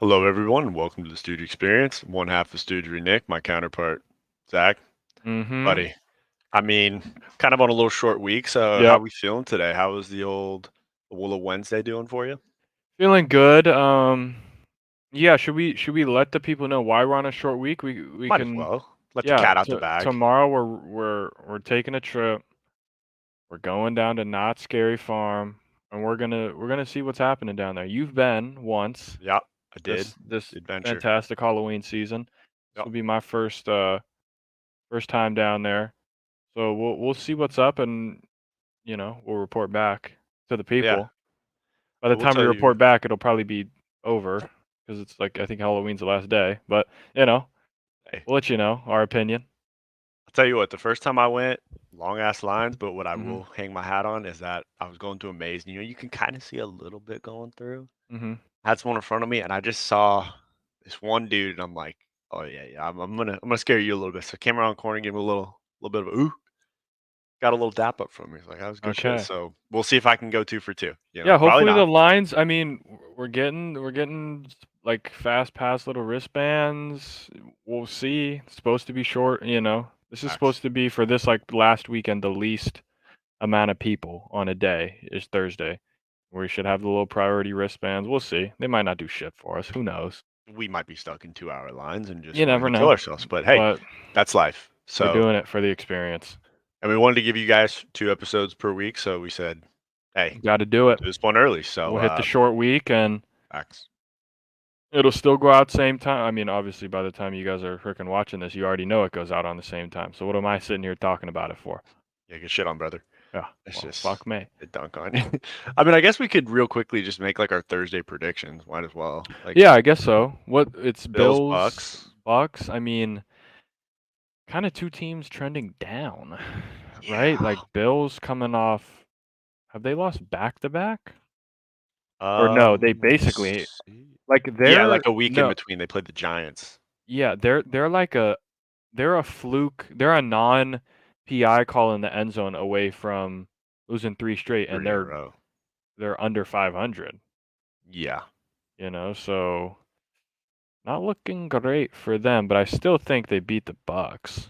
Hello, everyone, and welcome to the Stooge Experience. One half of Stoogery Nick, my counterpart, Zach. Mm-hmm. Buddy, I mean, kind of on a little short week, so how Yep. we feeling today? How was the old Willow Wednesday doing for you? Feeling good. Yeah, should we let the people know why we're on a short week? We Might as can well. Let the yeah, cat out the bag. tomorrow we're taking a trip. We're going down to Knott Scary Farm and we're gonna see what's happening down there. You've been once Yep, I did. this Adventure. fantastic Halloween season. This Yep. will be my first time down there. So we'll see what's up and we'll report back to the Yeah, people. By I the will time we tell you. report back, it'll probably be over because it's like I think Halloween's the last day. But Hey, we'll let you know our opinion. I'll tell you what. The first time I went, long ass lines, but what I Mhm. will hang my hat on is that I was going through a maze. And, you can kind of see a little bit going through. Mhm. Had someone in front of me, and I just saw this one dude, and I'm like, "Oh yeah, yeah, I'm gonna scare you a little bit." So I came around the corner, gave him a little bit of a ooh, got a little dap up from me. He's like, "That was good shit." Okay. So we'll see if I can go 2 for 2. Yeah. Probably Hopefully not. the lines. I mean, we're getting like fast pass little wristbands. We'll see. It's supposed to be short. This is Facts. supposed to be for this like last weekend. The least amount of people on a day is Thursday. We should have the little priority wristbands. We'll see. They might not do shit for us. Who knows? We might be stuck in 2 hour lines and just You wanting never to kill know. ourselves, but hey, But that's life. we're So, doing it for the experience. and we wanted to give you guys 2 episodes per week, so we said, "Hey, Got to do we'll it. do this one early." So, We'll hit the short week and facts. it'll still go out same time. I mean, obviously, by the time you guys are freaking watching this, you already know it goes out on the same time. So what am I sitting here talking about it for? Yeah, good shit on, brother. Yeah. It's Well, just fuck me. a dunk on you. I mean, I guess we could real quickly just make like our Thursday predictions. Might as well. Like Yeah, I guess so. What it's Bills, Bills, Bucks. Bucks. I mean, kind of two teams trending down, right? Yeah. Like Bills coming off. Have they lost back to back? Or no? They Let's basically see. like Yeah, like they're a week in no. between they played the Giants. Yeah, they're a fluke. They're a non-PI call in the end zone away from losing three straight, and 3 in a row. they're under 500. Yeah. So not looking great for them. But I still think they beat the Bucks.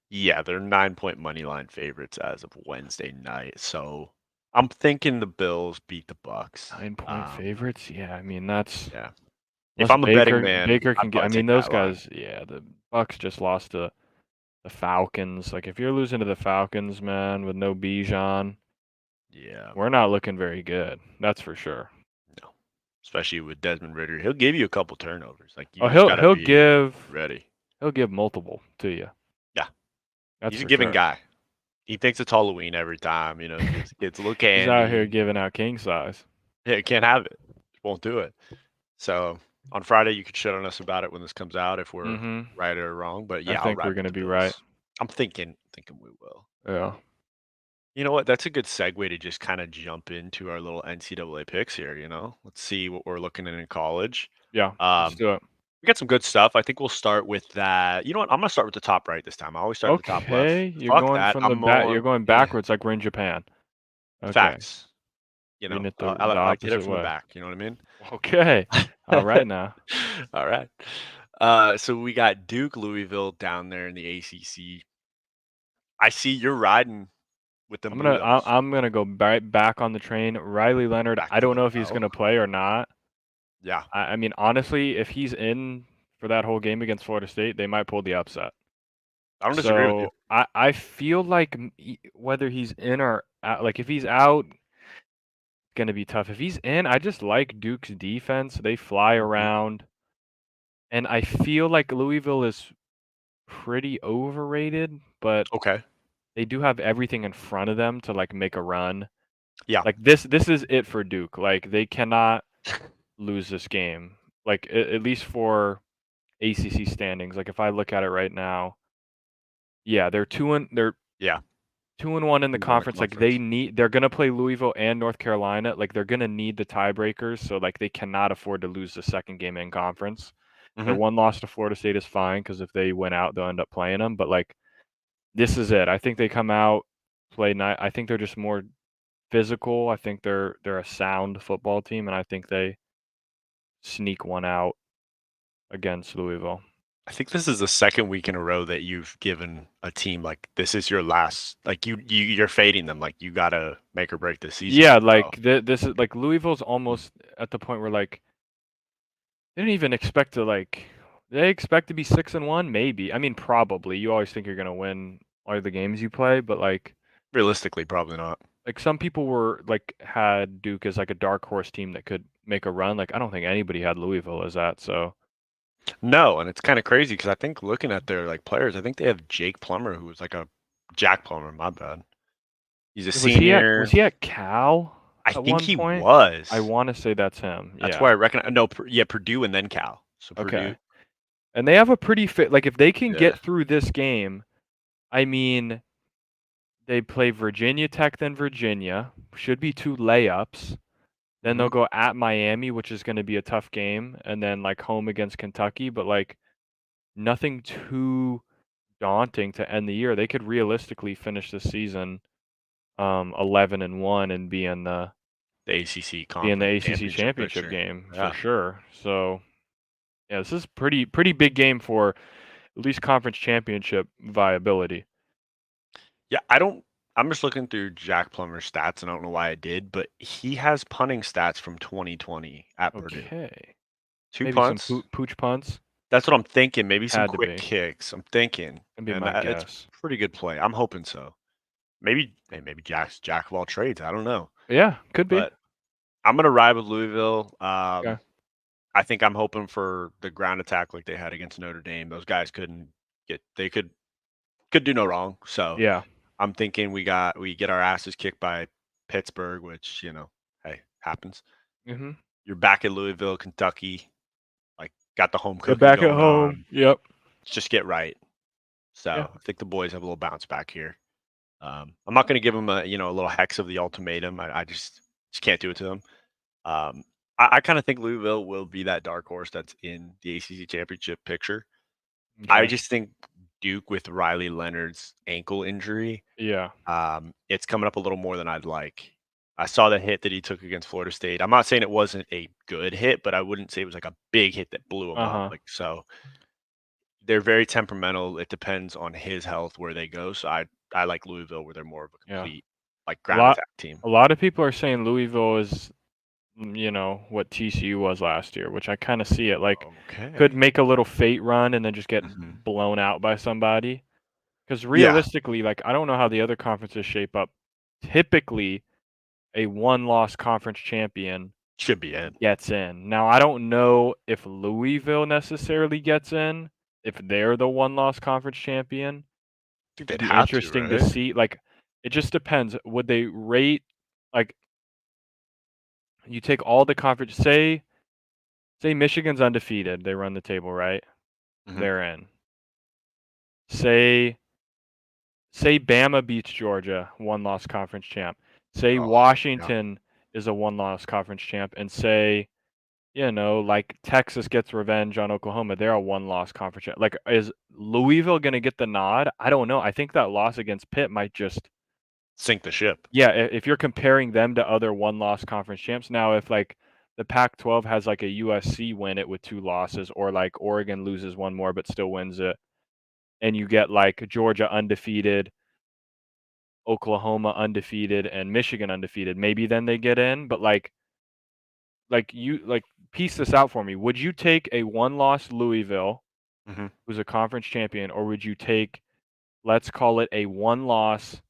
Yeah, they're 9 point money line favorites as of Wednesday night. So I'm thinking the Bills beat the Bucks. 9-point favorites. Yeah, I mean that's Yeah. If unless I'm a betting Baker man, Baker can I'd get. I probably mean take those that line. guys. Yeah, the Bucks just lost to the Falcons. Like if you're losing to the Falcons, man, with no Bijan, Yeah. we're not looking very good. That's for sure. No. Especially with Desmond Ritter. He'll give you a couple turnovers. Like you Oh, just he'll gotta he'll be give ready. he'll give multiple to you. Yeah. That's He's a for giving sure. guy. He thinks it's Halloween every time, gives kids a little He's out here candy. giving out king size. Yeah, can't have it. Won't do it. So on Friday, you could shit on us about it when this comes out if we're Mhm. right or wrong. But I yeah, I'll think we're ride with gonna the be right. Bills. I'm thinking we will. Yeah. You know what? That's a good segue to just kind of jump into our little NCAA picks here. Let's see what we're looking at in college. Yeah. Let's Um, do it. we got some good stuff. I think we'll start with that. You know what? I'm gonna start with the top right this time. I always start at the top left. Okay. You're Fuck going that. from the back. You're going backwards like we're in Japan. Okay. Facts. Reading it I the like to hit it opposite from the way. back. You know what I mean? Okay. All right now. All right. So we got Duke, Louisville down there in the ACC. I see you're riding with them I'm Blue gonna I- Devils. I'm gonna go back on the train. Riley Leonard. Back I to don't the know if he's well. gonna play or not. Yeah, I mean, honestly, if he's in for that whole game against Florida State, they might pull the upset. I don't disagree with you. So I feel like whether he's in or out, like if he's out, gonna be tough. If he's in, I just like Duke's defense. They fly Mhm. around, and I feel like Louisville is pretty overrated, but Okay. they do have everything in front of them to like make a run. Yeah. Like this is it for Duke. Like they cannot lose this game. Like at least for ACC standings. Like if I look at it right now, yeah, they're Yeah. 2-1 in the We won the conference. Like conference. they're gonna play Louisville and North Carolina. Like they're gonna need the tiebreakers, so like they cannot afford to lose the second game in conference. Their Mhm. one loss to Florida State is fine because if they win out, they'll end up playing them. But like this is it. I think they come out, play night. I think they're just more physical. I think they're a sound football team, and I think they sneak one out. against Louisville. I think this is the second week in a row that you've given a team like this is your last. Like you're fading them. Like you gotta make or break this season. Yeah, So like this is like Louisville's almost at the point where like they didn't even expect to like they expect to be 6-1, maybe. I mean, probably. You always think you're gonna win all the games you play, but realistically, probably not. like some people were like had Duke as like a dark horse team that could make a run. Like I don't think anybody had Louisville as that. So No, and it's kind of crazy because I think looking at their like players, I think they have Jake Plummer, who was like a Jack Plummer. My bad. He's a was senior. he at Cal I at think one he point? I was. want to say that's him. That's Yeah. where I reckon. No, yeah, Purdue and then Cal. So Purdue. Okay. And they have a pretty fit. Like if they can Yeah. get through this game, I mean, they play Virginia Tech, then Virginia. Should be 2 layups. Then hmm they'll go at Miami, which is going to be a tough game, and then like home against Kentucky. But like nothing too daunting to end the year. They could realistically finish the season 11-1 and The ACC be in the conference ACC championship championship picture. game for Yeah. sure. So yeah, this is pretty big game for at least conference championship viability. Yeah, I don't. I'm just looking through Jack Plummer's stats, and I don't know why I did, but he has punting stats from 2020 at Purdue. Okay, 2 maybe some punts. pooch punts. That's what I'm thinking. Maybe some Had to quick be. kicks. I'm thinking, That'd be and my it's guess. pretty good play. I'm hoping so. Maybe Jack's jack of all trades. I don't know, Yeah, could be. but I'm gonna ride with Louisville. Okay. I think I'm hoping for the ground attack like they had against Notre Dame. Those guys couldn't get. They could do no wrong. So Yeah. I'm thinking we get our asses kicked by Pittsburgh, which hey, happens. Mhm. You're back at Louisville, Kentucky. Like got the home They're cooking back at going home. on. Yep. Just get right. So Yeah. I think the boys have a little bounce back here. I'm not going to give them a little hex of the ultimatum. I just can't do it to them. I kind of think Louisville will be that dark horse that's in the ACC championship picture. I Okay. just think Duke with Riley Leonard's ankle injury, Yeah. it's coming up a little more than I'd like. I saw the hit that he took against Florida State. I'm not saying it wasn't a good hit, but I wouldn't say it was like a big hit that blew him up. Uh-huh. Like so, they're very temperamental. It depends on his health where they go. So I like Louisville where they're more of a Yeah. complete like A ground lot attack team. a lot of people are saying Louisville is what TCU was last year, which I kind of see it like could Okay. make a little fate run and then just get hmm blown out by somebody. Because Yeah, realistically, like I don't know how the other conferences shape up. Typically, a one-loss conference champion should be in. gets in. Now, I don't know if Louisville necessarily gets in, if they're the one-loss conference champion. I think they'd Be have to, interesting to right? see. Like, it just depends. Would they rate like you take all the conference? Say Michigan's undefeated, they run the table right. hmm They're in. Say Bama beats Georgia, one-loss conference champ. Say Oh, yeah. Washington is a one-loss conference champ, and say like Texas gets revenge on Oklahoma. They're a one-loss conference champ. Like, is Louisville gonna get the nod? I don't know. I think that loss against Pitt might just Sink the ship. yeah. If you're comparing them to other one-loss conference champs, now if like the Pac-12 has like a USC win it with 2 losses, or like Oregon loses one more but still wins it, and you get like Georgia undefeated, Oklahoma undefeated, and Michigan undefeated, maybe then they get in. But you piece this out for me. Would you take a one-loss Louisville, hmm who's a conference champion, or would you take, let's call it a one-loss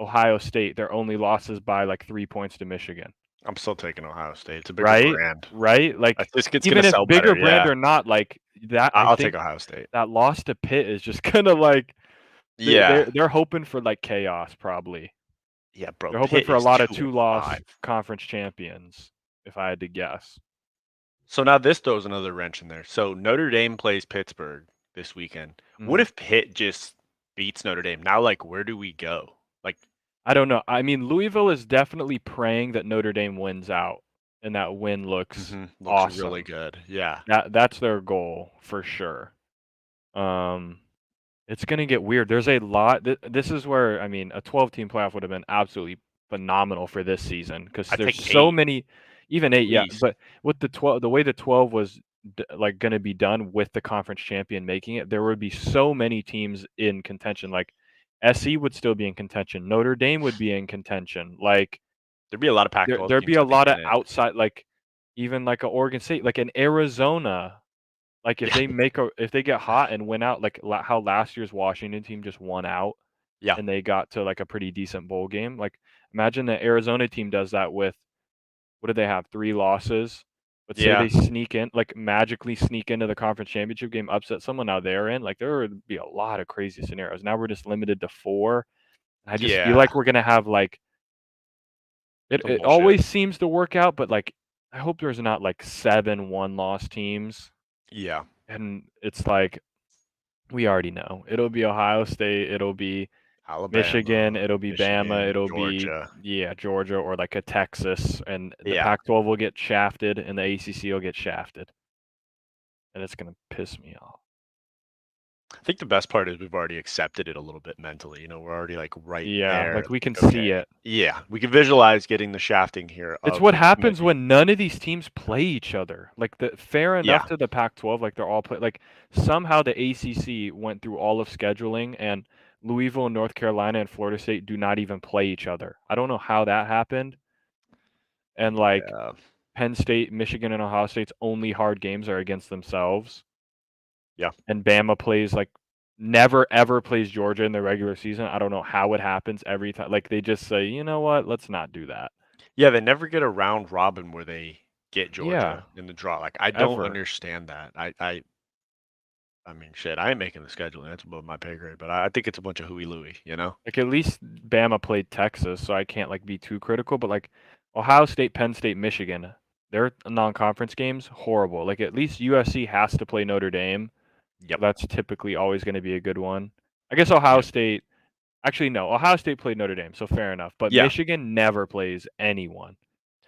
Ohio State? Their only losses by like 3 points to Michigan, I'm still taking Ohio State. It's a bigger right? brand. Right? I Like think it's gonna even if sell bigger better. brand Yeah, or not, like that, I I'll take think Ohio State. that loss to Pitt is just gonna like Yeah, they're hoping for like chaos probably. yeah, bro. They're hoping Pitt for a is lot of 2-5. 2-loss conference champions, if I had to guess. So now this throws another wrench in there. So Notre Dame plays Pittsburgh this weekend. What Mhm. if Pitt just beats Notre Dame? Now, like, where do we go? Like, I don't know. I mean, Louisville is definitely praying that Notre Dame wins out, and that win looks looks really awesome. good. Yeah. That's their goal for sure. Um, it's gonna get weird. There's a lot. This is where I mean, a 12-team playoff would have been absolutely phenomenal for this season because I there's take so 8 many, even at 8, yeah. least. But with the 12, the way the 12 was like going to be done with the conference champion making it, there would be so many teams in contention. Like SC would still be in contention. Notre Dame would be in contention. Like There'd be a lot of Pac-12 there'd be teams a I think lot of in it. outside, like even like a Oregon State, like an Arizona. Like if they get hot and win out, like how last year's Washington team just won out Yeah. and they got to like a pretty decent bowl game. Like imagine the Arizona team does that with, what did they have? 3 losses. But say Yeah. they sneak in, like magically sneak into the conference championship game, upset someone, now they're in. Like there would be a lot of crazy scenarios. Now we're just limited to 4. And I just feel Yeah. like we're gonna have like Some it bullshit. always seems to work out, but like I hope there's not like 7 one-loss teams. Yeah. And it's like we already know. It'll be Ohio State, it'll be Michigan, Alabama, it'll be Bama, Michigan, it'll be, Georgia. yeah, Georgia, or like a Texas, and the Yeah. Pac-12 will get shafted and the ACC will get shafted. And it's gonna piss me off. I think the best part is we've already accepted it a little bit mentally. We're already like right Yeah, there. like we can Like, okay. see it. Yeah, we can visualize getting the shafting here It's of what the happens committee. when none of these teams play each other. Like fair enough Yeah. to the Pac-12, like they're all play. Like somehow the ACC went through all of scheduling, and Louisville and North Carolina and Florida State do not even play each other. I don't know how that happened. And like Yeah. Penn State, Michigan, and Ohio State's only hard games are against themselves. Yeah. And Bama plays like never ever plays Georgia in the regular season. I don't know how it happens every time. Like they just say, you know what, let's not do that. Yeah, they never get a round robin where they get Yeah, Georgia in the draw. Like I don't ever. understand that. I mean, shit, I ain't making the scheduling. That's above my pay grade. But I think it's a bunch of hooey louie. Like at least Bama played Texas, so I can't like be too critical. But like Ohio State, Penn State, Michigan, their non-conference games horrible. Like at least USC has to play Notre Dame. So Yep. that's typically always going to be a good one. I guess Ohio Yep. State. Actually, no. Ohio State played Notre Dame, so fair enough. But Yeah. Michigan never plays anyone.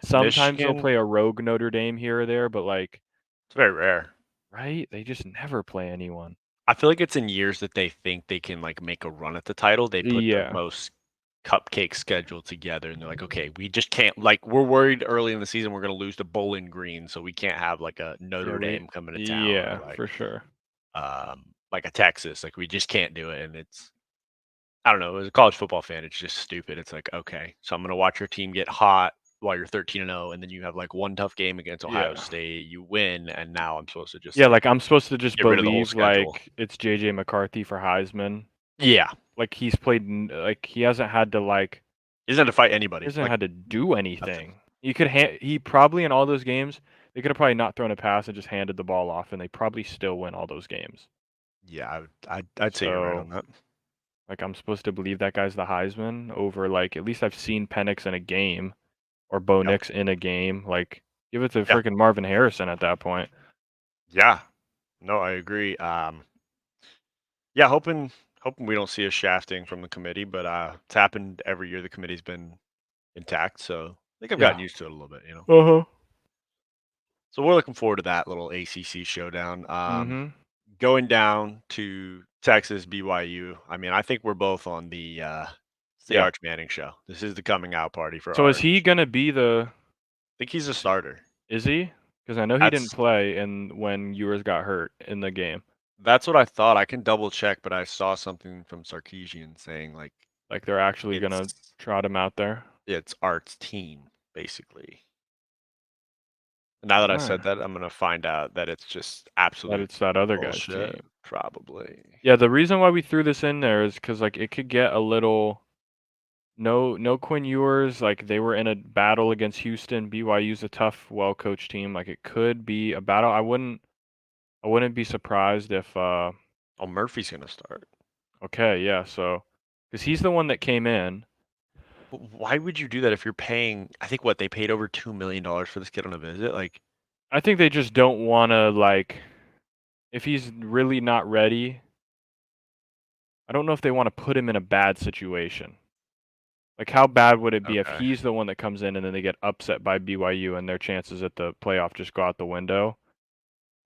Sometimes they'll Michigan, play a rogue Notre Dame here or there, but like, it's very rare. right? They just never play anyone. I feel like it's in years that they think they can like make a run at the title. They put the Yeah. most cupcake schedule together and they're like, okay, we just can't, like, we're worried early in the season we're going to lose to Bowling Green, so we can't have like a Notre Dame coming to town or For sure. like a Texas. Like we just can't do it. And it's, I don't know, as a college football fan, it's just stupid. It's like, okay, so I'm going to watch your team get hot while you're 13-0, and then you have like one tough game against Ohio Yeah. State, you win, and now I'm supposed to just Yeah, like I'm supposed to just get rid of the whole believe schedule. like it's JJ McCarthy for Heisman. Yeah, Like he's played like he hasn't had to like he doesn't have to fight anybody. he hasn't Like had to do nothing. anything. He probably in all those games they could have probably not thrown a pass and just handed the ball off, and they probably still win all those games. Yeah, I'd say you're right on that. Like I'm supposed to believe that guy's the Heisman over, like at least I've seen Penix in a game or Bo Yep. Nix in a game. Like give it to Yeah. freaking Marvin Harrison at that point. Yeah, no, I agree. Yeah, hoping we don't see a shafting from the committee, but it's happened every year. The committee's been intact, so I think I've gotten used to it a little bit. Uh-huh. So we're looking forward to that little ACC showdown. Going down to Texas, BYU. I mean, I think we're both on the it's the Arch Manning show. This is the coming out party for So Arch. is he gonna be the? I think he's a starter. Is he? Because I know he didn't play when Ewers got hurt in the game. That's what I thought. I can double check, but I saw something from Sarkisian saying like they're actually gonna trot him out there. It's Art's team, basically. Now that I said that, I'm gonna find out that it's just absolute. That it's that other bullshit, guy's team. Probably. Yeah, the reason why we threw this in there is because like it could get a little. No Quinn Ewers. Like they were in a battle against Houston. BYU's a tough, well-coached team. Like it could be a battle. I wouldn't be surprised if. Oh, Murphy's gonna start. Okay, yeah. So, because he's the one that came in. Why would you do that if you're paying? I think what they paid over $2 million for this kid on a visit. Like, I think they just don't want to like. If he's really not ready, I don't know if they want to put him in a bad situation. Like, how bad would it be if he's the one that comes in and then they get upset by BYU and their chances at the playoff just go out the window?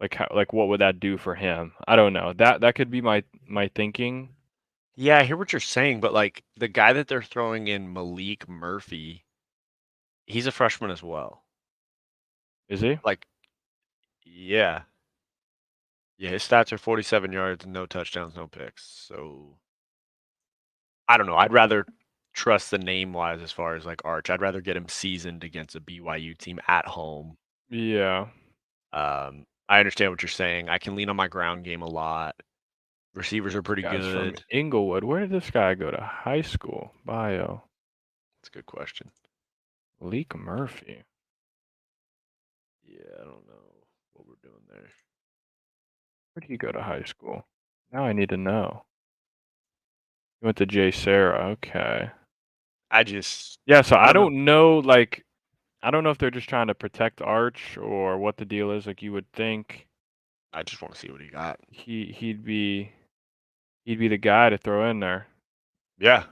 Like what would that do for him? I don't know. That could be my thinking. Yeah, I hear what you're saying, but like the guy that they're throwing in, Malik Murphy, he's a freshman as well. Is he? Like, yeah. Yeah, his stats are 47 yards, no touchdowns, no picks. So I don't know. I'd rather trust the name wise as far as like Arch. I'd rather get him seasoned against a BYU team at home. Yeah. I understand what you're saying. I can lean on my ground game a lot. Receivers are pretty Guys from good. Inglewood. Where did this guy go to high school? Bio. That's a good question. Leek Murphy. Yeah, I don't know what we're doing there. Where did he go to high school? Now I need to know. He went to J. Sarah. Okay. I just, Yeah, so I I don't know. don't know, like, I don't know if they're just trying to protect Arch or what the deal is. Like, you would think I just want to see what he got. he'd be the guy to throw in there. Yeah,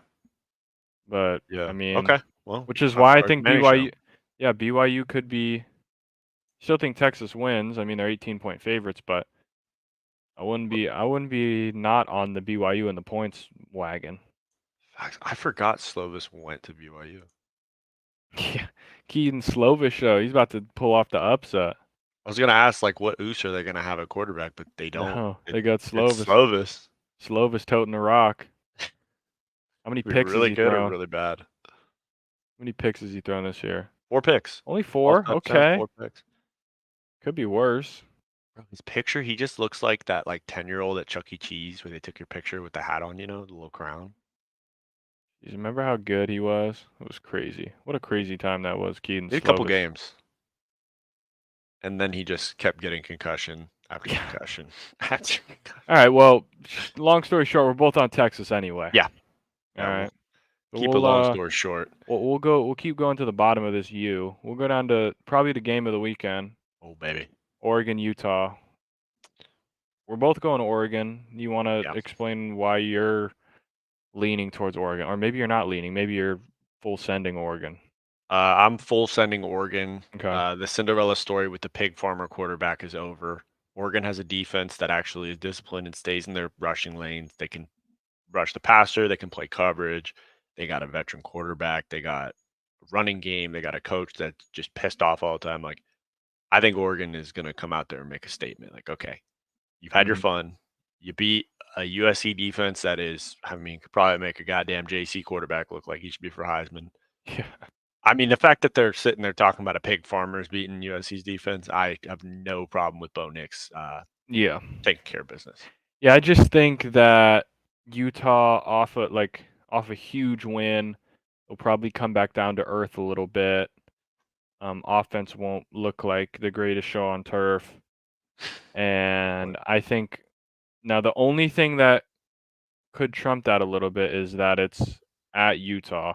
But yeah. I mean, Okay. Well, which is time why I for our think Manny show. BYU, yeah, BYU could be. Still think Texas wins. I mean, they're 18-point favorites, but I wouldn't be not on the BYU in the points wagon. I forgot Slovis went to BYU. Yeah, Keaton Slovis show. He's about to pull off the upset. I was gonna ask like what Oos are they gonna have at quarterback, but they don't. No, they got It's Slovis. Slovis. Slovis toting the rock. How many Be picks has really he good or thrown? How really bad. many picks has he thrown this year? 4 picks. Only All 4. touchdowns, Okay, 4 picks. could be worse. Bro, his picture, he just looks like that like 10-year-old at Chuck E. Cheese where they took your picture with the hat on, the little crown. You remember how good he was? It was crazy. What a crazy time that was, Keaton He had a couple Slovis. games. And then he just kept getting concussion after Yeah. concussion after concussion. All right. Well, long story short, we're both on Texas anyway. Yeah. All Yeah, we'll right. So keep a long story short. we'll keep going to the bottom of this U. We'll go down to probably the game of the weekend, Oh baby. Oregon, Utah. We're both going to Oregon. You want to Yeah. explain why you're leaning towards Oregon, or maybe you're not leaning. Maybe you're full sending Oregon. I'm full sending Oregon. Okay. The Cinderella story with the pig farmer quarterback is over. Oregon has a defense that actually is disciplined and stays in their rushing lanes. They can rush the passer, they can play coverage. They got a veteran quarterback. They got a running game. They got a coach that's just pissed off all the time. Like, I think Oregon is going to come out there and make a statement. Like, okay, you've had your Mhm. fun. You beat a USC defense that is, I mean, could probably make a goddamn JC quarterback look like he should be for Heisman. Yeah. I mean, the fact that they're sitting there talking about a pig farmers beating USC's defense, I have no problem with Bo Nix Yeah. taking care of business. Yeah. I just think that Utah off a huge win will probably come back down to earth a little bit. Offense won't look like the greatest show on turf. And I think now the only thing that could trump that a little bit is that it's at Utah.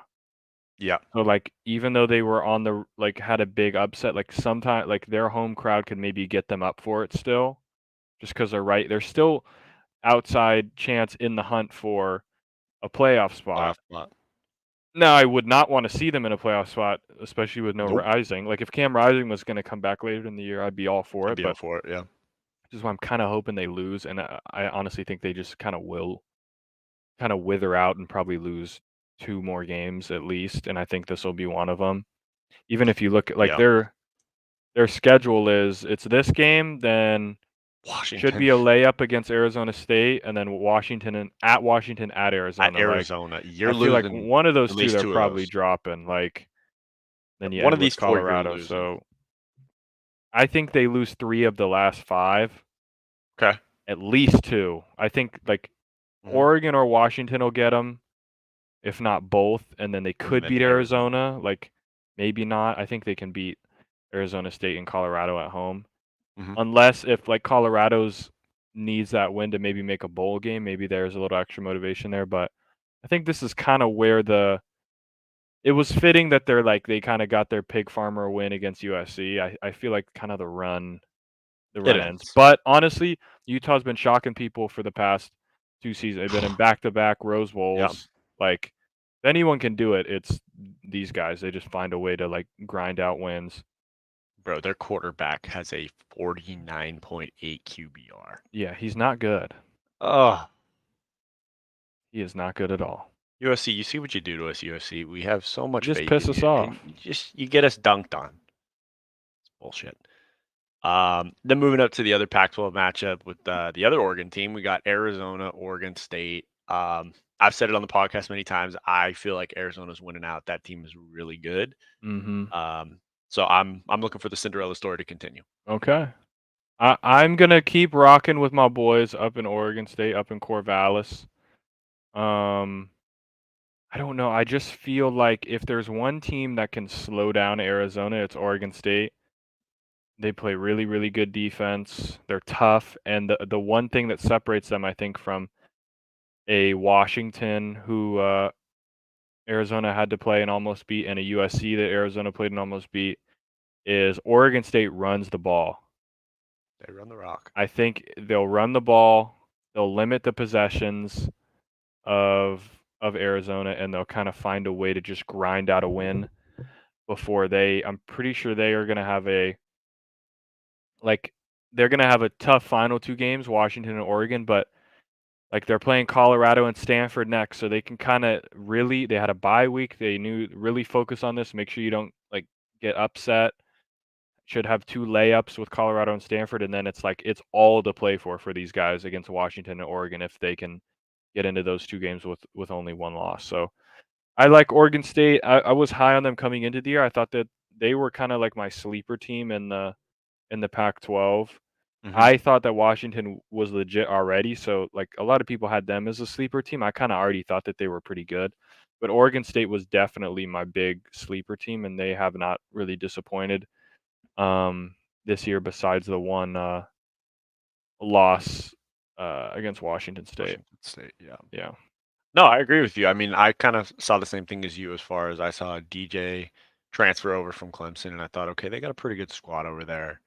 Yeah. So like even though they were on the like had a big upset, like sometime like their home crowd could maybe get them up for it still, just because they're still outside chance in the hunt for a playoff spot. Playoff spot. Now I would not want to see them in a playoff spot, especially with no Nope. Rising. Like if Cam Rising was going to come back later in the year, I'd be all for I'd it. be all But for it. Yeah. this is why I'm kind of hoping they lose, and I honestly think they just kind of will, kind of wither out and probably lose 2 more games at least, and I think this will be one of them. Even if you look at like Yeah. their schedule is it's this game, then should Washington be a layup against Arizona State, and then Washington at at Arizona. Like Arizona. I You're feel like losing one of those at 2 least they're 2 of probably those. dropping. Like then you One end of with these 4 you're Colorado. losing. So I think they lose 3 of the last 5, Okay. at least 2. I think like Mhm. Oregon or Washington will get them, if not both, and then they And could then beat Arizona. Arizona. Like maybe not. I think they can beat Arizona State and Colorado at home. Mhm. Unless if like Colorado's needs that win to maybe make a bowl game, maybe there's a little extra motivation there. But I think this is kind of where it was fitting that they kind of got their pig farmer win against USC. I feel like kind of the It run ends. is. But honestly, Utah's been shocking people for the past 2 seasons. They've been in back-to-back Rose Yeah. Bowls. Like if anyone can do it, it's these guys. They just find a way to like grind out wins. Bro, their quarterback has a 49.8 QBR. Yeah, he's not good. Oh, He is not good at all. USC, you see what you do to us, USC. We have so You much just faith piss in us you, off. and you get us dunked on. It's bullshit. Then moving up to the other Pac-12 matchup with the other Oregon team, we got Arizona, Oregon State. I've said it on the podcast many times. I feel like Arizona's winning out. That team is really good. Mm-hmm. So I'm looking for the Cinderella story to continue. Okay. I'm gonna keep rocking with my boys up in Oregon State, up in Corvallis. I don't know. I just feel like if there's one team that can slow down Arizona, it's Oregon State. They play really, really good defense. They're tough, and the one thing that separates them, I think, from a Washington who Arizona had to play and almost beat, and a USC that Arizona played and almost beat, is Oregon State runs the ball. They run the rock. I think they'll run the ball. They'll limit the possessions of Arizona, and they'll kind of find a way to just grind out a win before I'm pretty sure they are going to have they're going to have a tough final 2 games, Washington and Oregon, but like they're playing Colorado and Stanford next, so they can kind of they had a bye week. They knew really focus on this, make sure you don't like get upset. Should have 2 layups with Colorado and Stanford, and then it's all to play for these guys against Washington and Oregon if they can get into those 2 games with only 1 loss. So I like Oregon State. I was high on them coming into the year. I thought that they were kind of like my sleeper team in the Pac-12. Mhm. I thought that Washington was legit already, so like a lot of people had them as a sleeper team. I kind of already thought that they were pretty good, but Oregon State was definitely my big sleeper team, and they have not really disappointed this year besides the one loss against Washington State. Washington State, yeah. Yeah. No, I agree with you. I mean, I kind of saw the same thing as you as far as I saw DJ transfer over from Clemson, and I thought, okay, they got a pretty good squad over there.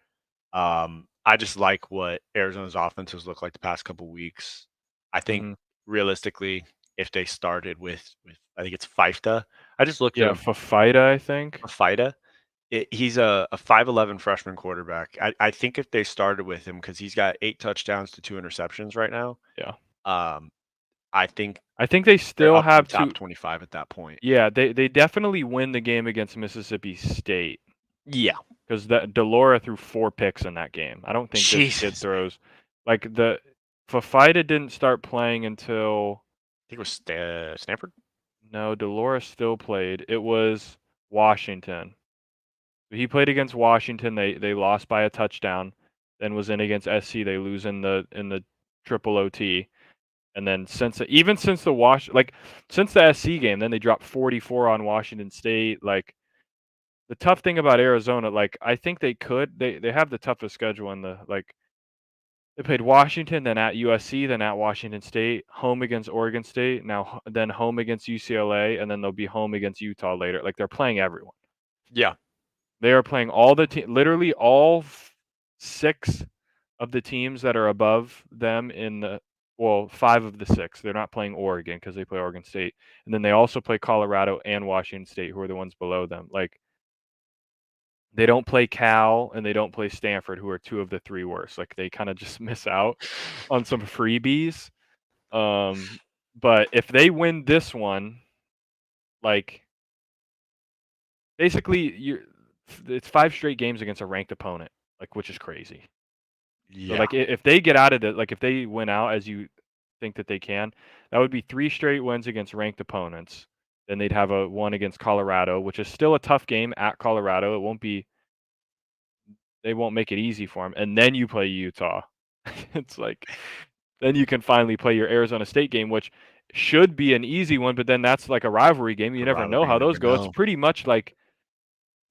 I just like what Arizona's offense has looked like the past couple weeks. I think Mhm. realistically, if they started with I think it's Fifta. I just looked at Yeah, him. Fafita, I think. Fifita. He's a 5'11" freshman quarterback. I think if they started with him because he's got 8 touchdowns to 2 interceptions right now. Yeah. Um, I think I think they they're still up in the have top to 25 at that point. Yeah, they definitely win the game against Mississippi State Yeah. because that Delora threw 4 picks in that game. I don't think this kid Jesus. throws like the Fafita didn't start playing until I think it was Stanford. no, Delora still played. It was Washington. He played against Washington. They lost by a touchdown. Then was in against SC. They lose in the triple OT. And then since the since the SC game, then they dropped 44 on Washington State. Like the tough thing about Arizona, like I think they have the toughest schedule in the like they played Washington, then at USC, then at Washington State, home against Oregon State, then home against UCLA, and then they'll be home against Utah later. Like they're playing everyone. Yeah. They are playing all the literally all 6 of the teams that are above them in the 5 of the 6. They're not playing Oregon because they play Oregon State, and then they also play Colorado and Washington State, who are the ones below them. Like they don't play Cal and they don't play Stanford, who are 2 of the 3 worst. Like they kind of just miss out on some freebies. But if they win this one, like basically it's 5 straight games against a ranked opponent, like which is crazy. So Yeah. like if they get out of it, like if they win out as you think that they can, that would be 3 straight wins against ranked opponents. Then they'd have a one against Colorado, which is still a tough game at Colorado. They won't make it easy for them. And then you play Utah. It's like then you can finally play your Arizona State game, which should be an easy one, but then that's like a rivalry game. You A never know rivalry, how you those never go. It's know. pretty much like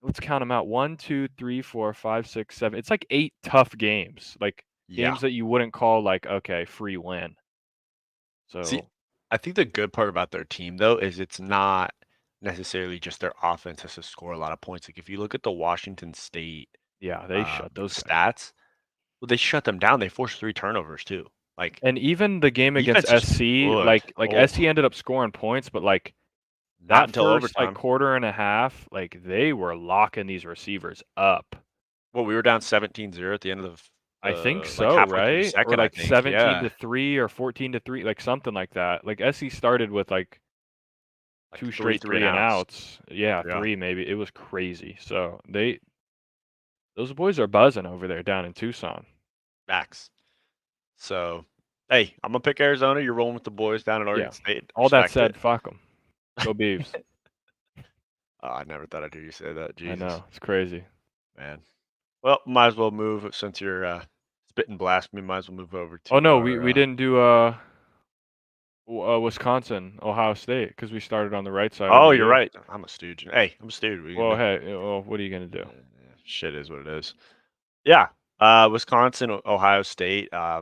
let's count them out. 1, 2, 3, 4, 5, 6, 7. It's like 8 tough games. Like Yeah. games that you wouldn't call like, okay, free win. See, So I think the good part about their team though is it's not necessarily just their offense has to score a lot of points. Like if you look at the Washington State yeah, they shut those guys. stats, well, they shut them down. They forced 3 turnovers too. Like And even the game against defense is SC, good. like Oh, SC ended up scoring points, but like not that until first like overtime. quarter and a half, like they were locking these receivers up. Well, we were down 17-0 at the end of I think like so, halfway through the right? Or second, I like think. 17 Yeah. to 3 or 14 to 3, like something like that. Like SC started with like Like 2 3 straight three 3 and and outs. outs. Yeah, Yeah. 3 maybe. It was crazy. So Those boys are buzzing over there down in Tucson. Max. So, hey, I'm gonna pick Arizona. You're rolling with the boys down at Yeah. Oregon State. All that Respect it. said, fuck them. Go Beavs. Oh, I never thought I'd hear you say that. I Jesus, know. It's crazy. man. Well, might as well move since you're spitting blasphemy. Might as well move over Oh to no, our. we didn't do Wisconsin, Ohio State because we started on the right side of Oh, the you're U. right. I'm a stooge. Hey, I'm a stooge. What are you Well, gonna hey, well, what are you gonna do? do? Shit is what it is. Yeah. Wisconsin, Ohio State. Yeah,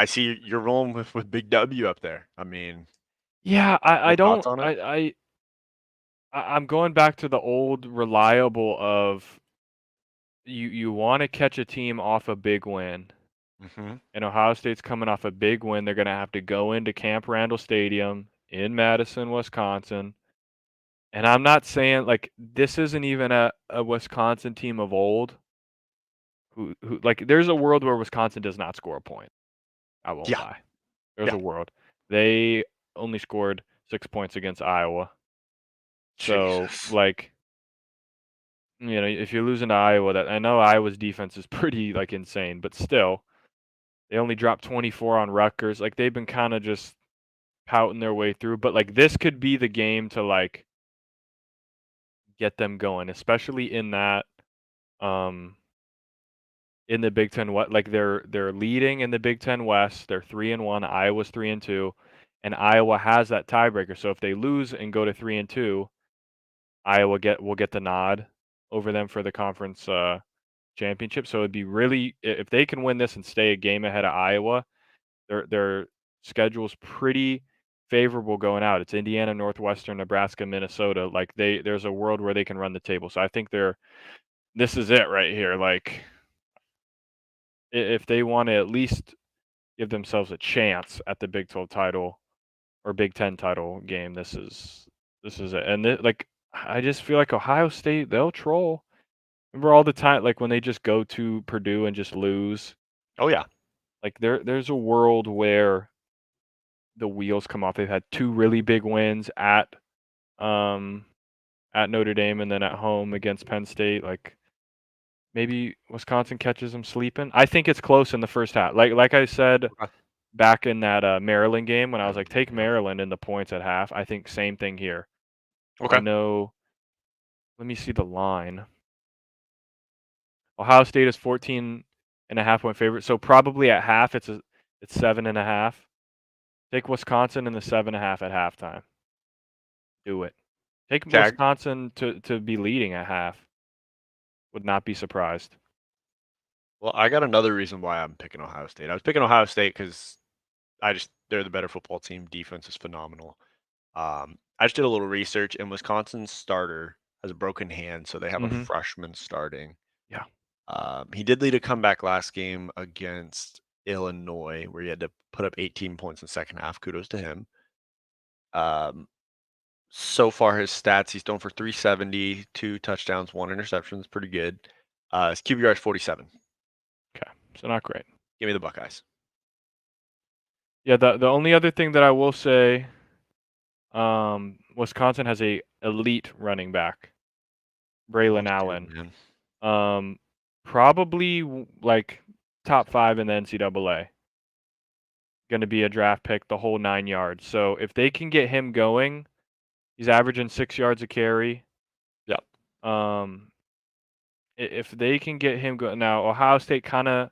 I see you're rolling with Big W up there. I mean, Yeah, I any don't thoughts on it? I'm going back to the old reliable of you want to catch a team off a big win. Mm-hmm. And Ohio State's coming off a big win. They're going to have to go into Camp Randall Stadium in Madison, Wisconsin. And I'm not saying like this isn't even a Wisconsin team of old who like there's a world where Wisconsin does not score a point. I won't Yeah. lie. There's Yeah. a world. They only scored 6 points against Iowa. So, Jesus. like, if you're losing to Iowa, that I know Iowa's defense is pretty like insane, but still, they only dropped 24 on Rutgers. Like they've been kind of just pouting their way through, but like this could be the game to like get them going, especially in that um in the Big Ten. What like they're leading in the Big Ten West. They're 3-1. Iowa's 3-2, and Iowa has that tiebreaker. So if they lose and go to 3-2, Iowa will get the nod over them for the conference championship. So it'd be really if they can win this and stay a game ahead of Iowa, their schedule's pretty favorable going out. It's Indiana, Northwestern, Nebraska, Minnesota. Like there's a world where they can run the table. So I think this is it right here. Like if they want to at least give themselves a chance at the Big 12 title or Big 10 title game, this is it. And like I just feel like Ohio State, they'll troll. Remember all the time like when they just go to Purdue and just lose? Oh yeah. Like there's a world where the wheels come off. They've had 2 really big wins um at Notre Dame and then at home against Penn State. Like maybe Wisconsin catches them sleeping. I think it's close in the first half. Like I said Okay. back in that Maryland game when I was like Maryland take game, yeah. Maryland in the points at half. I think same thing here. I Okay. know. Let me see the line. Ohio State is 14.5 point favorite. So probably at half it's 7.5. Take Wisconsin in the 7.5 at halftime. Do it. Take Tag. Wisconsin to be leading at half. Would not be surprised. Well, I got another reason why I'm picking Ohio State. I was picking Ohio State because they're the better football team. Defense is phenomenal. I just did a little research, and Wisconsin's starter has a broken hand, so they have a Mhm. freshman starting. Yeah. He did lead a comeback last game against Illinois, where he had to put up 18 points in the second half. Kudos to him. So far, his stats, he's thrown for 370, 2 touchdowns, 1 interception. It's pretty good. His QBR is 47. Okay. So not great. Give me the Buckeyes. Yeah, the only other thing that I will say, Wisconsin has a elite running back, Oh, Braylon dude, Allen. man. Probably like top 5 in the NCAA. Going to be a draft pick the whole 9 yards. So if they can get him going, he's averaging 6 yards a carry. Yep. If they can get him going now, Ohio State kind of.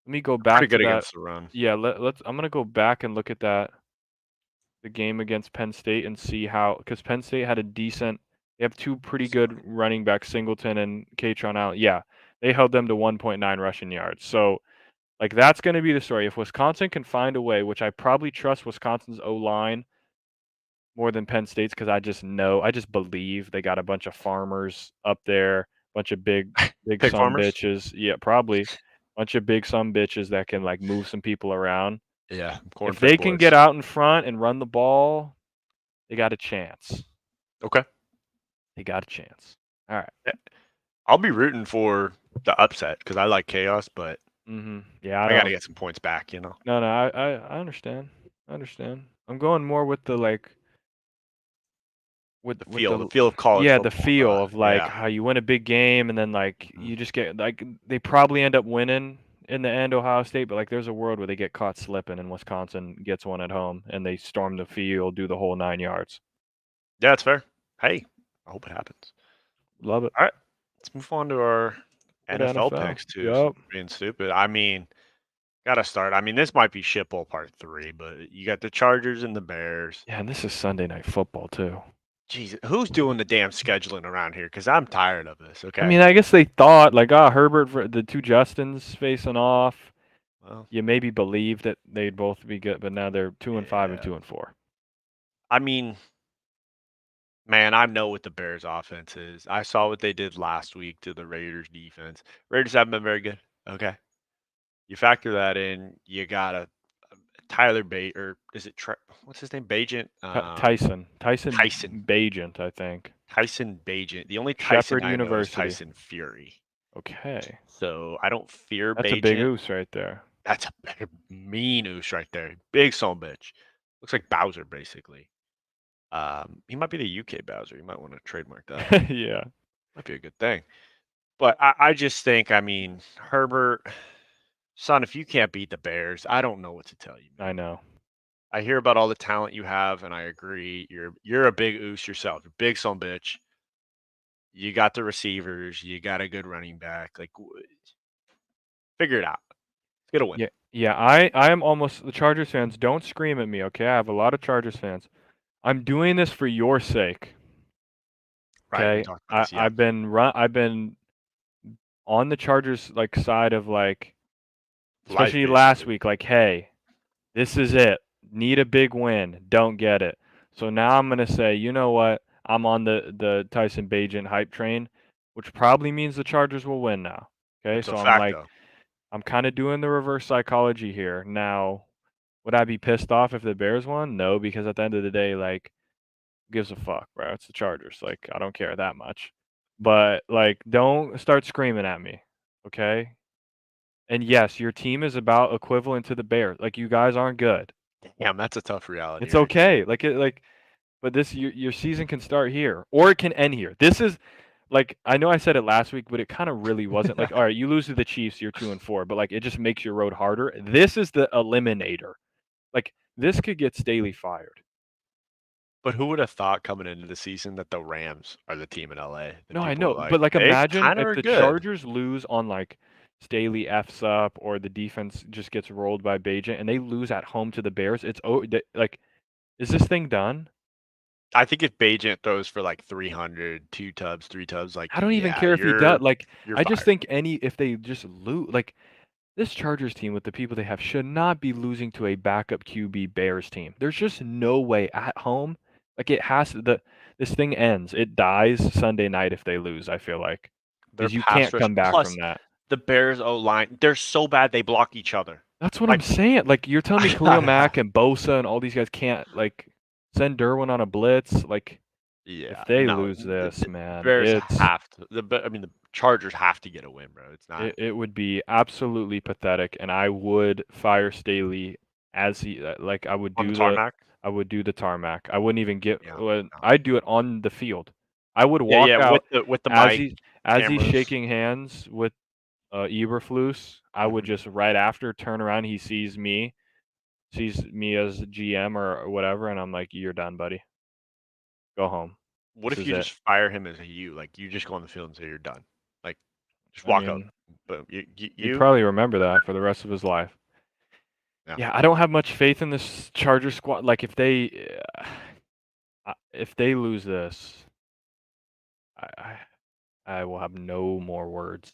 Let me go Pretty back to good that. against the run. Yeah, let's. I'm gonna go back and look at the game against Penn State and see how because Penn State had a decent. They have 2 pretty good running backs, Singleton and Katron Allen. Yeah, they held them to 1.9 rushing yards. So like that's going to be the story. If Wisconsin can find a way, which I probably trust Wisconsin's O line more than Penn State's because I just believe they got a bunch of farmers up there, bunch of big Pig some farmers? bitches. Yeah, probably bunch of big some bitches that can like move some people around. Yeah, corn If fed they can get boys. out in front and run the ball, they got a chance. Okay. They got a chance. All right. I'll be rooting for the upset because I like chaos, but Yeah, I I got to don't. get some points back, you know? No, I understand. I understand. I'm going more with the like with The with feel of college yeah, the football. feel of like Yeah. how you win a big game and then like Mhm. you just get like they probably end up winning in the end Ohio State, but like there's a world where they get caught slipping and Wisconsin gets one at home and they storm the field, do the whole 9 yards. Yeah, it's fair. Hey, I hope it happens. Love it. All right, let's move on to our Go to NFL NFL. picks too. Since Yup. we're being stupid. I mean, gotta start. I mean, this might be shitball part 3, but you got the Chargers and the Bears. Yeah, and this is Sunday night football too. Jeez, who's doing the damn scheduling around here? Because I'm tired of this. I Okay. mean, I guess they thought like, Herbert for the two Justins facing off. Well, You maybe believe that they'd both be good, but now they're 2-5 and yeah. 2-4. I mean, man, I know what the Bears offense is. I saw what they did last week to the Raiders defense. Raiders haven't been very good. Okay. You factor that in, you got a Tyler or is it what's his name? Bajent? Tyson Tyson. Bagent, I think. Tyson Bajent. The only Tyson Shepherd I know is University. Tyson Fury. Okay. So I don't fear That's a big Bajent. oos right there. That's a mean oos right there. Big son bitch. Looks like Bowser, basically. He might be the UK Bowser. You might want to trademark that. Yeah. Might be a good thing. But I just think, I mean, Herbert, son, if you can't beat the Bears, I don't know what to tell you, man. I know. I hear about all the talent you have, and I agree. You're a big oos yourself. You're a big son bitch. You got the receivers. You got a good running back. Like, figure it out. Let's get a win. Yeah. Yeah, I am almost the Chargers fans, don't scream at me, okay? I have a lot of Chargers fans. I'm doing this for your sake. Right. We Okay? talked about this. Yeah. I've been on the Chargers like side of like Life, especially last basically. week, like, hey, this is it. Need a big win. Don't get it. So now I'm gonna say, you know what? I'm on the Tyson Bagent hype train, which probably means the Chargers will win now. Okay, It's a so I'm fact, like, though. I'm kind of doing the reverse psychology here. Now, would I be pissed off if the Bears won? No, because at the end of the day, like, who gives a fuck, bro? It's the Chargers. Like, I don't care that much. But like, don't start screaming at me, okay? And yes, your team is about equivalent to the Bears. Like, you guys aren't good. Damn, that's a tough reality It's right there. okay. But this your season can start here or it can end here. This is like I know I said it last week, but it kind of really wasn't. Like, all right, you lose to the Chiefs, you're 2-4, but like it just makes your road harder. This is the eliminator. Like this could get Staley fired. But who would have thought coming into the season that the Rams are the team in LA? That No, I people are know, like, but like they imagine kind of if are the good. Chargers lose on like Staley f's up or the defense just gets rolled by Bajent and they lose at home to the Bears. Like, is this thing done? I think if Bajent throws for like 300, 2 tubs, 3 tubs, like, I don't even yeah, care if he does. Like, you're I just fired. think if they just lose, like this Chargers team with the people they have should not be losing to a backup QB Bears team. There's just no way at home. Like it has to, this thing ends. It dies Sunday night if they lose. I feel like Their because you pass can't rush, come back from plus that. the Bears O line, they're so bad they block each other. That's what I'm Like, saying. Like you're telling me Khalil Mack and Bosa and all these guys can't like send Derwin on a blitz. Like if yeah, they no, lose this, the man, Bears have to. I mean, the Chargers have to get a win, bro. It's not. it would be absolutely pathetic, and I would fire Staley as he like On the tarmac. I would do the tarmac. I wouldn't even get. Yeah, no. I'd do it on the field. I would Yeah, walk yeah, out with the as mic, he's cameras. shaking hands with Eberflus. I would Mhm. just right after turn around. He sees me as GM or whatever, and I'm like, "You're done, buddy. Go home. What This if is you it." just fire him as a you? Like, you just go on the field and say you're done. Like, just I walk out. mean, Boom. he'd probably remember that for the rest of his life. Yeah. Yeah, I don't have much faith in this Charger squad. Like if they lose this, I I will have no more words.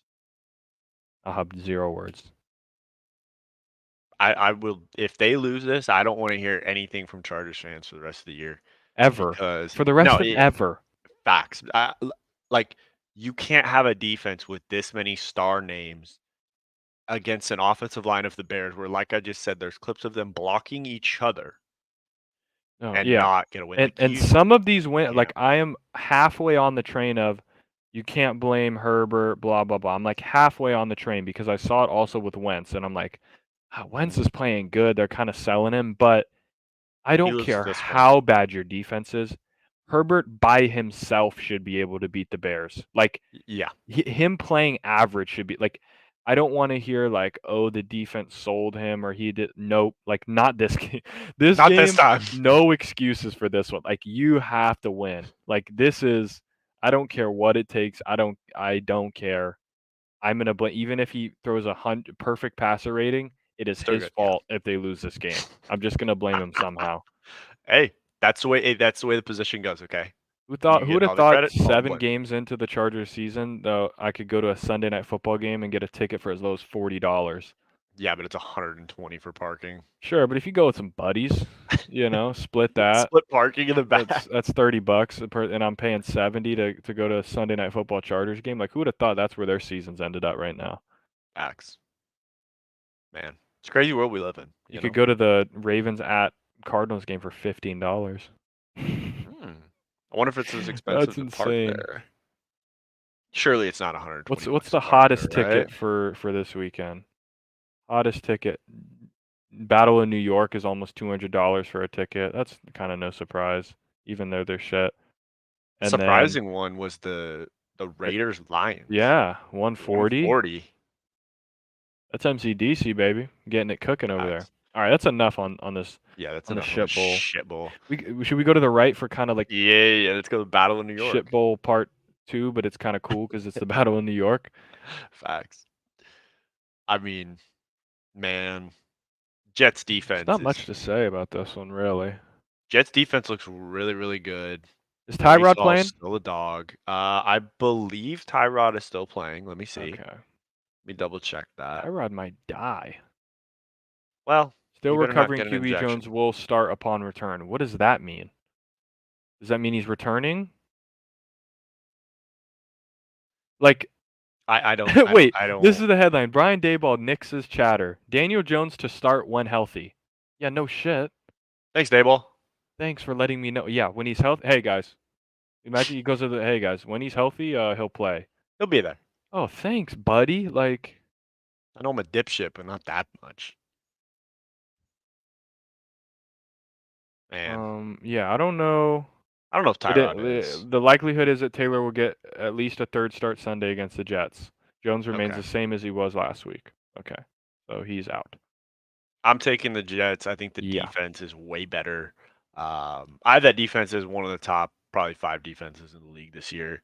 I'll have 0 words. I will, if they lose this, I don't want to hear anything from Chargers fans for the rest of the year Ever. because For the no, rest of ever. facts. Like, you can't have a defense with this many star names against an offensive line of the Bears where, like I just said, there's clips of them blocking each other No, and yeah. not get a win. Like, And some of these win yeah, like I am halfway on the train of you can't blame Herbert, blah blah blah. I'm like halfway on the train because I saw it also with Wentz, and I'm like, Wentz is playing good. They're kind of selling him, but I he don't loses care this one. how bad your defense is. Herbert by himself should be able to beat the Bears. Like, Yeah. him playing average should be like. I don't want to hear like, oh, the defense sold him or he did. Nope, like not this game. This Not this game, time. no excuses for this one. Like you have to win. Like this is. I don't care what it takes. I don't care. I'm gonna blame even if he throws a perfect passer rating. It is Still his good, yeah. fault if they lose this game. I'm just gonna blame him somehow. Hey, that's the way the position goes. Okay. Who You would get have all the thought credit, all the 7 blame. games into the Chargers season, though, I could go to a Sunday night football game and get a ticket for as low as $40? Yeah, but it's 120 for parking. Sure, but if you go with some buddies, split that. Split parking in the back. That's $30 and I'm paying 70 to go to a Sunday night football Chargers game. Like, who would have thought that's where their seasons ended up right now? Facts. Man, it's a crazy world we live in. You could go to the Ravens at Cardinals game for $15. I wonder if it's as expensive That's to park insane. there. Surely it's not 120. What's the to park hottest there, ticket right? for this weekend? Hottest ticket. Battle of New York is almost $200 for a ticket. That's kind of no surprise, even though they're shit. And Surprising one was the Raiders Lions. Yeah, 140. 140. That's MCDC, baby. Getting it cooking over there. All right, that's enough on this. Yeah, that's on the enough shit bowl. Shit bowl. Should we go to the right for kind of like Yeah. Let's go to the Battle of New York. Shit bowl part 2, but it's kind of cool because it's the Battle of New York. Facts. I mean, man, Jets defense. There's not much to say about this one, really. Jets defense looks really, really good. Is Tyrod playing? Still a dog. I believe Tyrod is still playing. Let me see. Okay. Let me double check that. Tyrod might die. Well, still recovering. QB Jones will start upon return. What does that mean? Does that mean he's returning? Like, I don't. Wait, I don't. This is the headline. Brian Daboll nixes his chatter. Daniel Jones to start when healthy. Yeah, no shit. Thanks, Daboll. Thanks for letting me know. Yeah, when he's healthy. Hey, guys. Imagine he goes to hey, guys. When he's healthy, he'll play. He'll be there. Oh, thanks, buddy. Like, I know I'm a dipshit, but not that much. Man. Yeah, I don't know. I don't know if Tyrod is. The likelihood is that Taylor will get at least a third start Sunday against the Jets. Jones remains the same as he was last week. Okay. So he's out. I'm taking the Jets. I think the defense is way better. I have that defense as one of the top probably 5 defenses in the league this year.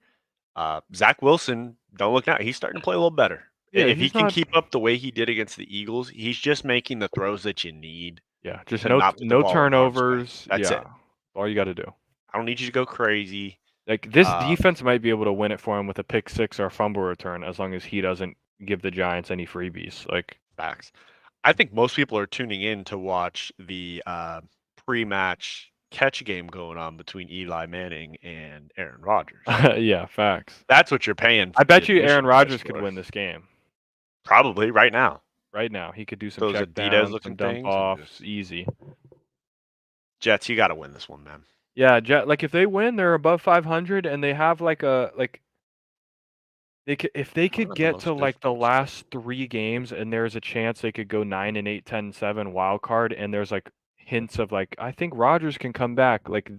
Zach Wilson, don't look now. He's starting to play a little better. Yeah, if he can keep up the way he did against the Eagles, he's just making the throws that you need. Yeah, just no turnovers. That's it. All you got to do. I don't need you to go crazy. Like, this defense might be able to win it for him with a pick 6 or a fumble return as long as he doesn't give the Giants any freebies. Like, facts. I think most people are tuning in to watch the pre-match catch game going on between Eli Manning and Aaron Rodgers. Yeah, facts. That's what you're paying for. I bet you Aaron Rodgers could win this game. Probably right now. Right now. He could do some check downs, some dump offs. Easy. Jets, you got to win this one, man. Yeah, like if they win, they're above 500 and they have like if they could get to like the last 3 games and there's a chance they could go 9-8, 10-7 wild card and there's like hints of like I think Rodgers can come back, like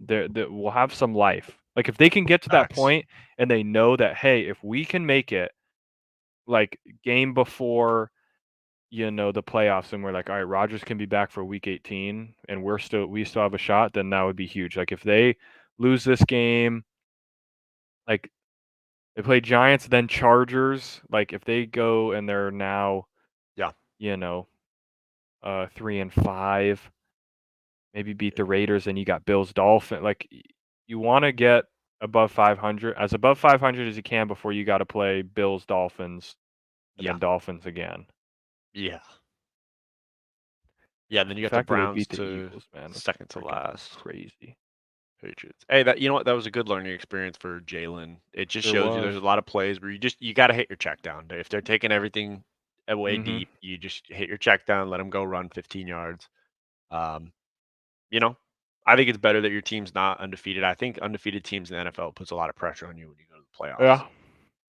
we'll have some life. Like if they can get to that point and they know that hey, if we can make it like game before the playoffs and we're like, all right, Rodgers can be back for week 18 and we still have a shot, then that would be huge. Like if they lose this game, like they play Giants, then Chargers, like if they go and they're now 3-5, maybe beat the Raiders and you got Bills Dolphins. Like you want to get above 500 as you can before you got to play Bills Dolphins and then Dolphins again. Yeah. Yeah, then you got the Browns to Eagles, man. Second to last. Crazy. Patriots. Hey, that that was a good learning experience for Jalen. It just shows you there's a lot of plays where you got to hit your check down. If they're taking everything away deep, you just hit your check down, let them go run 15 yards. I think it's better that your team's not undefeated. I think undefeated teams in the NFL puts a lot of pressure on you when you go to the playoffs. Yeah.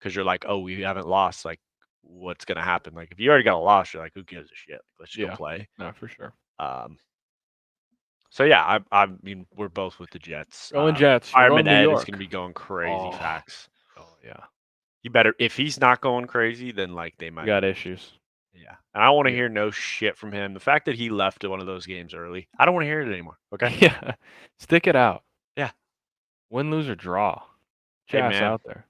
Because you're like, oh, we haven't lost. Like, what's gonna happen? Like, if you already got a loss, you're like, who gives a shit? Let's just go play. No, for sure. So yeah, I mean we're both with the Jets. Going Jets. We're Fireman going New Ed is going York. to be going crazy Oh. facts. Oh yeah. You better if he's not going crazy, then like they We might got lose. issues. Yeah, and I want to Yeah. hear no shit from him. The fact that he left one of those games early, I don't want to hear it anymore. Okay. Yeah. Stick it out. Yeah. Win, lose, or draw. Hey Jazz man, out there.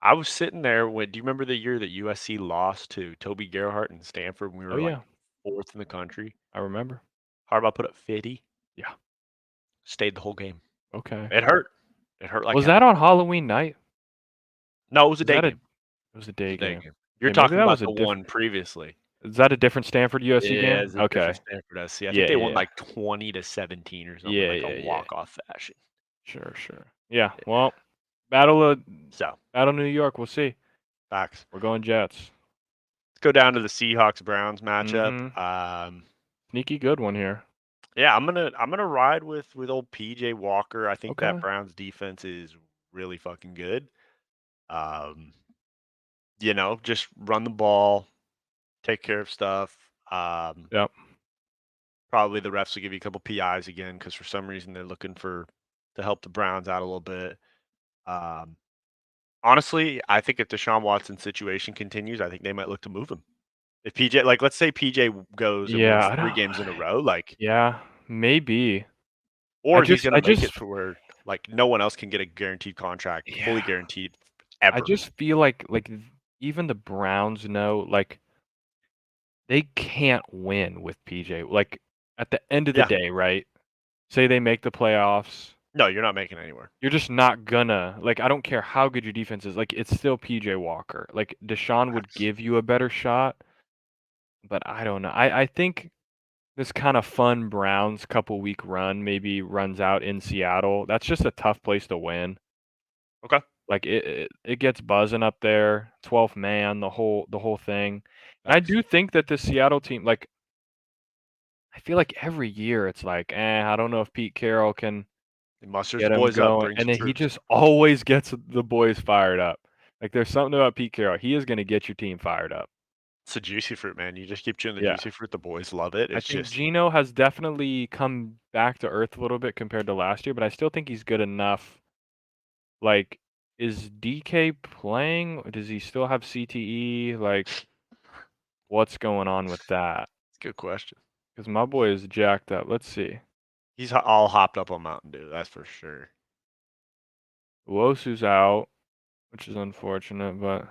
I was sitting there when. Do you remember the year that USC lost to Toby Gerhardt and Stanford? When we Oh were like yeah. fourth in the country. I remember. Harbaugh put up 50. Yeah. Stayed the whole game. Okay. It hurt. It hurt like Was hell. that on Halloween night? No, it was a Was day that a? game. It was a It was day a day game. game. You're Okay, maybe talking that about was a the different. one previously. Is that a different Stanford USC Yeah, game? it's a different Okay. Stanford SC. I think Yeah, they yeah, won yeah. like 20-17 or something, Yeah, like a yeah, yeah. walk-off fashion. Sure, sure. Yeah. Yeah. Well, Battle So, New York. We'll see. facts. We're going Jets. Let's go down to the Seahawks-Browns matchup. Mm-hmm. Sneaky good one here. Yeah, I'm gonna ride with old PJ Walker. I think that Okay. Browns defense is really fucking good. Um, just run the ball, take care of stuff. Yep. Probably the refs will give you a couple PIs again because for some reason they're looking to help the Browns out a little bit. Um, honestly, I think if Deshaun Watson's situation continues, I think they might look to move him. If PJ, like, let's say PJ goes and Yeah. wins I 3 don't. games in a row, like, Yeah. Maybe. or he's I gonna make just. it to where like no one else can get a guaranteed contract, fully Yeah. guaranteed I ever. just feel like even the Browns know like they can't win with PJ. Like at the end of the Yeah. day, right? Say they make the playoffs, No, you're not making it anywhere. you're just not gonna like I don't care how good your defense is. Like it's still PJ Walker. Like Deshaun would Facts. give you a better shot, but I don't know. I think this kind of fun Browns couple week run maybe runs out in Seattle. That's just a tough place to win. Okay. Like it gets buzzing up there, 12th man, the whole thing. And I Facts. do think that the Seattle team, like I feel like every year it's like, I don't know if Pete Carroll can He musters get the him boys up, going, brings and the then he troops. just always gets the boys fired up. Like there's something about Pete Carroll. He is going to get your team fired up. It's a juicy fruit, man. You just keep chewing the Yeah. juicy fruit. The boys love it. I It's think just Geno has definitely come back to earth a little bit compared to last year, but I still think he's good enough. Like, is DK playing? Does he still have CTE? Like, what's going on with that? it's a good question. Because my boy is jacked up. Let's see. He's all hopped up on Mountain Dew, that's for sure. Uosu's out, which is unfortunate, but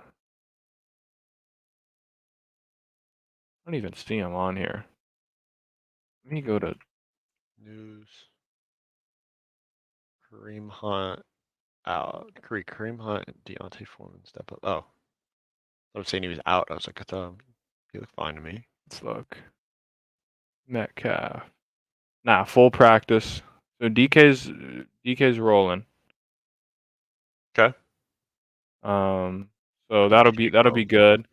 I don't even see him on here. Let me go to. News. Kareem Hunt out. Kareem Hunt and Deontay Foreman step up. Oh, I was saying he was out. I was like, I thought he looked fine to me. Let's look. Metcalf. Nah, full practice. So DK's rolling. Okay. So that'll be good.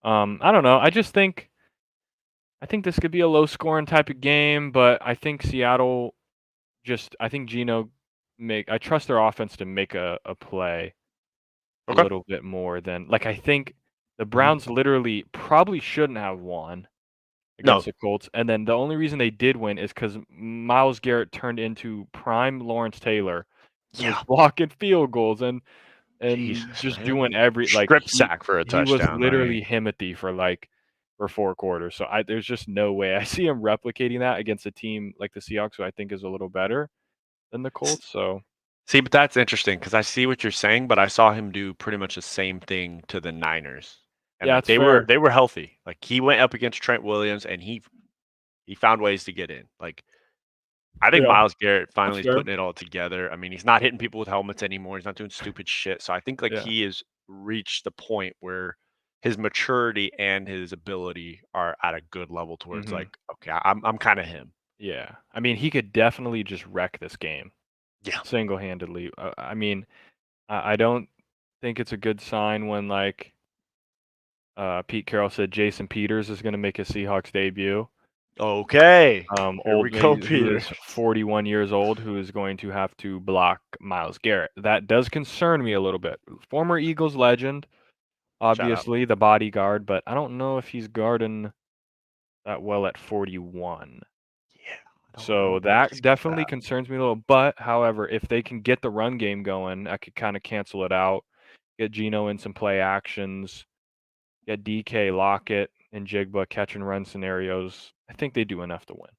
I don't know. I think this could be a low scoring type of game, but I think Seattle I think Geno I trust their offense to make a play a Okay. little bit more than like I think the Browns literally probably shouldn't have won No. against the Colts, and then the only reason they did win is because Myles Garrett turned into prime Lawrence Taylor and was Yeah. blocking field goals and Jesus, just man. doing every like Strip sack for a he was touchdown. literally Himothy for 4 quarters. So there's just no way I see him replicating that against a team like the Seahawks, who I think is a little better than the Colts. So See, but that's interesting because I see what you're saying, but I saw him do pretty much the same thing to the Niners, and yeah, like it's fair. they were healthy. Like he went up against Trent Williams, and he found ways to get in. Like I think Yeah, Myles Garrett that's finally is fair. putting it all together. I mean, he's not hitting people with helmets anymore. He's not doing stupid shit. So I think like Yeah. he has reached the point where his maturity and his ability are at a good level to where it's Mhm. like, okay, I'm kind of him. Yeah. I mean, he could definitely just wreck this game Yeah. single-handedly. I mean, I don't think it's a good sign when like Pete Carroll said Jason Peters is going to make his Seahawks debut. Okay. Here we Old go, man who Peter. is 41 years old, who is going to have to block Myles Garrett. That does concern me a little bit. Former Eagles legend, Shout out. obviously the bodyguard, but I don't know if he's guarding that well at 41. Yeah. I don't So know if that he's got definitely that. concerns me a little. But however, if they can get the run game going, I could kind of cancel it out. Get Geno in some play actions. Get DK, Lockett, and Jigba catch and run scenarios. I think they do enough to win.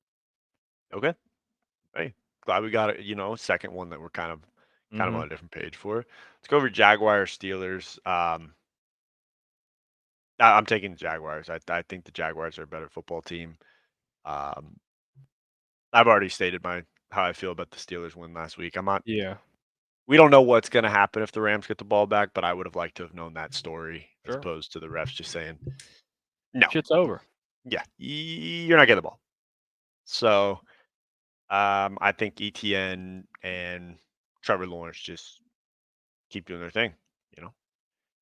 Okay. Hey, glad we got a second one that we're kind of Mm-hmm. on a different page for. Let's go over Jaguars Steelers. I'm taking the Jaguars. I think the Jaguars are a better football team. Um, I've already stated how I feel about the Steelers win last week. I'm not. Yeah, We don't know what's going to happen if the Rams get the ball back, but I would have liked to have known that story as sure. opposed to the refs just saying no. Shit's over. Yeah, you're not getting the ball. So I think ETN and Trevor Lawrence just keep doing their thing. You know,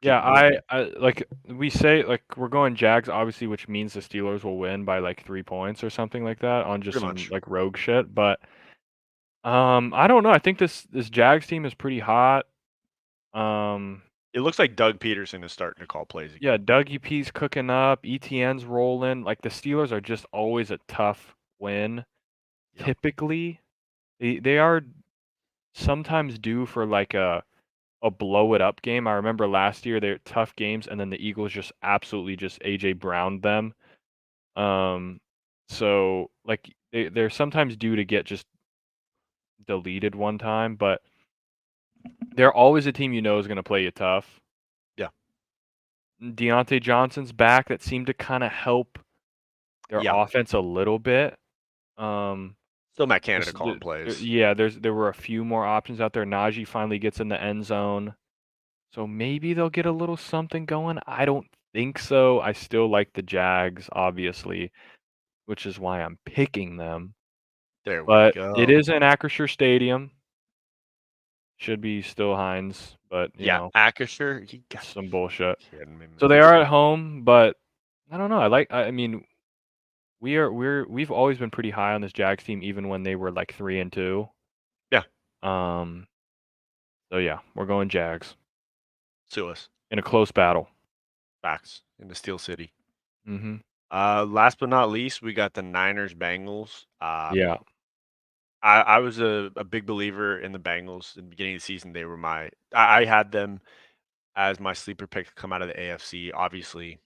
keep Yeah, it moving. I like we say like we're going Jags obviously, which means the Steelers will win by like 3 points or something like that on just Pretty some much. like rogue shit. But I don't know. I think this Jags team is pretty hot. Um, It looks like Doug Peterson is starting to call plays yeah, again. Dougie P's cooking up, ETN's rolling. Like the Steelers are just always a tough win. Yep. Typically, they are sometimes due for like a blow it up game. I remember last year they're tough games, and then the Eagles just absolutely just AJ Browned them. Um, so like they're sometimes due to get just deleted one time, but they're always a team is going to play you tough. Yeah. Deontay Johnson's back. That seemed to kind of help their Yeah. offense a little bit. Um, Still Matt Canada this- calling the- plays. yeah, there were a few more options out there. Najee finally gets in the end zone, so maybe they'll get a little something going. I don't think so. I still like the Jags, obviously, which is why I'm picking them. There we But it go. is in Acrisure Stadium. Should be still Heinz, but Yeah, Acrisure. You got to some be bullshit. kidding me, So man. they are at home, but I don't know. I mean, we've always been pretty high on this Jags team, even when they were like 3-2. Yeah. Um. So yeah, we're going Jags Sue us. in a close battle. Facts in the Steel City. Mm-hmm. Last but not least, we got the Niners Bengals. Yeah. I was a big believer in the Bengals in the beginning of the season. They were I had them as my sleeper pick to come out of the AFC. Obviously,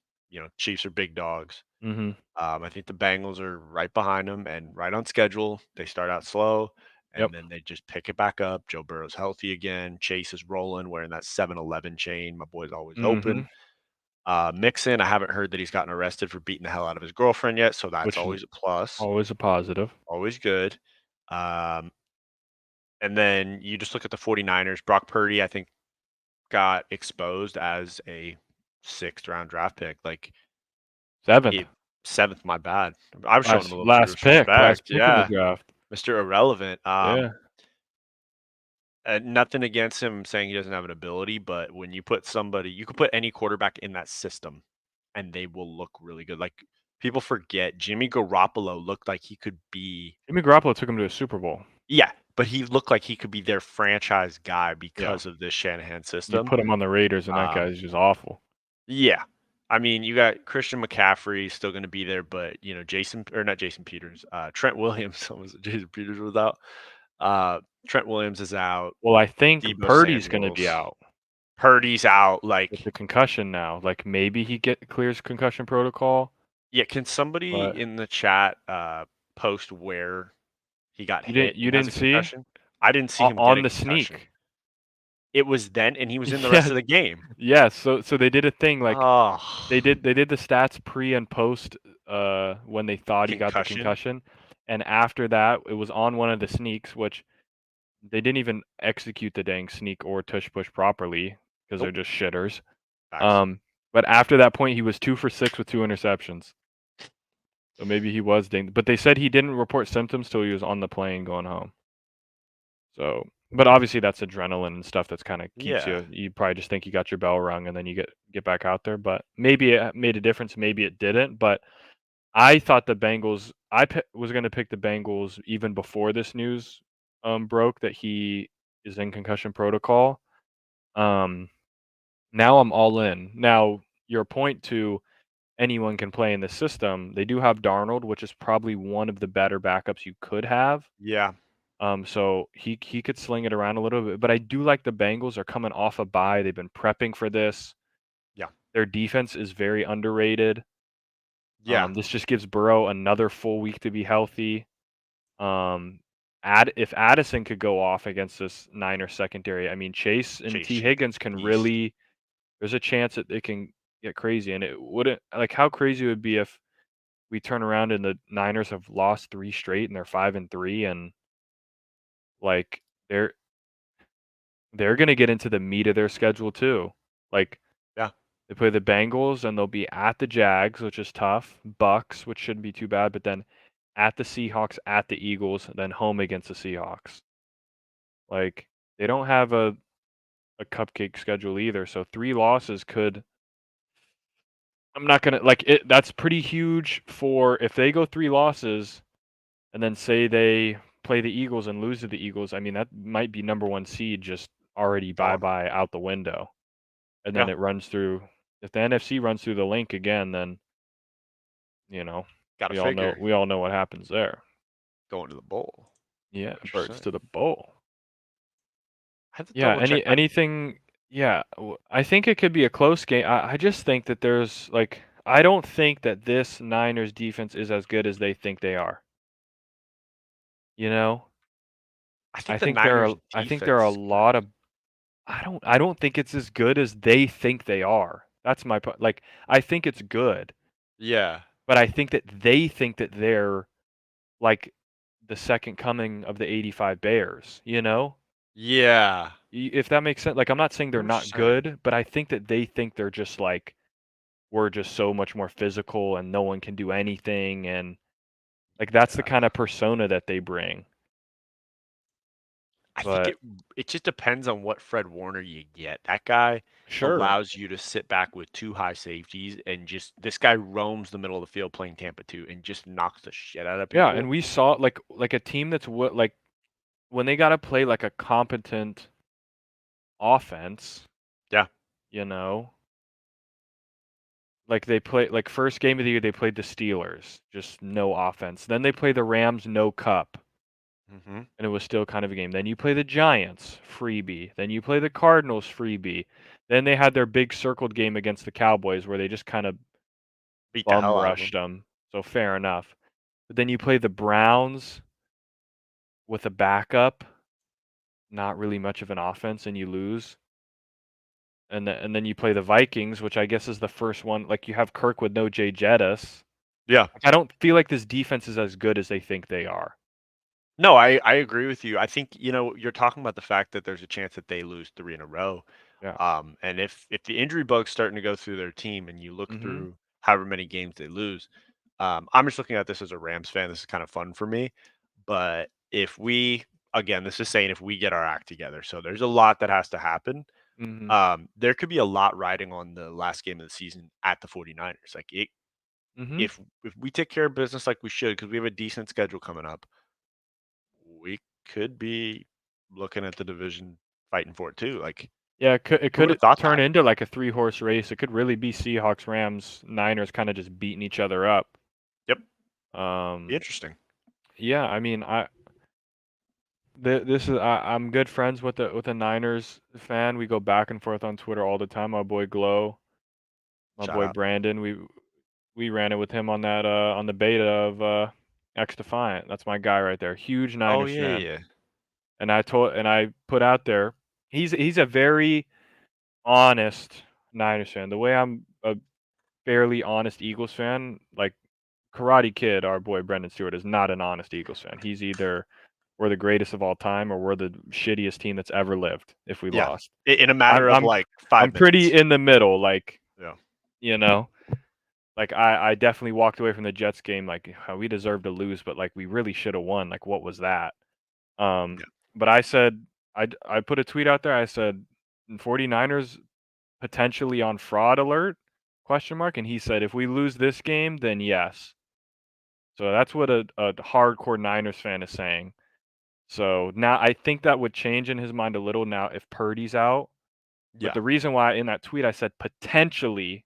Chiefs are big dogs. Mm-hmm. I think the Bengals are right behind them and right on schedule. They start out slow Yep. and then they just pick it back up. Joe Burrow's healthy again. Chase is rolling, wearing that 7-Eleven chain. My boy's always Mm-hmm. open. Mixon, I haven't heard that he's gotten arrested for beating the hell out of his girlfriend yet, so that's Which is always a plus. always a positive. Always good. Um, and then you just look at the 49ers. Brock Purdy, I think, got exposed as a sixth round draft pick. Like, 7th. he seventh, my bad. I was showing him a little bit of Last respect. pick in the Yeah. draft. Mr. Irrelevant. Yeah. Nothing against him saying he doesn't have an ability, but when you could put any quarterback in that system and they will look really good. Like, people forget Jimmy Garoppolo looked like he could be, Jimmy Garoppolo took him to a Super Bowl. yeah, but he looked like he could be their franchise guy Yeah. because of this Shanahan You system. put him on the Raiders, and that Um, guy's just awful. yeah. I mean, you got Christian McCaffrey still going to be there, but not Jason Peters, Trent Williams, Jason Peters was out. Trent Williams is out. Well, I think Debo Purdy's gonna be Samuels, out Purdy's out. with Like, the concussion now. Like maybe he clears concussion protocol, yeah, can somebody but in the chat post where he got you hit didn't you and has a didn't see concussion? I didn't see him get on a the concussion. sneak. It was then, and he was in the rest Yeah, of the game. yeah. So they did a thing like Oh, they did the stats pre and post when they thought he got the concussion. concussion, and after that it was on one of the sneaks, which they didn't even execute the dang sneak or tush push properly because they're Nope. just shitters. Facts. But after that point, he was 2 for 6 with 2 interceptions. So maybe he was dinged. But they said he didn't report symptoms till he was on the plane going home. So, but obviously that's adrenaline and stuff that's kind of keeps Yeah. you. You probably just think you got your bell rung and then you get back out there. But maybe it made a difference. Maybe it didn't. But I thought the Bengals. Was going to pick the Bengals even before this news broke that he is in concussion protocol. Now I'm all in. Now your point to anyone can play in the system. They do have Darnold, which is probably one of the better backups you could have. Yeah. So he could sling it around a little bit, but I do like the Bengals are coming off a bye. They've been prepping for this. Yeah. Their defense is very underrated. Yeah. This just gives Burrow another full week to be healthy. If Addison could go off against this Niners secondary, I mean Chase and Chase T should be Higgins a can beast. really. There's a chance that it can get crazy, and it wouldn't like how crazy it would be if we turn around and the Niners have lost 3 straight and they're 5-3, and like they're gonna get into the meat of their schedule too. Like Yeah. they play the Bengals and they'll be at the Jags, which is tough. Bucks, which shouldn't be too bad, but then at the Seahawks, at the Eagles, then home against the Seahawks. Like they don't have a cupcake schedule either. So 3 losses could. I'm not gonna like it. That's pretty huge for if they go 3 losses and then say they play the Eagles and lose to the Eagles. I mean that might be number 1 seed just already bye Gone. bye out the window. And then Yeah. it runs through. If the NFC runs through the link again, then you know Got to we all know figure what happens there. going to the bowl. Yeah, What you're birds saying. to the bowl. I have to Yeah, double check. anything. Yeah, I think it could be a close game. I just think that there's like I don't think that this Niners defense is as good as they think they are. You know, I think the Niners I think there are a defense is good. lot of I don't think it's as good as they think they are. That's my like I think it's good, Yeah. but I think that they think that they're like the second coming of the '85 Bears. You know, Yeah. if that makes sense. Like I'm not saying I they're know what not you're saying. good, but I think that they think they're just like we're just so much more physical and no one can do anything, and like that's the Yeah. kind of persona that they bring. I think But it just depends on what Fred Warner you get. That guy sure. allows you to sit back with 2 high safeties and just this guy roams the middle of the field playing Tampa 2 and just knocks the shit out of Yeah, and people. we saw like a team that's what like when they got to play like a competent offense, Yeah. you know, like they play like first game of the year they played the Steelers, just no offense. Then they play the Rams, no cup, Mhm. and it was still kind of a game. Then you play the Giants, freebie. Then you play the Cardinals, freebie. Then they had their big circled game against the Cowboys where they just kind of Beat the bum hell out of rushed them. them. So fair enough. But then you play the Browns with a backup, not really much of an offense, and you lose. And then you play the Vikings, which I guess is the first one. Like you have Kirk with no Jay Jettis. Yeah. Like, I don't feel like this defense is as good as they think they are. No, I agree with you. I think, you're talking about the fact that there's a chance that they lose 3 in a row. Yeah. And if the injury bug's starting to go through their team and you look Mhm. through however many games they lose, I'm just looking at this as a Rams fan. This is kind of fun for me. But if we, again, this is saying if we get our act together, so there's a lot that has to happen. Mhm. There could be a lot riding on the last game of the season at the 49ers. Like Mhm. if we take care of business like we should, because we have a decent schedule coming up, we could be looking at the division fighting for it too. Like, Yeah, it who would could have thought turn that? into like a 3-horse race. It could really be Seahawks, Rams, Niners kind of just beating each other up. Yep. Be Um interesting. yeah, I mean, this is I'm good friends with the Niners fan. We go back and forth on Twitter all the time. My boy Glow, my Shout boy out. Brandon. We ran it with him on that on the beta of X Defiant. That's my guy right there. Huge Oh Niners yeah, fan. yeah. And I put out there he's a very honest Niners fan. The way I'm a fairly honest Eagles fan, like Karate Kid, our boy Brendan Stewart is not an honest Eagles fan. He's either we're the greatest of all time or we're the shittiest team that's ever lived if we Yeah. lost. In a I'm matter of I'm like I'm 5 pretty minutes. in the middle, like, Yeah. you know. Like I definitely walked away from the Jets game like we deserved to lose, but like we really should have won. Like what was that? Um, Yeah. but I said I put a tweet out there. I said 49ers potentially on fraud alert question mark, and he said if we lose this game, then yes. So that's what a hardcore Niners fan is saying. So now I think that would change in his mind a little now if Purdy's out. But Yeah. the reason why in that tweet I said potentially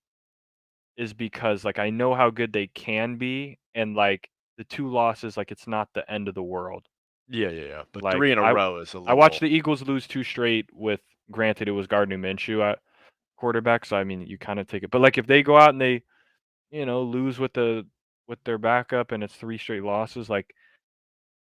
is because, like, I know how good they can be, and, like, the 2 losses, like, it's not the end of the world. Yeah. But Like, 3 in a row is a I watched little. the Eagles lose 2 straight with, granted, it was Gardner Minshew at quarterback, so, I mean, you kinda take it, but, like, if they go out and they, lose with their backup and it's 3 straight losses, like,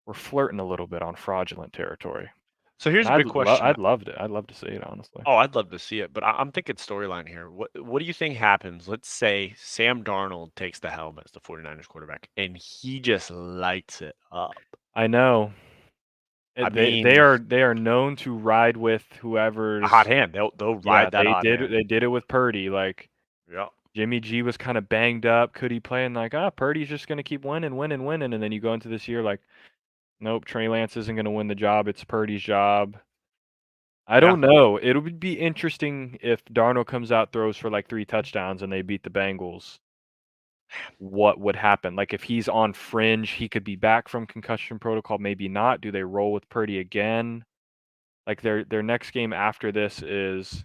we're flirting a little bit on fraudulent territory. So And here's a big question. I'd loved it. I'd love to see it, honestly. Oh, I'd love to see it, but I'm thinking storyline here. What do you think happens? Let's say Sam Darnold takes the helm as the 49ers quarterback, and he just lights it up. I know. I They mean, are known to ride with a hot whoever's. hand. They'll Yeah, ride that hot hand. they did it with Purdy, like, Yeah. Jimmy G was kinda banged up, could he play? And like, Purdy's just gonna keep winning," and then you go into this year like, "Nope, Trey Lance isn't gonna win the job, it's Purdy's job." I Yeah. don't know, it would be interesting if Darnold comes out, throws for, like, 3 touchdowns, and they beat the Bengals. What would happen? Like, if he's on fringe, he could be back from concussion protocol, maybe not. Do they roll with Purdy again? Like, their next game after this is,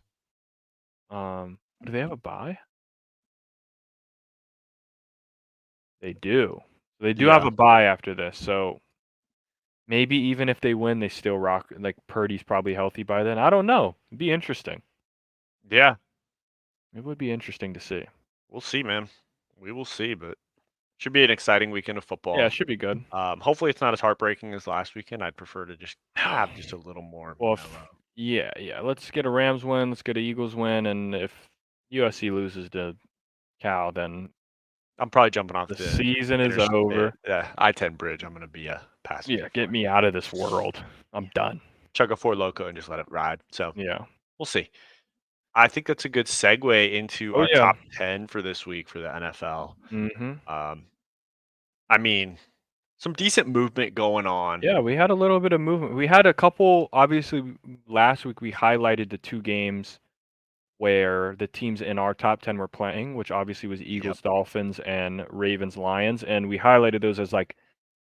do they have a bye? They do. They do have Yeah. a bye after this, so maybe even if they win, they still rock like, Purdy's probably healthy by then. I don't know. It'd be interesting. Yeah. It would be interesting to see. We'll see, man. We will see, but should be an exciting weekend of Yeah, it football. should be good. Hopefully it's not as heartbreaking as last weekend. I'd prefer to just No. have just a little more Well, mellow. yeah. Let's get a Rams win, let's get a Eagles win, and if USC loses to Cal, then I'm probably jumping off the the season is over. I-10 bridge. I'm gonna be a passenger Yeah, get for it. me out of this world. I'm done. Chug a Four Loco and just let it ride. So Yeah. we'll see. I think that's a good segue into Oh, our yeah. top 10 for this week for the NFL. Mhm. Um, I mean, some decent movement going on. Yeah, we had a little bit of movement. We had a couple obviously, last week we highlighted the 2 games where the teams in our top 10 were playing, which obviously was Yep. Eagles, Dolphins, and Ravens, Lions, and we highlighted those as, like,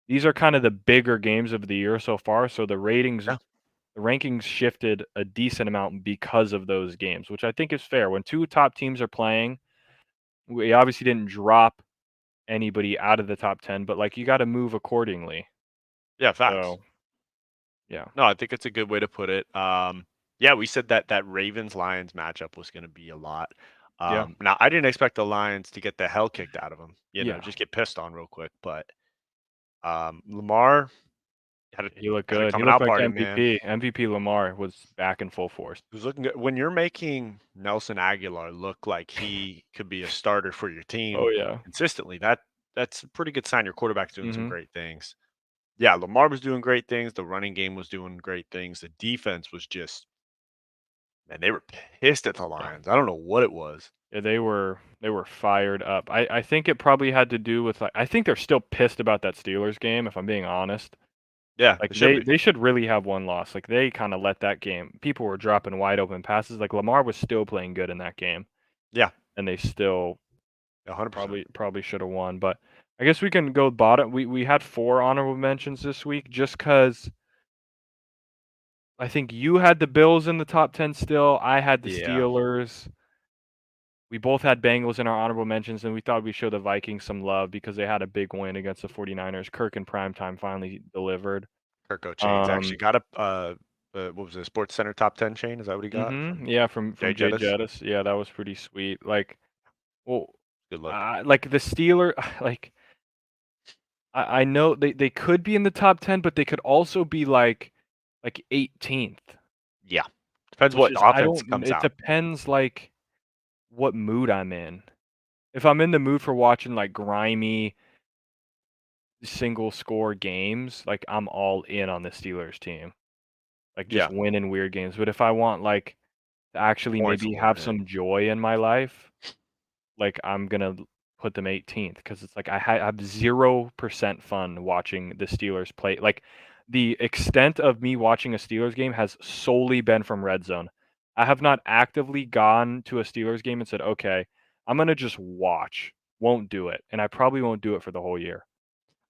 these are kind of the bigger games of the year so far, so Yeah. the rankings shifted a decent amount because of those games, which I think is fair. When 2 top teams are playing, we obviously didn't drop anybody out of the top 10, but, like, you gotta move accordingly. Yeah. Facts. So, yeah. No, I think it's a good way to put it. Yeah, we said that Ravens Lions matchup was going to be a lot. Yeah. Now I didn't expect the Lions to get the hell kicked out of them. Yeah. Just get pissed on real quick. But Lamar had a He looked had a good. He coming looked out like party, man. MVP. MVP Lamar was back in full force. He was looking good. When you're making Nelson Aguilar look like he could be a starter for your Oh, team yeah. consistently, that's a pretty good sign. Your quarterback's doing some Mhm. great things. Yeah, Lamar was doing great things. The running game was doing great things. The defense was just, man, they were pissed at the Yeah. Lions. I don't know what it was. Yeah, they were fired up. I think it probably had to do with, like, I think they're still pissed about that Steelers game, if I'm being honest. Yeah, Like, they should be. they should really have 1 loss. Like, they kinda let that game, people were dropping wide open passes. Like, Lamar was still playing good in that game, Yeah, and they still 100%. probably shoulda won, but I guess we can go bottom. We had 4 honorable mentions this week just 'cause I think you had the Bills in the top 10 still, I had the Yeah, Steelers. We both had Bengals in our honorable mentions, and we thought we'd show the Vikings some love because they had a big win against the 49ers. Kirk in primetime finally delivered. Kirko Chains Um, actually got a what was it, Sports Center top 10 chain? Is that what he got from yeah, Jay from Jay Jettis? Jettis. Yeah, that was pretty sweet. Like, well, Good look. like the Steeler, like I know they could be in the top 10, but they could also be like 18th, Yeah, depends which what is I offense don't. comes It out. depends like what mood I'm in. If I'm in the mood for watching like grimy single score games, like, I'm all in on the Steelers team, like, just Yeah, winning weird games, but if I want, like, to actually points a maybe little have bit. some joy in my life, like, I'm gonna put them 18th because it's like I have 0% fun watching the Steelers play. Like, the extent of me watching a Steelers game has solely been from Red Zone. I have not actively gone to a Steelers game and said, "Okay, I'm gonna just watch." Won't do it, and I probably won't do it for the whole year.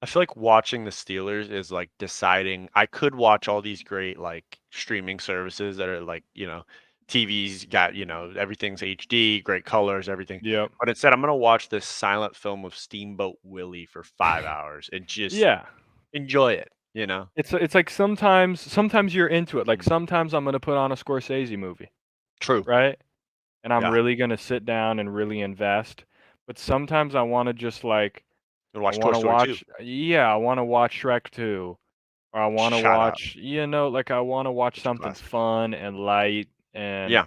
I feel like watching the Steelers is like deciding I could watch all these great like streaming services that are like, TV's got, everything's HD, great colors, everything. Yep. But instead, I'm gonna watch this silent film of Steamboat Willie for 5 hours and just Yeah. enjoy it. It's like sometimes you're into it. Like, Mm. sometimes I'm gonna put on a Scorsese movie, True. right? And I'm Yeah. really gonna sit down and really invest. But sometimes I wanna just, like, And I watch Toy wanna Story 2. watch I wanna watch Shrek 2, or I wanna Shut up. watch like, I wanna watch Such a something classic. fun and light, and Yeah.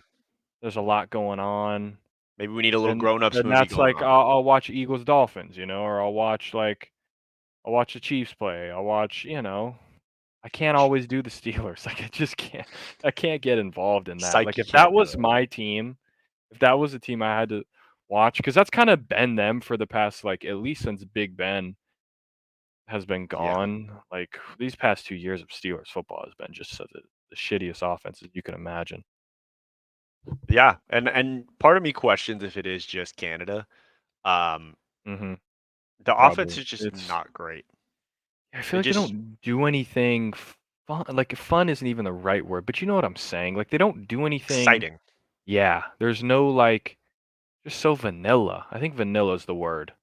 there's a lot going on. Maybe we need a little And grown-ups then movie that's going like, on. I'll watch Eagles Dolphins, or I'll watch the Chiefs play. I'll watch, I can't always do the Steelers. Like, I can't get involved in that. Like, Psyche if that can't do was it. my team, if that was a team I had to watch, because that's kinda been them for the past, like, at least since Big Ben has been Yeah. gone. Like, these past 2 years of Steelers football has been just the shittiest offenses you can imagine. Yeah, and part of me questions if it is just Canada. Um, Mhm. the offense Probably. is just not great. I feel They like they just don't do anything fun. Like, fun isn't even the right word, but you know what I'm saying. Like, they don't do anything. exciting. Yeah, there's no, like, just so vanilla. I think vanilla is the word.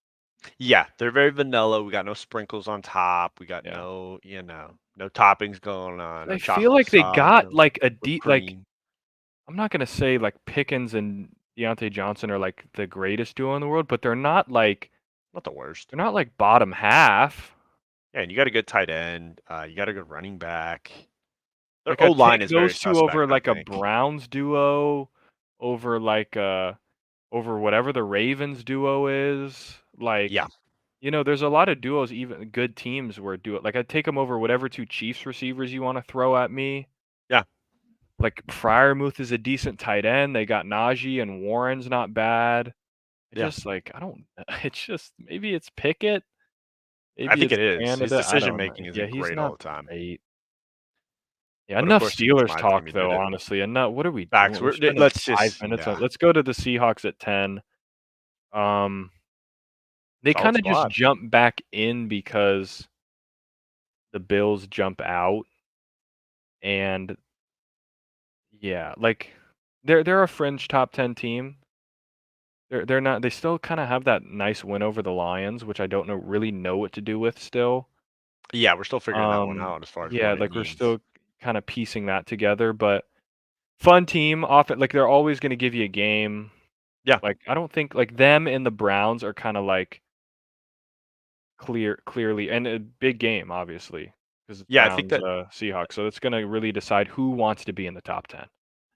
Yeah, they're very vanilla. We got no sprinkles on top. We got Yeah. no toppings going on. 'Cause No I feel chocolate like they sauce. got, No like, whipped like, cream. I'm not gonna say, like, Pickens and Deontay Johnson are, like, the greatest duo in the world, but Not the worst. they're not, like, bottom half. Yeah, and you got a good tight end. You got a good running back. Their Like, O I'd line take is very those 2 over, suspect, I like, a think. Browns duo, over, like, over whatever the Ravens duo is. Yeah, Like, there's a lot of duos, even good teams where like, I'd take them over whatever 2 Chiefs receivers you wanna throw at me. yeah. Like, Freiermuth is a decent tight end. They got Najee, and Warren's not bad. It Yeah, just, like, I don't it's just maybe it's Pickett, I maybe think it's it is. His Canada, I decision don't know. making Yeah, isn't he's great all not the time. great. Yeah, But of enough course, since it's Steelers my team, talk, he did though, it. honestly. Enough, what are we Facts. doing? We're spending Let's 5 just minutes on, yeah. let's go to the Seahawks at 10. Um, they Solid kinda just squad. jump back in because the Bills jump out, and yeah, like, they're a fringe top 10 team. They're not, they still kinda have that nice win over the Lions, which I don't really know what to do with still. Yeah, we're still figuring that one out as far as Yeah, what it like, we're means. still kinda piecing that together, but fun team, often like, they're always gonna give you a game. Yeah, Like, I don't think, like, them and the Browns are kinda, like, clearly, and a big game, obviously, because it's yeah. I think Browns, that Seahawks, so it's gonna really decide who wants to be in the top 10.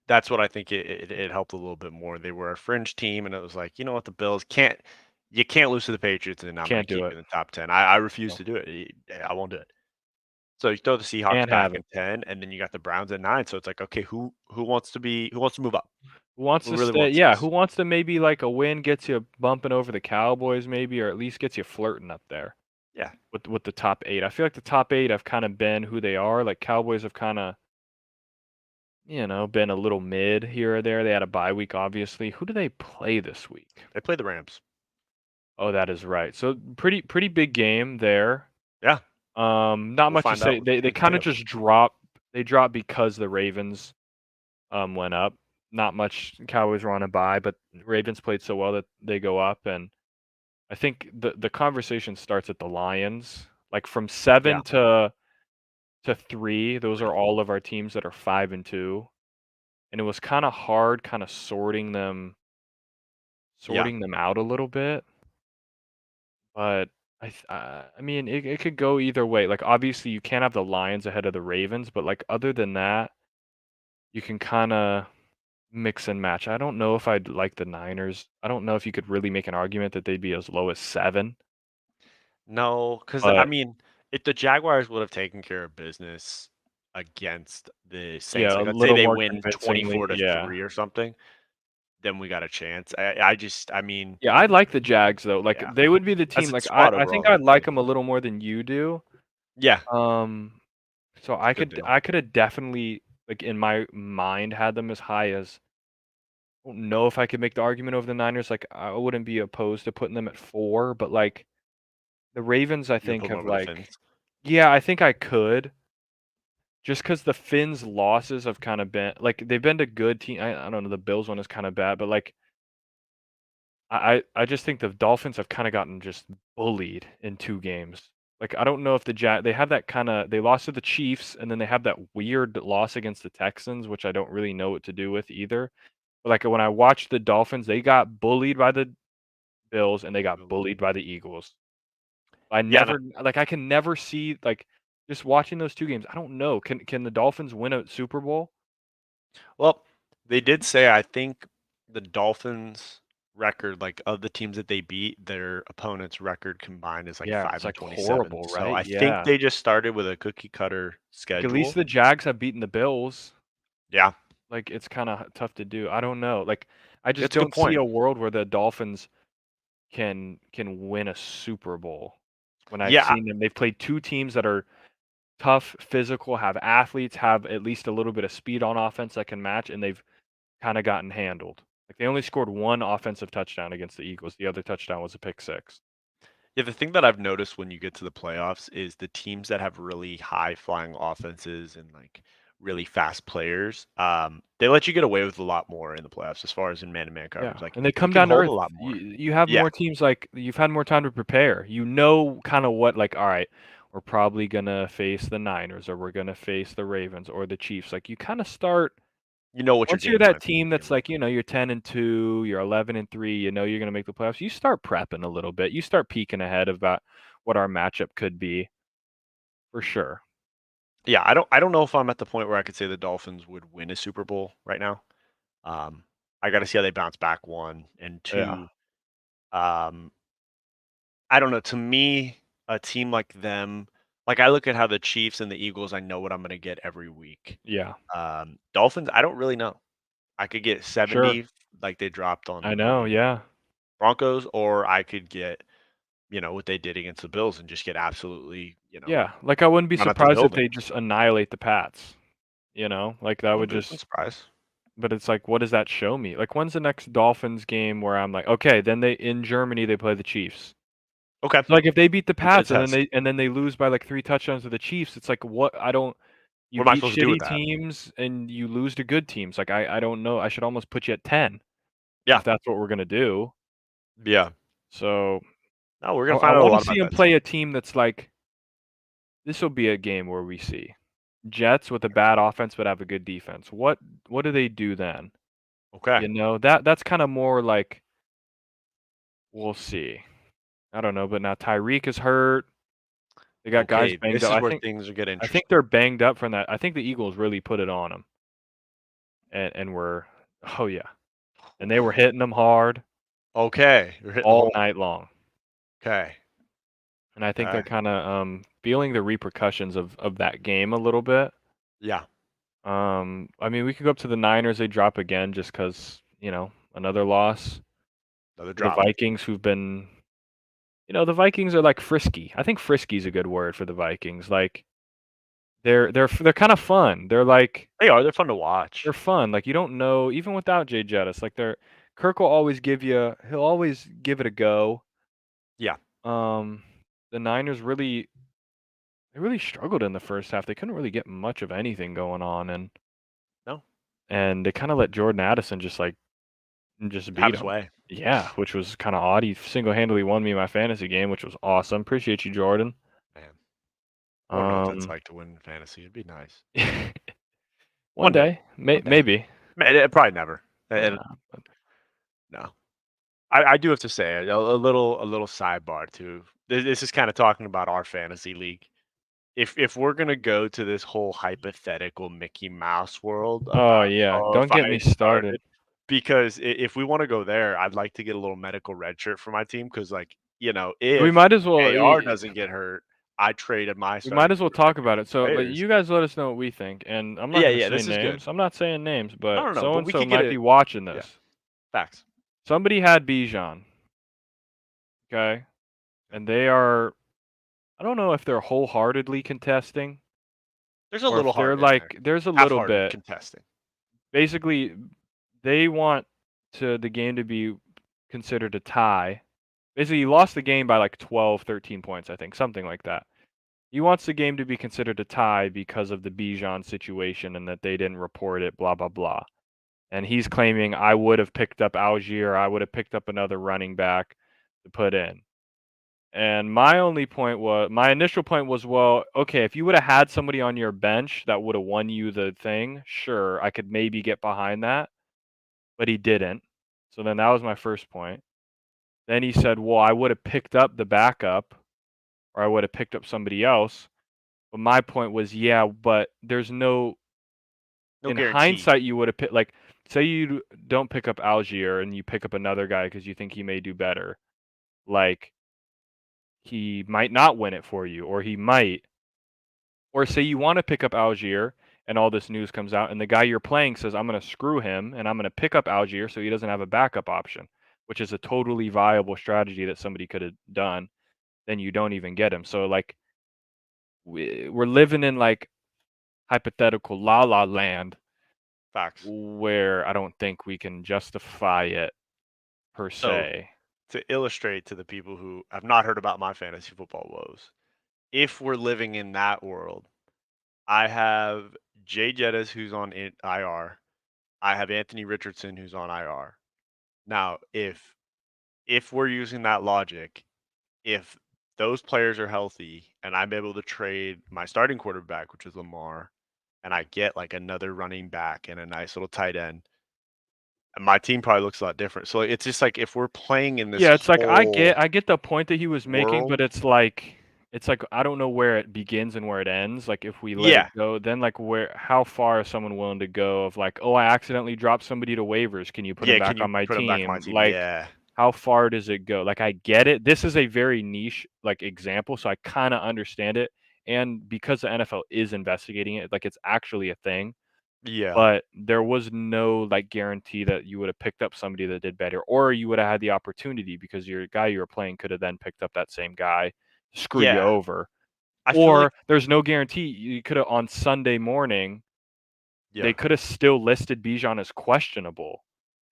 that's what I think it helped a little bit more. They were a fringe team, and it was like, you know what, the Bills can't. You can't lose to the Patriots, and I'm going to Can't do keep you it. in the top 10. I refuse No, to do it. I won't do it. So you throw the Seahawks can't back have it. at 10, and then you got the Browns at 9. So it's like, okay, who wants to move up? Who wants Who to really stay, wants yeah, who this? wants to, maybe, like, a win gets you bumping over the Cowboys, maybe, or at least gets you flirting up there Yeah, with the top 8. I feel like the top 8 have kinda been who they are. Like, Cowboys have kinda, been a little mid here or there. They had a bye week, obviously. Who do they play this week? they play the Rams. Oh, that is right. So, pretty big game there. Yeah, Not we'll much to find out say. what the They skins are made kinda of. just drop. They dropped because the Ravens, went up. Not much. Cowboys were on a bye, but Ravens played so well that they go up, and I think the conversation starts at the Lions. Like, from Yeah, 7 to 3, those are all of our teams that are 5 and 2, and it was kinda hard kinda yeah. sorting them out a little bit, but I mean, it could go either way. Like, obviously, you can't have the Lions ahead of the Ravens, but, like, other than that, you can kinda mix and match. I don't know if I'd like the Niners. I don't know if you could really make an argument that they'd be as low as 7, No, because I but mean, if the Jaguars would have taken care of business against the Saints, yeah, a like let's say little they more win convincingly, 24 to yeah. 3 or something, then we got a chance. I mean, Yeah, I like the Jags, though. Like, yeah, they would be the as team, a like, squad I think overall, I they're like good. them a little more than you do. Yeah, Um, so it's a good deal. I could have definitely, like, in my mind, had them as high as, I don't know if I could make the argument over the Niners. Like, I wouldn't be opposed to putting them at 4, but, like, the Ravens, I You can think, put them have, over the like, Fins. yeah, I think I could. just because the Finns' losses have kind of been like they've been to good team. I don't know. The Bills one is kind of bad, but like I just think the Dolphins have kind of gotten just bullied in 2 games. Like I don't know if they have that kind of they lost to the Chiefs and then they have that weird loss against the Texans, which I don't really know what to do with either. But like when I watched the Dolphins, they got bullied by the Bills and they got bullied by the Eagles. I Yeah. never like I can never see like just watching those 2 games. I don't know. Can the Dolphins win a Super Bowl? Well, they did say I think the Dolphins record, like of the teams that they beat, their opponents' record combined is like Yeah, five it's and like 27. horrible, So right? I think Yeah. they just started with a cookie cutter Like at least schedule. the Jags have beaten the Bills. Yeah, Like it's kind of tough to do. I don't know. Like I just it's a good don't see point. a world where the Dolphins can win a Super Bowl. When I've Yeah, seen them, they've played 2 teams that are tough, physical, have athletes, have at least a little bit of speed on offense that can match, and they've kind of gotten handled. Like they only scored 1 offensive touchdown against the Eagles. The other touchdown was a pick six. yeah. The thing that I've noticed when you get to the playoffs is the teams that have really high flying offenses and like really fast players, they let you get away with a lot more in the playoffs as far as in man-to-man Yeah, coverage. Like and they you come can down to hold a earth. lot more. You have Yeah, more teams like you've had more time to prepare. You know kind of what like, all right, we're probably gonna face the Niners or we're gonna face the Ravens or the Chiefs. Like you kind of start you know what your once you're game that plan's team gonna be that's like. like, you're 10-2, you're 11-3, you know you're gonna make the playoffs. You start prepping a little bit. You start peeking ahead about what our matchup could be for sure. Yeah, I don't know if I'm at the point where I could say the Dolphins would win a Super Bowl right now. Um, I got to see how they bounce back, one and Yeah, two. Um, I don't know. To me, a team like them, like I look at how the Chiefs and the Eagles, I know what I'm going to get every week. yeah, Dolphins, I don't really know. I could get sure. 70 like they dropped I on know. the Yeah, Broncos, or I could get what they did against the Bills and just get absolutely yeah. Like I wouldn't be run out the surprised if building. they just annihilate the Pats. Like that I would wouldn't just. surprise. But it's like, what does that show me? Like, when's the next Dolphins game where I'm like, okay, then they in Germany they play the Chiefs. Okay, So like, if they beat the it's a Pats and then test. they lose by like 3 touchdowns to the Chiefs, it's like, what? I don't. You What am I beat supposed to do with shitty that? teams and you lose to good teams. Like, I don't know. I should almost put you at 10 Yeah, if that's what we're gonna do. yeah. So No, we're I, gonna I find out a want to lot see about him that team. play a team that's like this will be a game where we see Jets with a bad offense but have a good defense. What do they do then? Okay. That's kind of more like we'll see. I don't know, but now Tyreek is hurt. They got guys Okay, banged this up. is I where think things get I think interesting. they're banged up from that. I think the Eagles really put it on them, and were oh yeah, and they were hitting them hard Okay, you're hitting the all hole. night long. Okay, And I think they're okay. kind of feeling the repercussions of that game a little bit. Yeah, I mean, we could go up to the Niners. They drop again just because another loss. another The drop. Vikings, who've been, the Vikings are like frisky. I think frisky is a good word for the Vikings. Like they're kind of fun. They are. They're fun to watch. They're fun. Like you don't know even without Jay Jettis. Like Kirk will always he'll always give it a go. Yeah. Um, the Niners they really struggled in the first half. They couldn't really get much of anything going on, No, and they kind of let Jordan Addison just have beat his him. way, Yeah, which was kind of odd. He single-handedly won me my fantasy game, which was awesome. Appreciate you, Jordan. man. I want to know what that's Um, like to win fantasy. It'd be nice. one One day. day, One day. maybe. Probably never. And Yeah. no, I do have to say a little sidebar too. This is kind of talking about our fantasy league. If we're gonna go to this whole hypothetical Mickey Mouse world Oh about, yeah, oh, don't if I get me started. started, because if we want to go there, I'd like to get a little medical red shirt for my team because, like, We if might as well. AR doesn't get hurt, I traded my We might starting as well quarterback talk for about it. So, but players. you guys let us know what we think, and I'm not Yeah, gonna yeah, say this is good. names. I'm not saying names, I but don't know, so but and we so could get might be it. watching Yeah, this. facts. Somebody had Bijan, okay, and they are. I don't know if they're wholeheartedly contesting There's a or if little they're heart in there, like. There's a little half-hearted bit. contesting. Basically, they want the game to be considered a tie. Basically, he lost the game by like 12, 13 points, I think, something like that. He wants the game to be considered a tie because of the Bijan situation and that they didn't report it, blah, blah, blah. And he's claiming I would have picked up Algier, I would have picked up another running back to put in. And my initial point was, well, okay, if you would have had somebody on your bench that would have won you the thing, sure, I could maybe get behind that, but he didn't. So then that was my first point. Then he said, well, I would have picked up the backup or I would have picked up somebody else. But my point was, yeah, but there's No in guarantee. hindsight, you would have picked, like, say you don't pick up Algier and you pick up another guy because you think he may do better. Like, he might not win it for you, or he might. Or say you want to pick up Algier and all this news comes out and the guy you're playing says, I'm going to screw him and I'm going to pick up Algier so he doesn't have a backup option, which is a totally viable strategy that somebody could have done. Then you don't even get him. So, like, we're living in, like, hypothetical la land Facts. where I don't think we can justify it per So, se. to illustrate to the people who have not heard about my fantasy football woes, if we're living in that world, I have Jay Jettis who's on IR. I have Anthony Richardson who's on IR. Now, if we're using that logic, if those players are healthy and I'm able to trade my starting quarterback, which is Lamar, and I get like another running back and a nice little tight end, my team probably looks a lot different. So it's just like if we're playing in this Yeah, it's like I whole get the point that he was making, but world, it's like I don't know where it begins and where it ends. Like, if we let yeah, it go, then, like, how far is someone willing to go of, like, oh, I accidentally dropped somebody to waivers. Can you put him yeah, can back you on my put him back on my team? team? Like, Yeah, how far does it go? Like, I get it. This is a very niche, like, example, so I kind of understand it. And because the NFL is investigating it, like, it's actually a thing. yeah, But there was no, like, guarantee that you would have picked up somebody that did better, or you would have had the opportunity because your guy you were playing could have then picked up that same guy to screw you yeah. over. I feel like Or there's no guarantee you could have on Sunday morning, they yeah, could have still listed Bijan as questionable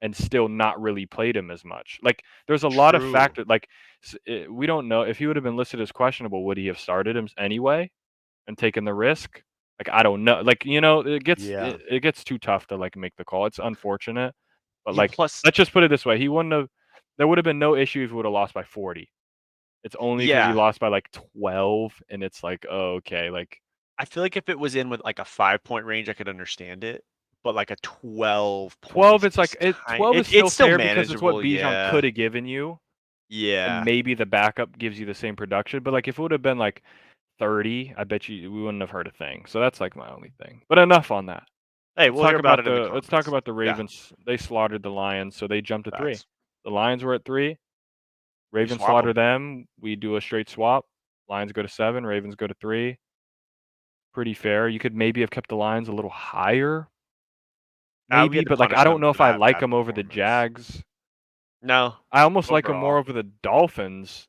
and still not really played him as much. Like, there's a lot of true. factors. Like, we don't know if he would have been listed as questionable. Would he have started him anyway and taken the risk? Like, I don't know. Like, Yeah, it gets too tough to, like, make the call. It's unfortunate, but, yeah. like, Plus, let's just put it this way: there would have been no issue if he would have lost by 40. It's only because he yeah. lost by, like, 12, and it's like, oh, okay, like, I feel like if it was in with like a 5 point range, I could understand it. But like a 12 point 12. is It's like just tiny. 12 is still It's still fair because it's what manageable. Bijan Yeah, could have given you, and yeah. maybe the backup gives you the same production. But, like, if it would have been like 30, I bet you we wouldn't have heard a thing. So that's, like, my only thing. But enough on that. Hey, we'll hear about it in the Let's talk comments. about the Yeah, Ravens. They slaughtered the Lions, so they jumped to 3. facts. The Lions were at 3. You Ravens swap slaughter them. them. We do a straight swap. Lions go to 7. Ravens go to 3. Pretty fair. You could maybe have kept the Lions a little higher, We maybe, had to but, like, I punish don't them know for if I that like bad them over the performance. Jags. No, I almost like them more overall, over the Dolphins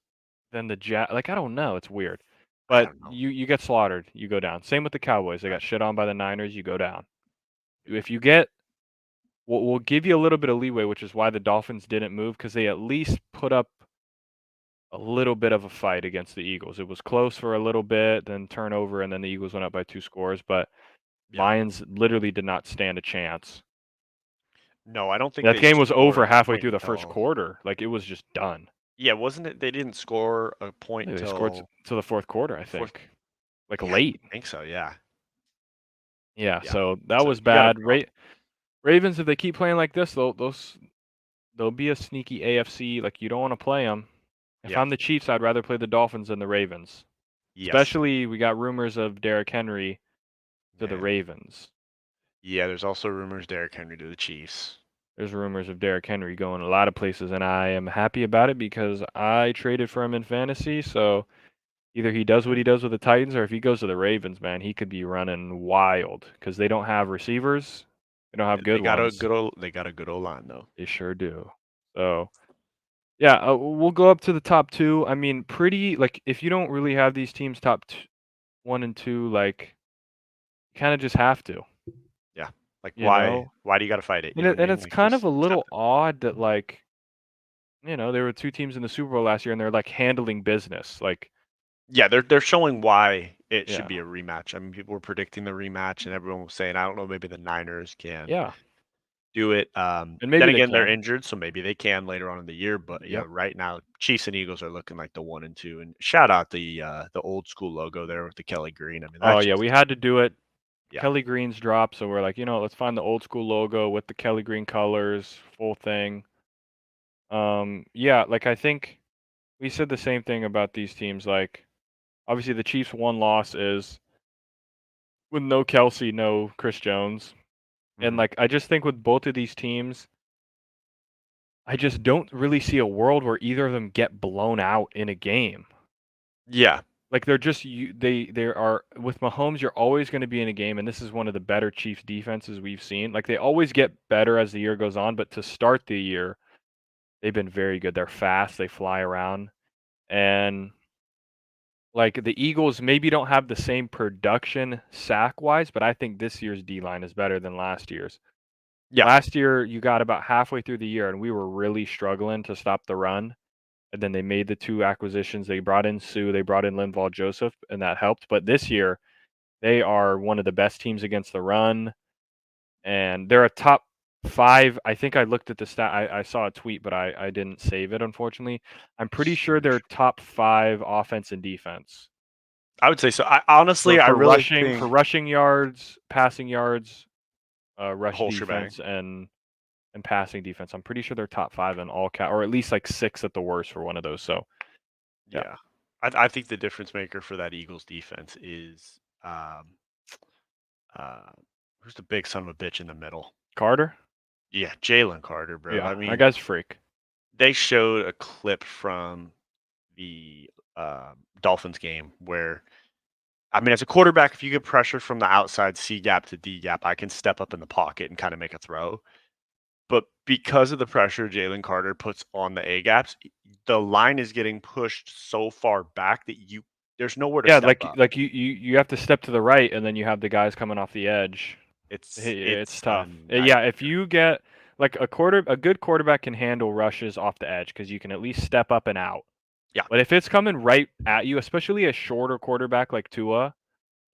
than the Like, I don't know. It's weird. I But don't know. you get slaughtered, you go down. Same with the Cowboys. They got Right. shit on by the Niners, you go down. If you get we'll give you a little bit of leeway, which is why the Dolphins didn't move, because they at least put up a little bit of a fight against the Eagles. It was close for a little bit, then turnover, and then the Eagles went up by 2 scores, but Yeah. Lions literally did not stand a chance. No, I don't think That they game was over scored a halfway point through the first until. quarter. Like, it was just done. Yeah, wasn't it? They didn't score a point They scored until to the fourth quarter, I fourth. think. Like, Yeah, I late. think so. Yeah, Yeah, yeah. so that So was you got to bad. Ravens, if they keep playing like this, they'll be a sneaky AFC. Like, you don't want to play them. If Yeah. I'm the Chiefs, I'd rather play the Dolphins than the Ravens. Yes. Especially, we got rumors of Derrick Henry to the Man. Ravens. Yeah, there's also rumors Derrick Henry to the Chiefs. There's rumors of Derrick Henry going a lot of places, and I am happy about it because I traded for him in fantasy. So either he does what he does with the Titans, or if he goes to the Ravens, man, he could be running wild because they don't have receivers. They don't have They good got a ones. good old. They got a good old line though. They sure do. So yeah, we'll go up to the top 2. I mean, pretty, like, if you don't really have these teams top 1 and 2, like, you kind of just have to, Yeah. Like you know. why do you got to fight it? You And know what I mean? it's Like kind of just a accept little it. odd that, like, there were 2 teams in the Super Bowl last year, and they're, like, handling business. Like, Yeah, they're showing why it should Yeah. be a rematch. I mean, people were predicting the rematch, and everyone was saying, I don't know, maybe the Niners can Yeah. do it. And Then maybe they again, they're can. injured, so maybe they can later on in the year. But yeah, Yep. right now, Chiefs and Eagles are looking like the 1 and 2. And shout out the old school logo there with the Kelly Green. I mean, Oh that's yeah, just we had to do it. yeah, Kelly Green's dropped, so we're like, let's find the old school logo with the Kelly Green colors, full thing. Yeah, like I think we said the same thing about these teams. Like, obviously the Chiefs' one loss is with no Kelsey, no Chris Jones. And mhm. like I just think with both of these teams, I just don't really see a world where either of them get blown out in a game. Yeah, Like they're just they are with Mahomes, you're always going to be in a game, and this is one of the better Chiefs defenses we've seen. Like they always get better as the year goes on, but to start the year, they've been very good. They're fast, they fly around, and like the Eagles maybe don't have the same production sack wise, but I think this year's D line is better than last year's. yeah. Last year, you got about halfway through the year, and we were really struggling to stop the run. And then they made the two acquisitions. They brought in Sue, they brought in Linval Joseph, and that helped. But this year, they are one of the best teams against the run, and they're a top 5. I think I looked at the stat. I saw a tweet, but I didn't save it, unfortunately. I'm pretty sure they're Stooge. top 5 offense and defense. I would say so. I For honestly, I for really rushing for think rushing yards, passing yards, the rush whole shebang. defense, and passing defense. I'm pretty sure they're top 5 in all or at least like 6 at the worst for one of those. So yeah, Yeah, I think the difference maker for that Eagles defense is uh, who's the big son of a bitch in the middle? Carter. Yeah, Jalen Carter, bro. Yeah, I that mean, guy's a freak. they showed a clip from the Dolphins game where, I mean, as a quarterback, if you get pressure from the outside C gap to D gap, I can step up in the pocket and kind of make a throw. But because of the pressure Jalen Carter puts on the A gaps, the line is getting pushed so far back that there's nowhere to Yeah, step like up. you have to step to the right, and then you have the guys coming off the edge. It's It's a tough. Yeah, nightmare. if you get like a good quarterback can handle rushes off the edge because you can at least step up and out. Yeah, But if it's coming right at you, especially a shorter quarterback like Tua,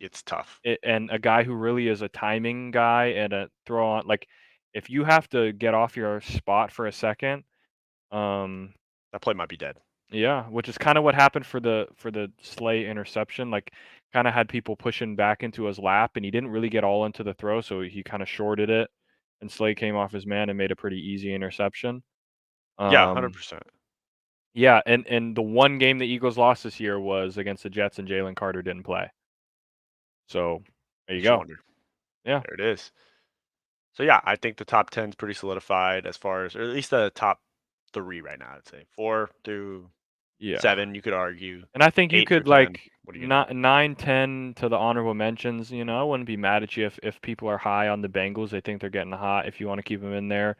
it's tough. and a guy who really is a timing guy and a throw on, like if you have to get off your spot for a second, um, That play might be dead. yeah, which is kind of what happened for the Slay interception. Like, kind of had people pushing back into his lap, and he didn't really get all into the throw, so he kind of shorted it, and Slay came off his man and made a pretty easy interception. Yeah, Um, 100%. yeah, and the one game the Eagles lost this year was against the Jets, and Jalen Carter didn't play. So there you Makes you go. wonder. Yeah, There it is. So yeah, I think the top 10 is pretty solidified as far as, or at least the top three right now. I'd say 4 through 7. yeah. You could argue And I think you 8 through could 10. like What are you gonna not do? 9, 10 to the honorable mentions. I wouldn't be mad at you if people are high on the Bengals. They think they're getting hot. If you want to keep them in there,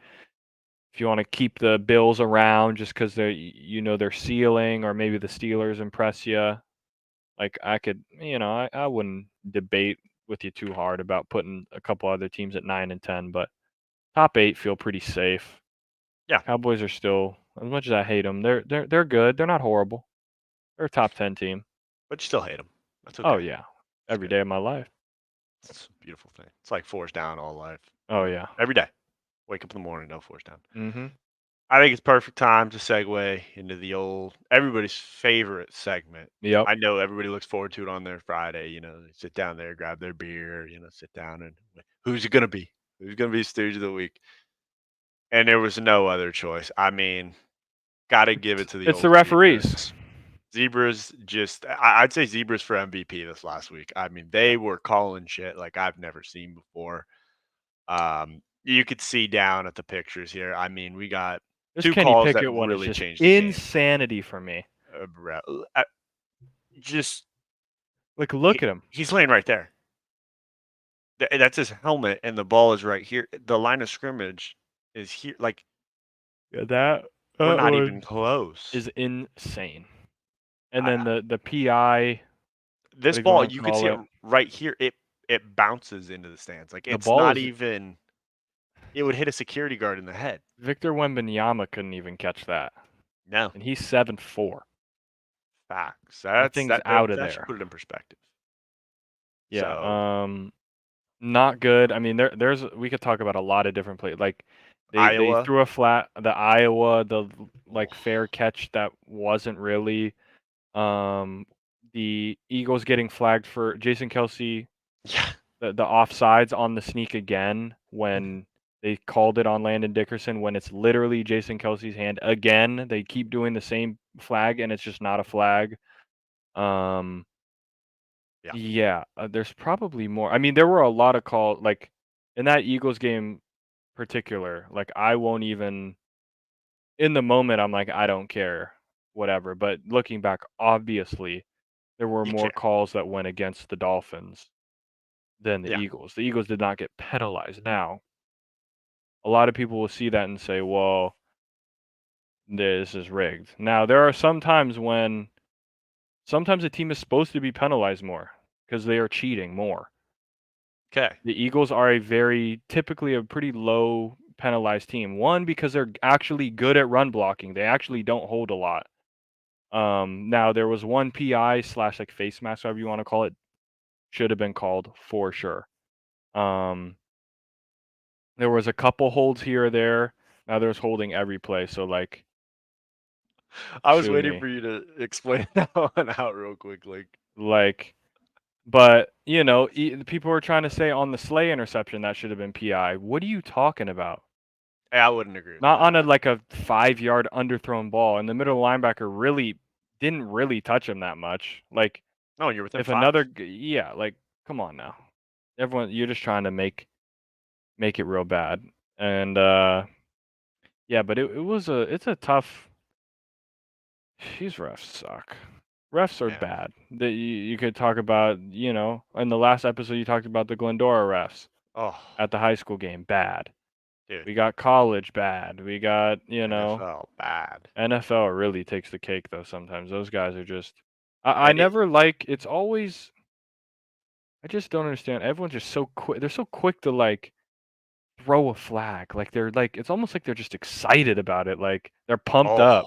if you want to keep the Bills around just because they're ceiling, or maybe the Steelers impress you. Like I could, I wouldn't debate with you too hard about putting a couple other teams at 9 and 10, but top 8 feel pretty safe. Yeah, Cowboys are still, as much as I hate them, they're good. They're not horrible. They're a top 10 team. but you still hate them. That's Oh okay. yeah, It's every good. day of my life. It's a beautiful thing. It's like force down all life. Oh yeah. Every day. Wake up in the morning, no force down. Mhm. I think it's perfect time to segue into the old everybody's favorite segment. Yep. I know everybody looks forward to it on their Friday. They sit down there, grab their beer, sit down and who's it gonna be? Who's gonna be Stooge of the week? And there was no other choice. I mean, gotta give it to the It's the old referees. zebras. Zebras just I'd say zebras for MVP this last week. I mean, Yeah. they were calling shit like I've never seen before. You could see down at the pictures here. I mean, we got This 2 Kenny calls that Pickett one is really just changed the game. insanity for me. Bro, just Like, look at him. he's laying right there. That's his helmet, and the ball is right here. The line of scrimmage is here. Like, Yeah, that we're that not even one close. is insane. And I, then the PI, this whatever you ball, wanna you could see call it it, right here. It bounces into the stands. Like, the it's ball not is even. It would hit a security guard in the head. Victor Wembanyama couldn't even catch that, No, and he's 7'4". facts. That thing's That out of that should there. put it in perspective. Yeah, So not good. I mean, there's we could talk about a lot of different plays. Like they Iowa. threw a flat, the Iowa, the like Oh, fair catch that wasn't really. Um, the Eagles getting flagged for Jason Kelsey, yeah. the offsides on the sneak again when they called it on Landon Dickerson when it's literally Jason Kelsey's hand again. They keep doing the same flag and it's just not a flag. Um, Yeah. yeah, there's probably more. I mean, there were a lot of calls like in that Eagles game particular. Like I won't even in the moment. I'm like I don't care, whatever. But looking back, obviously there were You more care. calls that went against the Dolphins than the Yeah. Eagles. The Eagles did not get penalized. Now, a lot of people will see that and say, "Well, this is rigged." Now, there are some times when sometimes a team is supposed to be penalized more because they are cheating more. Okay. The Eagles are a very typically a pretty low penalized team. One, because they're actually good at run blocking. They actually don't hold a lot. Now there was one PI slash like face mask, whatever you want to call it, should have been called for sure. Um, there was a couple holds here or there. Now there's holding every play. So like, I was sue waiting me. for you to explain that one out real quick. Like, but you know, the people were trying to say on the Slay interception that should have been PI. What are you talking about? Hey, I wouldn't agree with Not on that. a like a 5 yard underthrown ball, and the middle linebacker really didn't really touch him that much. Like No, you're within if 5. yeah, like come on now, everyone, you're just trying to make it real bad, and yeah, but it's a tough. These refs suck. Refs are Yeah. bad. You could talk about, in the last episode you talked about the Glendora refs Oh, at the high school game, bad. dude. We got college, bad. We got, NFL bad. NFL really takes the cake though sometimes. Those guys are just I And it, never like it's always I just don't understand. Everyone's just so quick. They're so quick to like throw a flag. Like they're like it's almost like they're just excited about it. Like they're pumped oh, up.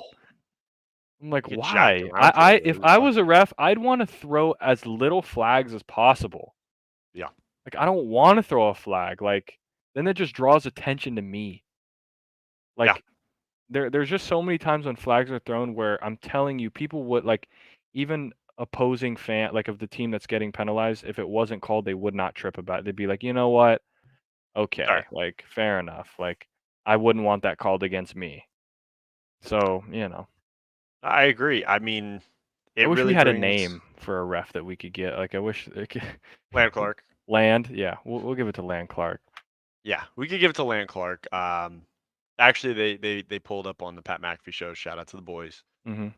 I'm like, you get jacked why? around for it If every I was a fucking. ref, I'd want to throw as little flags as possible. Yeah. Like I don't want to throw a flag. Like then it just draws attention to me. Yeah. Like there's just so many times when flags are thrown where I'm telling you, people would like even opposing fan like of the team that's getting penalized, if it wasn't called, they would not trip about it. They'd be like, you know what? Sorry. Okay, like fair enough. Like I wouldn't want that called against me. So, I agree. I mean, I it wish we really had a brings name for a ref that we could get. Like I wish Land Clark. Land, yeah, we'll give it to Land Clark. Yeah, we could give it to Land Clark. Actually, they pulled up on the Pat McAfee show. Shout out to the boys. Mhm.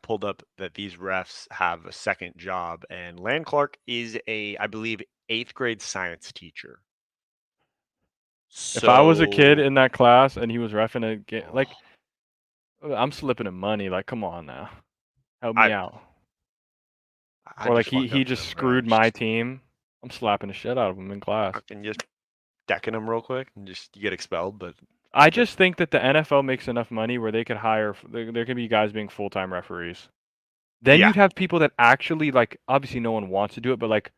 Pulled up that these refs have a second job, and Land Clark is I believe, 8th grade science teacher. If I was a kid So, in that class and he was reffing a game, like oh, I'm slipping him money. Like, come on now, help me I out. I Or like just he walk up he to just them, screwed my team. I'm slapping the shit out of him in class. fucking just decking them real quick, and just you get expelled. But I that, just think that the NFL makes enough money where they could hire. There could be guys being full-time referees. Then yeah, you'd have people that actually like. Obviously, no one wants to do it, but like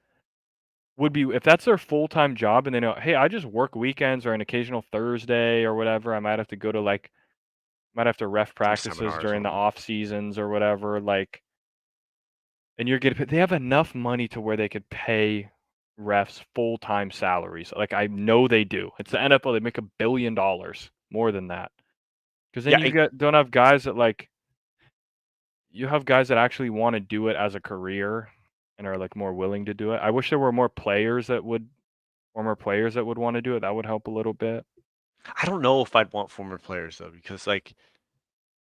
would be if that's their full-time job, and they know, hey, I just work weekends or an occasional Thursday or whatever. I might have to go to like might have to ref some practices seminar or during the something. off seasons or whatever. Like, and you're getting they have enough money to where they could pay refs full-time salaries. Like I know they do. It's the NFL. They make $1 billion more than that. Because then Yeah, you don't have guys that like you have guys that actually want to do it as a career and are like more willing to do it. I wish there were more players that would former players that would want to do it. That would help a little bit. I don't know if I'd want former players though, because like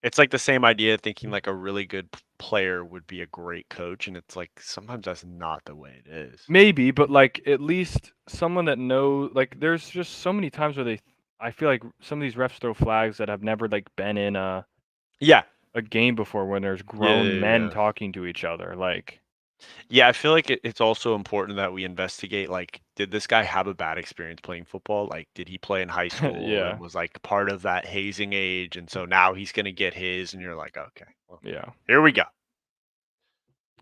it's like the same idea thinking like a really good player would be a great coach, and it's like sometimes that's not the way it is. Maybe, but like at least someone that knows like there's just so many times where I feel like some of these refs throw flags that have never like been in Yeah, a game before when there's yeah, grown yeah, men yeah. talking to each other. Like Yeah, I feel like it's also important that we investigate, like, did this guy have a bad experience playing football? Like, did he play in high school and yeah. was like part of that hazing age? And so now he's going to get his, and you're like, okay, well, Yeah. here we go.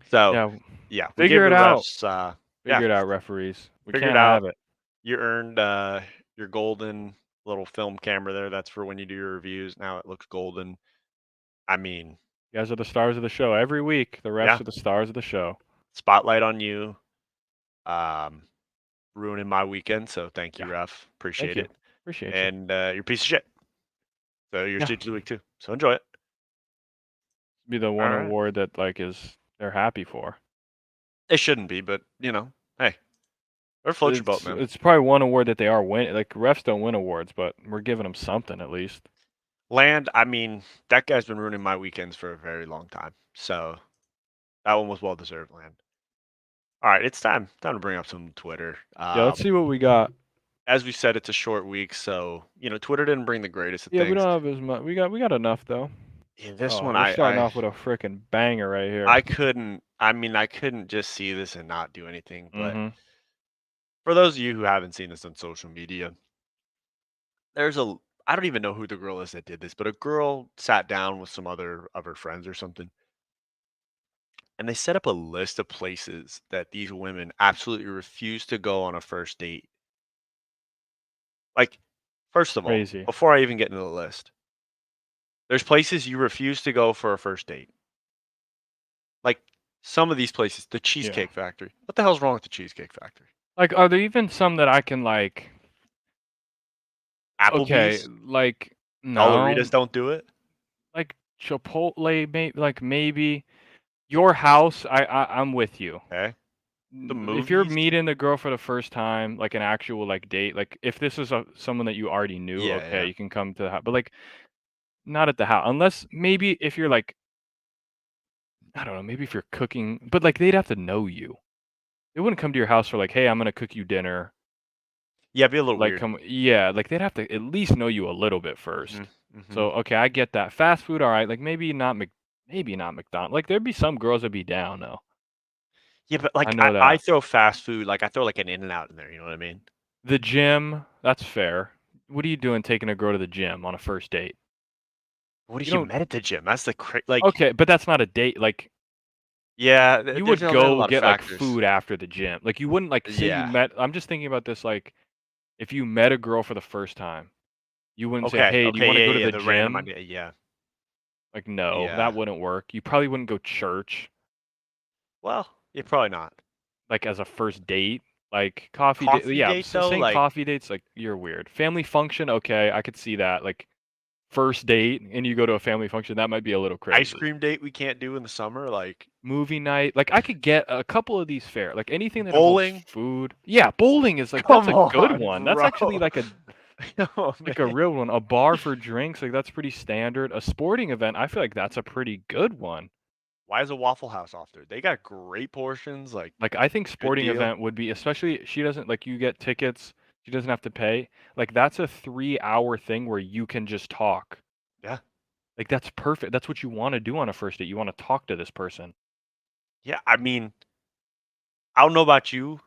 So, Yeah. yeah, we gave Figure the it out. refs, Figure it out, referees. We Figure it can't out. have it. You earned your golden little film camera there. That's for when you do your reviews. Now it looks golden. I mean, You guys are the stars of the show. Every week, the refs yeah, are the stars of the show. spotlight on you. Ruining my weekend. So thank you, Yeah. ref. Thank Appreciate you. it. Appreciate you. And you're a piece of shit. So you're Yeah. Stooge of the week too. So enjoy it. Be the one Alright. award that like they're happy for. It shouldn't be, but you know, hey, or float your boat, man. It's probably one award that they are winning. Like refs don't win awards, but we're giving them something at least. Land, I mean, that guy's been ruining my weekends for a very long time. So that one was well deserved, Land. All right, it's time to bring up some Twitter. Yeah, let's see what we got. As we said, it's a short week, so you know, Twitter didn't bring the greatest of Yeah, we things. don't have as much. We got enough though. Yeah, this Oh, one, we're starting off with a freaking banger right here. I couldn't just see this and not do anything. But Mhm. for those of you who haven't seen this on social media, I don't even know who the girl is that did this, but a girl sat down with some other of her friends or something, and they set up a list of places that these women absolutely refuse to go on a first date. Like, first of all, Crazy. before I even get into the list, there's places you refuse to go for a first date. Like some of these places, the Cheesecake Factory. What the hell's wrong with the Cheesecake Factory? Like, are there even some that I can like? Okay, Applebee's? like no, Dollaritas don't do it? like Chipotle, maybe your house. I'm with you. Okay. The If you're movies? meeting the girl for the first time, like an actual like date, like if this is someone that you already knew, Yeah, okay, yeah. you can come to the house, but like not at the house, unless maybe if you're like, I don't know, maybe if you're cooking, but like they'd have to know you. They wouldn't come to your house for like, hey, I'm gonna cook you dinner. Yeah, it'd be a little Like, weird. yeah, like they'd have to at least know you a little bit first. Mhm. So okay, I get that. Fast food, all right. Like maybe not McDonald's. Like there'd be some girls that'd be down though. Yeah, but I like know I that. throw fast food, like I throw like an In-N-Out in there, you know what I mean? The gym, that's fair. What are you doing taking a girl to the gym on a first date? What You if you don't. met at the gym? That's the like Okay, but that's not a date. Like yeah, you there's would a go lot of get like factors. food after the gym. Like you wouldn't like say you Yeah. met. I'm just thinking about this. Like if you met a girl for the first time, you wouldn't say, Okay, "Hey, do you okay, want to go to yeah, the the random gym?" idea, yeah. Like no, Yeah. that wouldn't work. You probably wouldn't go church. Well, yeah, probably not. Like, as a first date, like, coffee date Coffee yeah, date though, saying like coffee dates, like, you're weird. Family function, okay, I could see that, like, first date and you go to a family function, that might be a little ice crazy. cream date we can't do in the summer, like Movie night, like, I could get a couple of these fair, like, anything that involves bowling. food yeah, bowling is, like, that's Come a good on, one. That's bro. actually Oh, like a man. real one. A bar for drinks, like, that's pretty standard. A sporting event, I feel like that's a pretty good one. Why is a Waffle House off there? They got great portions, like Like, I think good sporting deal. event would be especially she doesn't like, you get tickets, she doesn't have to pay. Like, that's a 3-hour thing where you can just talk. Yeah. Like, that's perfect. That's what you wanna do on a first date. You wanna talk to this person. Yeah, I mean, I don't know about you,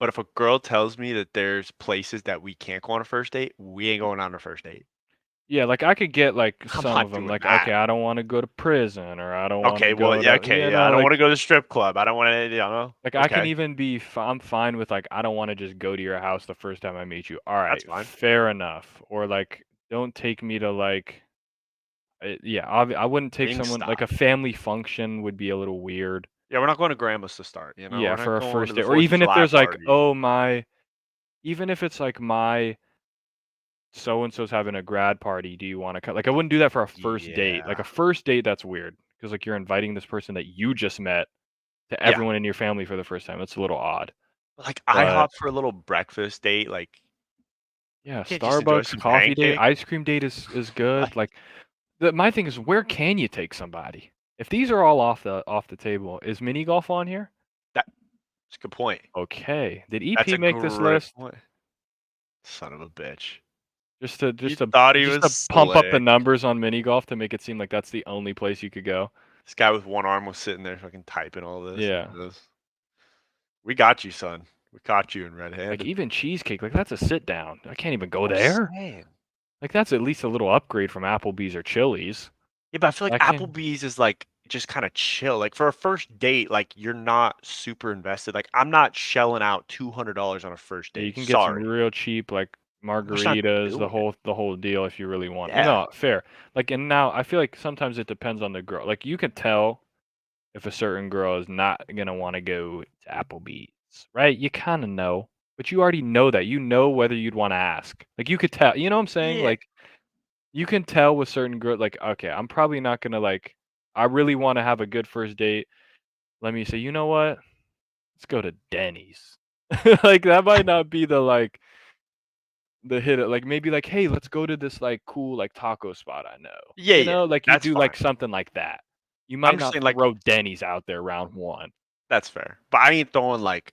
but if a girl tells me that there's places that we can't go on a first date, we ain't going on a first date. Yeah, like, I could get, like, I'm some not of them. doing Like, that. okay, I don't wanna go to prison, or I don't wanna Okay, well, go yeah, to okay, yeah. I don't want to go to the strip club. I don't want to, you know. like, I can Okay, even be I'm fine with, like, I don't wanna just go to your house the first time I meet you. that's Alright, fine. fair enough. Or, like, don't take me to, like yeah, I wouldn't take someone like, Wingstop. a family function would be a little weird. Yeah, we're not going to grandma's to start. You know, Yeah, we're not for a going to first the date, or 4th of even if July there's like, party. "Oh, my" even if it's like, "My so and so's having a grad party, do you wanna co" like, I wouldn't do that for a first date. Like, Yeah, a first date, that's weird because like, you're inviting this person that you just met to yeah. everyone in your family for the first time. That's a little odd. Like But, IHOP for a little breakfast date. Like, yeah, can't just enjoy Starbucks, some coffee date, pancakes. ice cream date is good. Like Like, my thing is where can you take somebody? If these are all off the table, is mini golf on here? that's a good point. Okay. Did That's EP a make this great list? point. Son of a bitch. Just to He just to thought he just was to pump up the slick. numbers on mini golf to make it seem like that's the only place you could go. This guy with one arm was sitting there fucking typing all this. Yeah. We got you, son. We caught you in Like, red-handed. even cheesecake, like, that's a sit down. I can't even go I'm there. saying. Like, that's at least a little upgrade from Applebee's or Chili's. Yeah, but I feel like I can't Applebee's is like just kind of chill. Like for a first date, like you're not super invested. Like I'm not shelling out $200 on a first Yeah, you date. can get some Sorry, real cheap, like, I'm just not margaritas, the doing it. whole deal if you really want Yeah, no, fair. Like, and now I feel like sometimes it depends on the girl. Like, you can tell if a certain girl is not gonna wanna go to Applebee's, right? You kinda know, but you already know that. You know whether you'd wanna ask. Like, you could tell, you know what I'm saying? yeah, Like, you can tell with certain girl like, "Okay, I'm probably not gonna, like I really wanna have a good first date. Let me say, you know what? Let's go to Denny's." Like, that might not be the, like the hit it like, maybe like, "Hey, let's go to this, like, cool, like, taco spot I know." yeah, You yeah. know? Like, you That's do, like, fine. something like that. You I'm might just not saying, like throw Denny's out there round 1. that's fair. But I ain't throwing like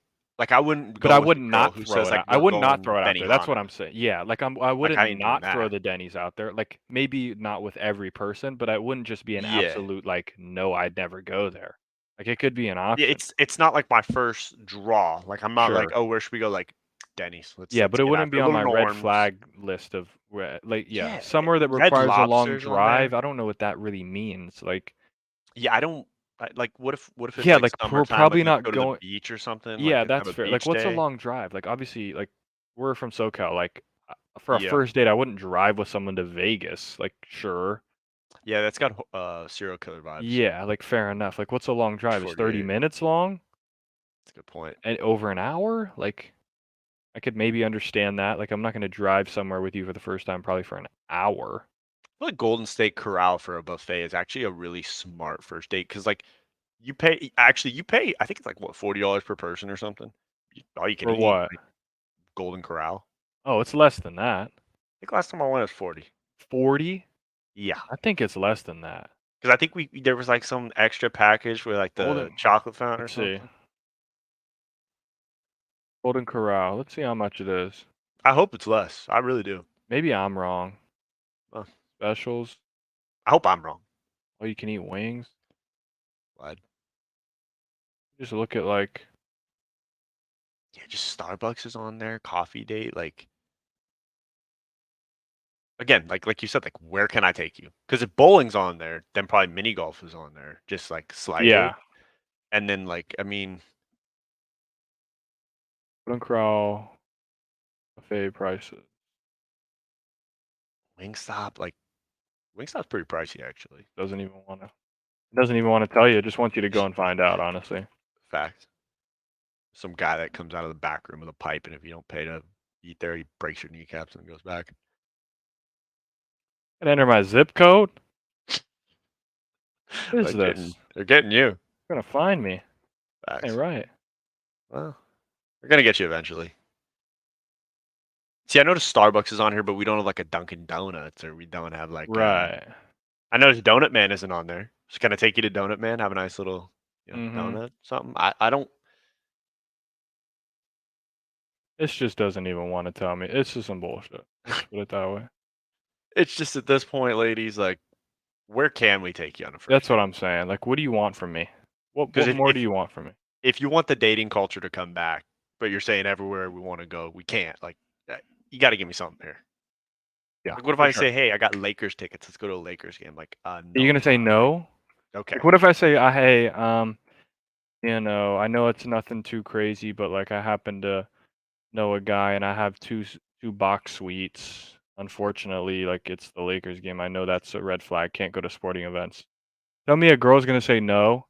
I wouldn't But I go with would a girl not who throw says it like out I we're would not throw going it out there, that's what Benihana. I'm saying. Yeah, like, I Like wouldn't I ain't doing not throw that. the Denny's out there, like, maybe not with every person, but I wouldn't just be an Yeah. absolute, like, "No, I'd never go there." Like, it could be an Yeah, option. it's not like my first draw. Like I'm not like, Sure. "Oh, where should we go?" Like Denny's. Let's Yeah, let's but it get wouldn't after be a on little my red norms. flag list of where like, yeah, Yeah, somewhere that Red requires a long Lobster's on drive, there. I don't know what that really means, like Yeah, I don't like what if it's yeah, like like, we're summertime, like probably let's not go to the going beach or something, like yeah, let's have that's a fair. Like, beach what's a day. long drive? Like, obviously, like, we're from SoCal, like, for a Yeah. first date, I wouldn't drive with someone to Vegas, like, sure. Yeah, that's got serial killer vibes. Yeah, like, fair enough. Like, what's a long drive? Is 30 48. minutes long? That's a good point. And over an hour? Like, I could maybe understand that. Like, I'm not gonna drive somewhere with you for the first time probably for an hour. I feel like Golden State Corral for a buffet is actually a really smart first date because like you pay I think it's like what $40 per person or something. All you can For eat what? like Golden Corral. Oh, it's less than that. I think last time I went it was 40. 40? Yeah, I think it's less than that. because I think there was like some extra package with like the Golden chocolate fountain or let's see. something. Golden Corral. Let's see how much it is. I hope it's less. I really do. Maybe I'm wrong. Well, Specials. I hope I'm wrong. Oh, you can eat wings. But Just look at like yeah, just Starbucks is on there. Coffee date, like again, like you said, like where can I take you? Because if bowling's on there, then probably mini golf is on there, just like slightly. yeah. And then like I mean, Golden Corral buffet prices. Wingstop, like Wingstop's pretty pricey actually. Doesn't even wanna tell you. It just wants you to go and find out, honestly. Fact. Some guy that comes out of the back room with a pipe, and if you don't pay to eat there, he breaks your kneecaps and goes back. And enter my zip code? What is this? They're getting you. You're gonna find me. Hey, Facts. right. Well, they're gonna get you eventually. See, I noticed Starbucks is on here, but we don't have like a Dunkin' Donuts, or we don't have like Right. I noticed Donut Man isn't on there. Just gonna take you to Donut Man, have a nice little, Mhm. donut, something. I don't. This just doesn't even wanna tell me. It's just some bullshit. Let's put it that way. It's just at this point, ladies, like, where can we take you on a That's first what date? I'm saying. Like, what do you want from me? Because What more do you want from me? if you want the dating culture to come back, but you're saying everywhere we want to go, we can't. Like, you got to give me something here. Yeah, Like, what if for I sure. say, "Hey, I got Lakers tickets. Let's go to a Lakers game." Like, Are you no, gonna say like, no? okay, Like, what if I say, "Hey, I know it's nothing too crazy, but, like, I happen to know a guy, and I have 2 box suites. Unfortunately, like, it's the Lakers game. I know that's a red flag. Can't go to sporting events." Tell me a girl's gonna say no?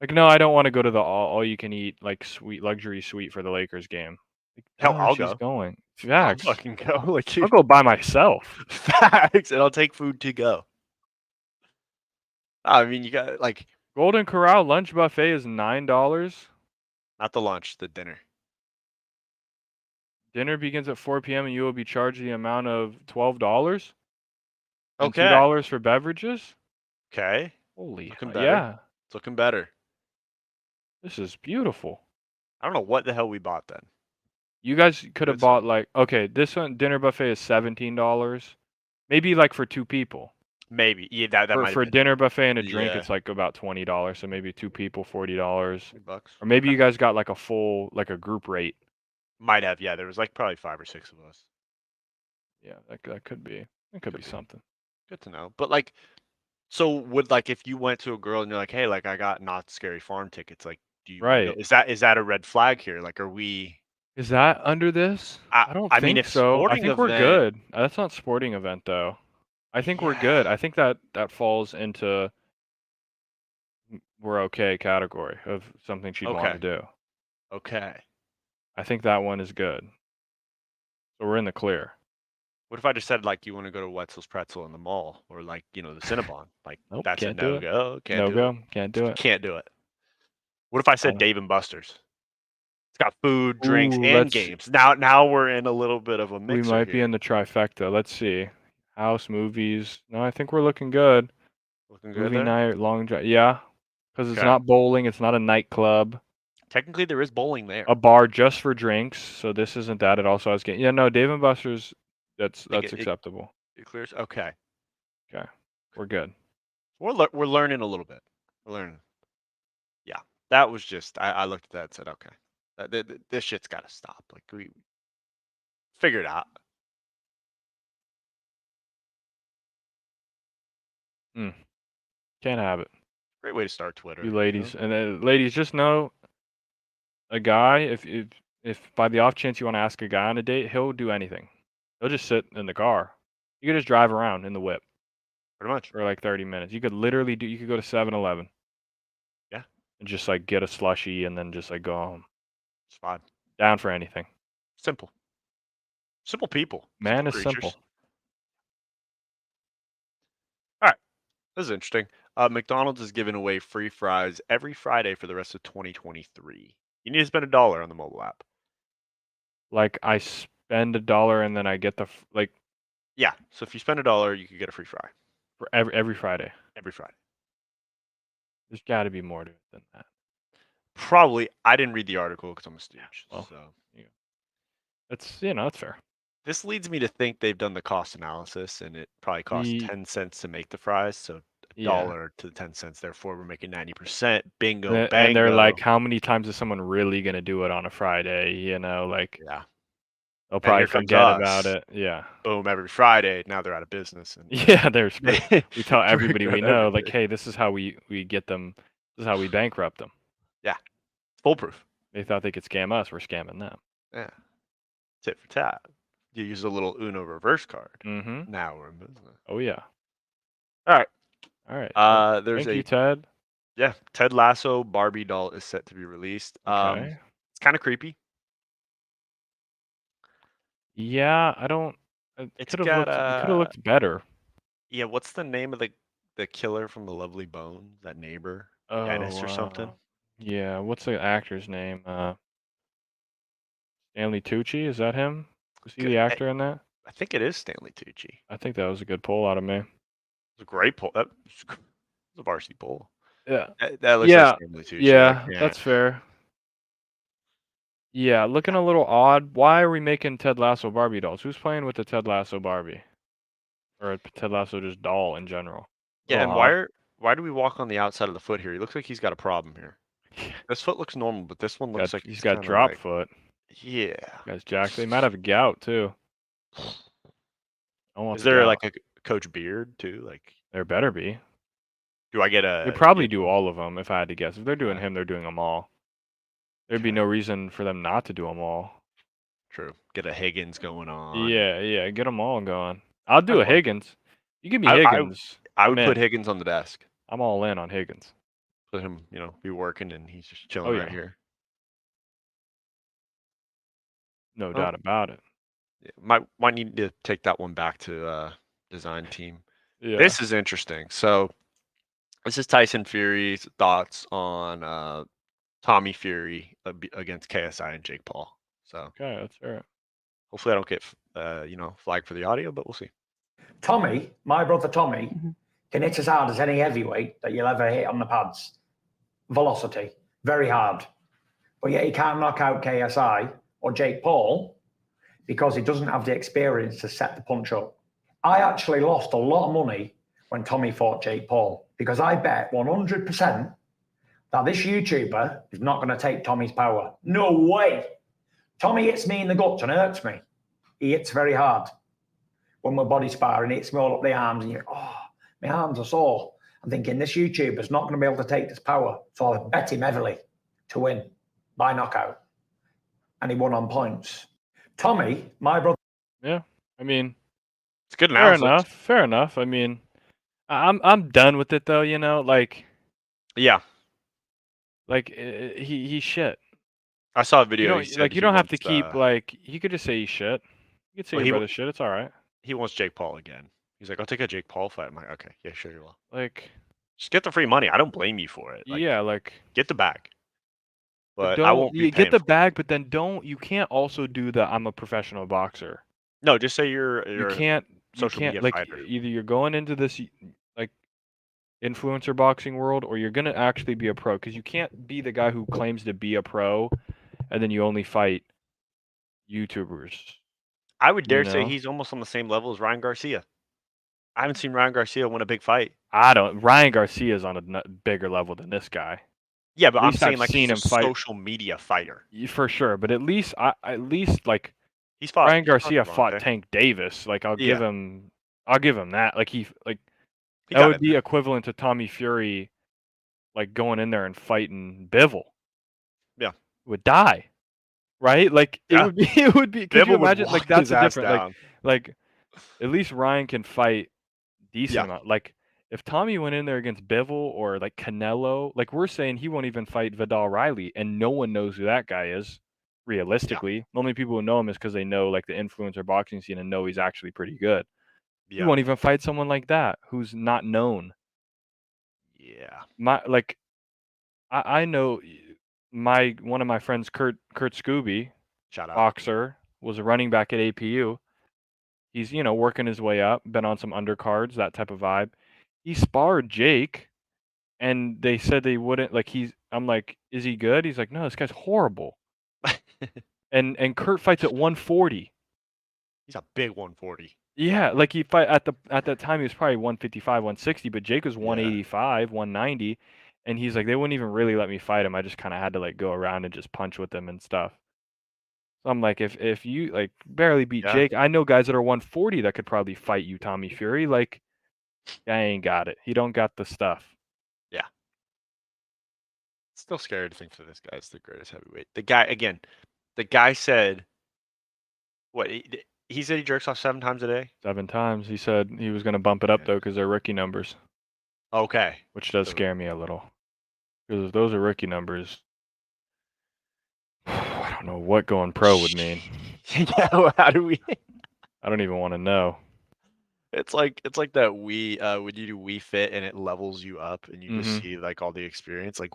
Like, "No, I don't wanna go to the all you can eat, like, suite luxury suite for the Lakers game." Like, hell, tell her I'll she's go. going. I'll Facts. fucking go. Like, I'll dude, go by myself. facts, and I'll take food to go. I mean, you got like Golden Corral lunch buffet is $9. not the lunch, the dinner. Dinner begins at 4 p.m. and you will be charged the amount of $12 and Okay, $2 for beverages? okay, Holy, looking better. yeah. It's looking better. This is beautiful. I don't know what the hell we bought then. You guys could have Good stuff. bought like okay, this one dinner buffet is $17. Maybe like for 2 people. Maybe. Yeah, that might have For a been. dinner buffet and a drink, Yeah, it's like about $20, so maybe 2 people, $40. $20. Or maybe Okay. you guys got like a full like a group rate. Might have. Yeah, there was like probably 5 or 6 of us. Yeah, that could be. That could be Could be. something. Good to know. But like, So would like if you went to a girl and you're like, hey, like I got Not Scary Farm tickets, like do you Right. is that a red flag here? Like are we Is that under this? I don't I mean think if so. I sporting think we're event, good. That's not sporting event though. I think we're yeah. good. I think that falls into we're okay category of something she'd want to Okay. do. Okay. I think that one is good. So we're in the clear. What if I just said like you want to go to Wetzel's Pretzel in the mall or like, the Cinnabon? Like Nope, that's a can't do it. no-go. Can't No do it. go. Can't do it. Can't do it. What if I said Uh, Dave and Buster's? It's got food, drinks, Ooh, and games. Now we're in a little bit of a we mixer might be here. in the trifecta. Let's see. House, movies. No, I think we're looking good. Looking good Movie there? night, long drive. Yeah, because it's Okay. not bowling. It's not a nightclub. Technically there is bowling there. A bar just for drinks. So this isn't that. It also has game. Yeah, no, Dave and Buster's. That's Think acceptable. it clears. Okay. Okay, we're good. We're learning a little bit. We're learning. Yeah. That was just I looked at that and said, okay. This shit's got to stop. Like we figure it out. Can't have it. Great way to start Twitter. You ladies and ladies, just know a guy. If by the off chance you want to ask a guy on a date, he'll do anything. He'll just sit in the car. You could just drive around in the whip Pretty much. for like 30 minutes. You could literally do. You could go to 7-Eleven. Yeah. And just like get a slushie and then just like go home. It's fine. Down for anything. Simple. Simple people. Man is creatures. simple. All right. This is interesting. McDonald's is giving away free fries every Friday for the rest of 2023. You need to spend $1 on the mobile app. Like I spend $1 and then I get the like Yeah. So if you spend $1, you could get a free fry for every Friday. every Friday. There's got to be more to it than that. Probably. I didn't read the article because I'm a stooge. Well, so it's that's fair. this leads me to think they've done the cost analysis, and it probably costs 10 cents to make the fries. So $1 to 10 cents. Therefore, we're making 90%. Bingo, bango. And they're like, how many times is someone really gonna do it on a Friday? Like yeah. they'll probably here comes forget us. about it. Yeah. Boom, every Friday. Now they're out of business. And Yeah, we tell everybody we know, everything. like, hey, this is how we get them. This is how we bankrupt them. Yeah. Foolproof. They thought they could scam us. We're scamming them. Yeah. Tit for tat. You use a little Uno reverse card. Mm-hmm. Now we're in business. Oh yeah. All right. All right. There's Thank you, Ted. Yeah, Ted Lasso Barbie doll is set to be released. Okay. It's kind of creepy. Yeah, I don't. It could have looked better. Yeah, what's the name of the killer from The Lovely Bones? That neighbor, Oh, Dennis or something? Yeah, what's the actor's name? Stanley Tucci, is that him? Was he the actor in that? I think it is Stanley Tucci. I think that was a good pull out of me. It's a great pull. That was a varsity pull. Yeah. That looks like Stanley Tucci. Yeah, that's fair. Yeah, looking a little odd. Why are we making Ted Lasso Barbie dolls? Who's playing with the Ted Lasso Barbie? Or a Ted Lasso just doll in general? Yeah, and why do we walk on the outside of the foot here? He looks like he's got a problem here. This foot looks normal, but this one looks like he's got drop foot. Yeah. Guys, Jack, they might have gout too. Is there like a Coach Beard too? Like there better be. Do I get a? They probably do all of them. If I had to guess, if they're doing him, they're doing them all. There'd be no reason for them not to do them all. True. Get a Higgins going on. Yeah. Get them all going. I'll do a Higgins. You give me Higgins. I would put Higgins on the desk. I'm all in on Higgins. Let him, be working, and he's just chilling right here. No doubt about it. Yeah, might need to take that one back to design team. Yeah. This is interesting. So this is Tyson Fury's thoughts on Tommy Fury against KSI and Jake Paul. So okay, that's fair. Hopefully I don't get flagged for the audio, but we'll see. Tommy, my brother Tommy, can hit as hard as any heavyweight that you'll ever hit on the pads. Velocity, very hard. But yet he can't knock out KSI or Jake Paul because he doesn't have the experience to set the punch up. I actually lost a lot of money when Tommy fought Jake Paul because I bet 100% that this YouTuber is not going to take Tommy's power. No way. Tommy hits me in the guts and hurts me. He hits very hard. When we're body sparring, he hits me all up the arms and you're, oh, my arms are sore. I'm thinking this YouTuber's not going to be able to take this power, so I bet him heavily to win by knockout, and he won on points. Tommy, my brother. Yeah, I mean, It's good fair analysis. enough. Fair enough. I mean, I'm done with it though. Like Yeah, he's shit. I saw a You video. don't He said like you he don't have to wants, keep like you could just say he's shit. You could say Well, your brother shit. It's all right. he wants Jake Paul again. He's like, I'll take a Jake Paul fight. I'm like, okay, yeah, sure you will. Like, Just get the free money. I don't blame you for it. Like, yeah, like get the bag. But I don't won't be you get paying the for it. bag, but then you can't also do the I'm a professional boxer. No, just say you're You a can't social media like fighter. either you're going into this like influencer boxing world or you're gonna actually be a pro because you can't be the guy who claims to be a pro and then you only fight YouTubers. I would dare You say know? he's almost on the same level as Ryan Garcia. I haven't seen Ryan Garcia win a big fight. Ryan Garcia's on a bigger level than this guy. Yeah, but At I'm least saying I've like seen he's a him fight social media fighter. for sure, but at least like He's fought. Ryan he fought Garcia fought Devontae. Tank Davis. Like I'll give Yeah. him that. Like He that got would in be there. equivalent to Tommy Fury like going in there and fighting Bivol. Yeah. Would die. Right? Like Yeah. it would be could you Bivol would imagine like walk that's his the ass difference. down. Like at least Ryan can fight decent Yeah. amount. Like if Tommy went in there against Bivol or like Canelo, like we're saying he won't even fight Vidal Riley and no one knows who that guy is. Realistically, the only people who know him is because they know like the influencer boxing scene and know he's actually pretty good. He Yeah. won't even fight someone like that who's not known. Yeah. I know one of my friends, Kurt Scooby, Shout out. boxer, was a running back at APU. He's working his way up, been on some undercards, that type of vibe. He sparred Jake, and they said they wouldn't like. I'm like, is he good? He's like, no, this guy's horrible. And Kurt fights at 140. He's a big 140. Yeah, like he fight at that time he was probably 155, 160, but Jake was Yeah. 185, 190, and he's like they wouldn't even really let me fight him. I just kind of had to like go around and just punch with him and stuff. So I'm like, if you like barely beat Yeah. Jake, I know guys that are 140 that could probably fight you, Tommy Fury. Like, I ain't got it. He don't got the stuff. Yeah. Still scary to think that this guy's the greatest heavyweight. The guy said, what? He said he jerks off 7 times a day? 7 times. He said he was going to bump it up, Yeah. though, because they're rookie numbers, Okay. which does So- scare me a little. Because if those are rookie numbers, I don't know what going pro would mean. Yeah, well, how do we? I don't even want to know. It's like that when you do Wii Fit and it levels you up and you just Mhm. see like all the experience. Like,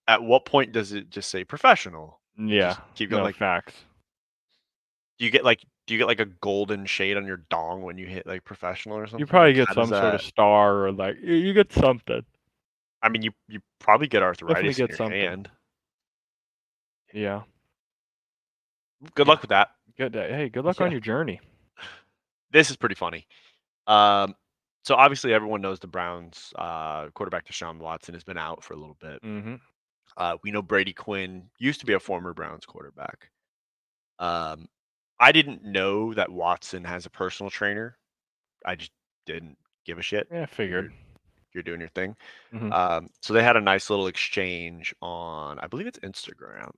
at what point does it just say professional? Yeah. Just keep going. No, Like, facts. do you get like a golden shade on your dong when you hit like professional or something? You probably Like, get how does some sort of that- star or like you get something. I mean, you probably get arthritis get in your something. hand. Yeah. Good luck with that. Good. Hey, good luck on Yeah. your journey. This is pretty funny. So obviously everyone knows the Browns quarterback Deshaun Watson has been out for a little bit. Mm-hmm. We know Brady Quinn used to be a former Browns quarterback. I didn't know that Watson has a personal trainer. I just didn't give a shit. Yeah, figured. You're doing your thing. Mhm. So they had a nice little exchange on, I believe it's Instagram.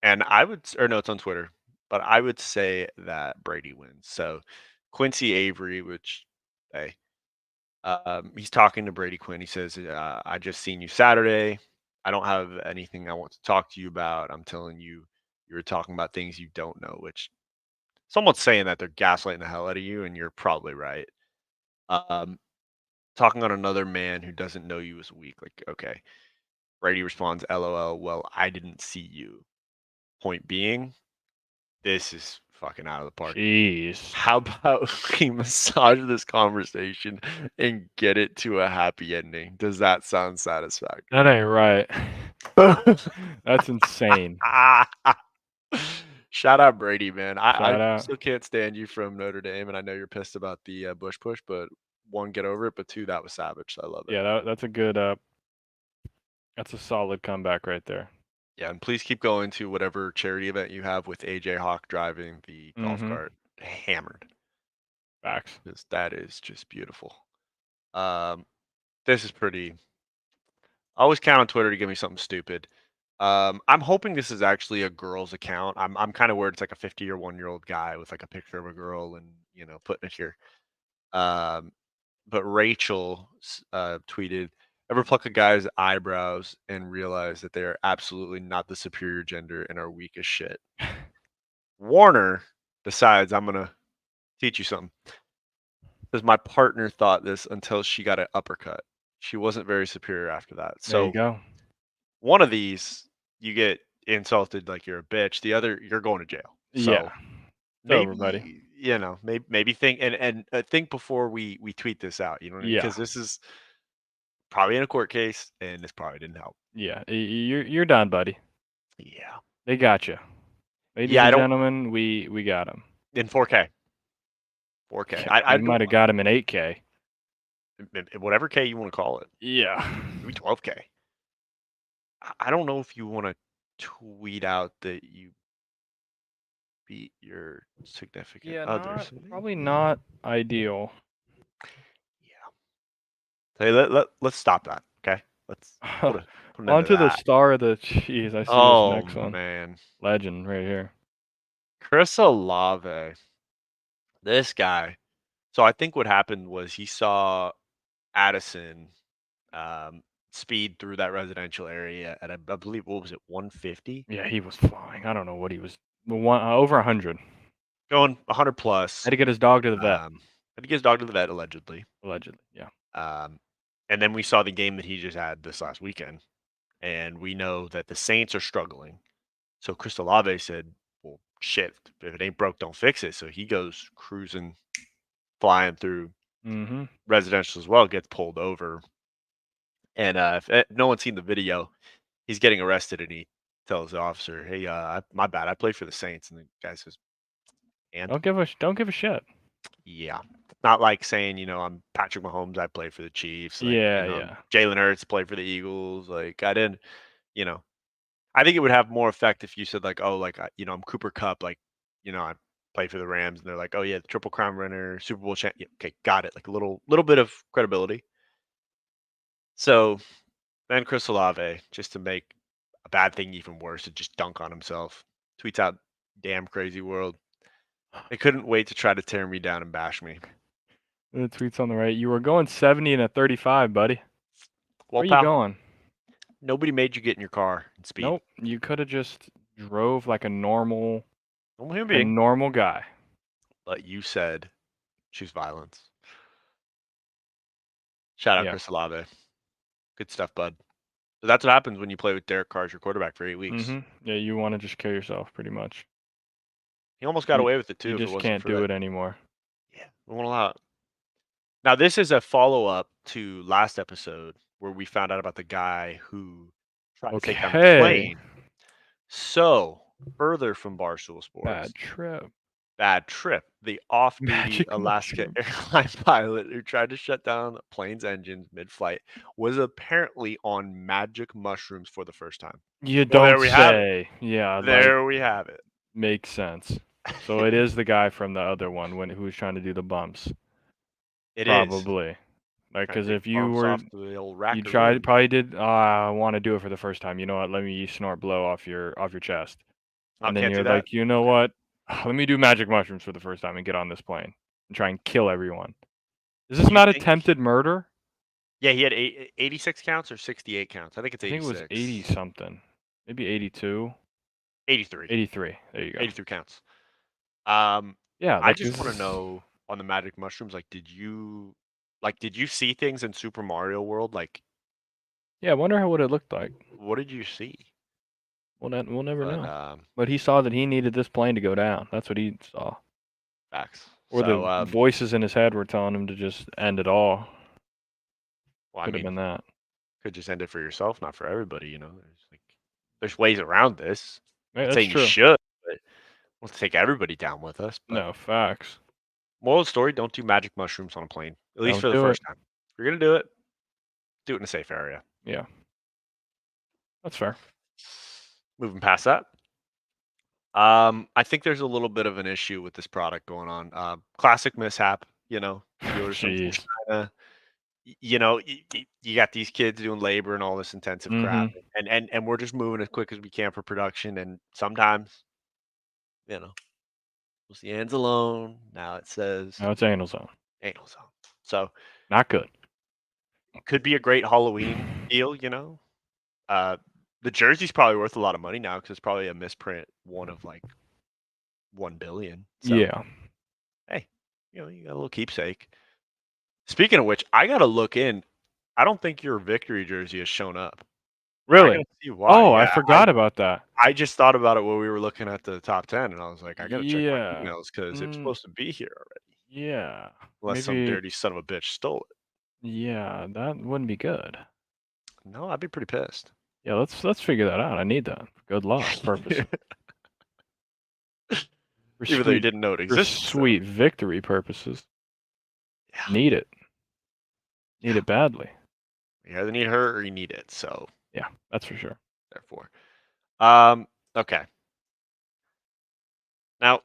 And it's on Twitter, but I would say that Brady wins. So Quincy Avery, which, hey, he's talking to Brady Quinn. He says, I just seen you Saturday. I don't have anything I want to talk to you about. I'm telling you, you're talking about things you don't know, which someone's saying that they're gaslighting the hell out of you, and you're probably right. Talking on another man who doesn't know you is weak. Like, okay. Brady responds, LOL, well, I didn't see you. Point being, this is fucking out of the park. Jeez. How about we massage this conversation and get it to a happy ending? Does that sound satisfactory? That ain't right. That's insane. Shout out Brady, man. Shout I out. still can't stand you from Notre Dame, and I know you're pissed about the Bush push, but 1, get over it, but 2, that was savage. So I love it. Yeah, that's a good. That's a solid comeback right there. Yeah, and please keep going to whatever charity event you have with AJ Hawk driving the golf Mhm. cart hammered. Facts. Because that is just beautiful. this is pretty. I always count on Twitter to give me something stupid. I'm hoping this is actually a girl's account. I'm kind of worried it's like a 50 or 1-year-old guy with like a picture of a girl and putting it here. But Rachel tweeted, "Ever pluck a guy's eyebrows and realize that they are absolutely not the superior gender and are weak as shit?" Warner decides, I'm gonna teach you something. Because my partner thought this until she got an uppercut. She wasn't very superior after that. There you So go. one of these, you get insulted like you're a bitch. The other, you're going to jail. Yeah. So It's over, buddy. maybe think and think before we tweet this out. You know what I mean? Yeah. Because this is probably in a court case, and this probably didn't help. Yeah. You're done, buddy. Yeah. They got you. Ladies Yeah, I and don't- gentlemen, we got him. In 4K. 4K. Okay, I we might have got him in 8K. whatever K you want to call it. Yeah. Maybe 12K. I don't know if you want to tweet out that you beat your significant Yeah, other. probably not ideal. Yeah. Hey, let's stop that. Okay. Let's put an end On to the that. star of the cheese. I see Oh this next one. man, Legend right here. Chris Olave. This guy. So I think what happened was he saw Addison speed through that residential area at I believe, what was it, 150? Yeah, he was flying. I don't know what he was. Over 100. Going 100 plus. Had to get his dog to the vet. Had to get his dog to the vet allegedly. Allegedly, yeah. And then we saw the game that he just had this last weekend, and we know that the Saints are struggling. So Chris Olave said, "Well, shit, if it ain't broke, don't fix it." So he goes cruising, flying through residential as well, gets pulled over. And if no one's seen the video, he's getting arrested, and he tells the officer, "Hey, my bad, I played for the Saints." And the guy says, "And Don't give a shit." yeah, not like saying, I'm Patrick Mahomes, I played for the Chiefs. Like, Yeah. Jalen Hurts played for the Eagles. Like, I didn't, I think it would have more effect if you said like, oh, like, I'm Cooper Kupp, like, I played for the Rams, and they're like, oh yeah, the Triple Crown winner, Super Bowl champ. Yeah, okay, got it. Like a little bit of credibility. So then Chris Olave, just to make a bad thing even worse, to just dunk on himself, tweets out, "Damn crazy world. They couldn't wait to try to tear me down and bash me." The tweets on the right. You were going 70 and a 35, buddy. Well, Where pal, you going? nobody made you get in your car and speed. Nope. You could have just drove like a normal human being. normal guy. But you said choose violence. Shout out Yeah. Chris Olave. Good stuff, bud. So that's what happens when you play with Derek Carr as your quarterback for 8 weeks. Yeah, you want to just kill yourself, pretty much. He almost got away with it too. You if it just wasn't can't for do that. it anymore. Yeah, we won't allow it. Now, this is a follow-up to last episode where we found out about the guy who tried to take down the plane. So, further from Barstool Sports. Bad trip. The off-duty Alaska airline pilot who tried to shut down the plane's engines mid-flight was apparently on magic mushrooms for the first time. You don't say. Yeah. There we have it. Makes sense. So it is the guy from the other one who was trying to do the bumps. It probably. is. Like, because if you were, you probably did want to do it for the first time. You know what? Let me snort blow off your chest. And then you're like, you know what? Let me do magic mushrooms for the first time and get on this plane and try and kill everyone. Is this not attempted murder? Yeah, he had 86 counts or 68 counts. I think it's 86. I think it was 80 something. Maybe 82. 83. 83. There you go. 83 counts. Yeah. I just want to know on the magic mushrooms, like, did you see things in Super Mario World? Like, yeah, I wonder what it looked like. What did you see? We'll never know. But he saw that he needed this plane to go down. That's what he saw. Facts. Or the voices in his head were telling him to just end it all. Well, could have been that. Could just end it for yourself, not for everybody. There's ways around this. Yeah, saying true. You should, but we'll take everybody down with us. But no, facts. Moral of the story: don't do magic mushrooms on a plane, at least for the first time. If you're gonna do it in a safe area. Yeah, that's fair. Moving past that, I think there's a little bit of an issue with this product going on. Classic mishap, dealers from China. you know, you got these kids doing labor and all this intensive crap, Mm-hmm. and we're just moving as quick as we can for production. And sometimes, you know, we'll see ends alone. Now it says Now it's anal zone. anal zone. So Not good. it could be a great Halloween deal, you know. The jersey's probably worth a lot of money now because it's probably a misprint, one of like 1 billion. So Yeah. hey, you know, you got a little keepsake. Speaking of which, I gotta look in. I don't think your victory jersey has shown up. I Really? gotta see why. Oh, I Yeah, forgot about that. I just thought about it when we were looking at the top 10, and I was like, I gotta check my Yeah. emails because it's supposed to be here already. Yeah. Unless some Maybe. dirty son of a bitch stole it. Yeah, that wouldn't be good. No, I'd be pretty pissed. Yeah, let's figure that out. I need that for good luck purpose. For Even though you sweet, didn't know it for existed. so- sweet victory purposes. Yeah. Need it. Need it badly. You either need her or you need it. So Yeah, that's for sure. therefore, okay. Now,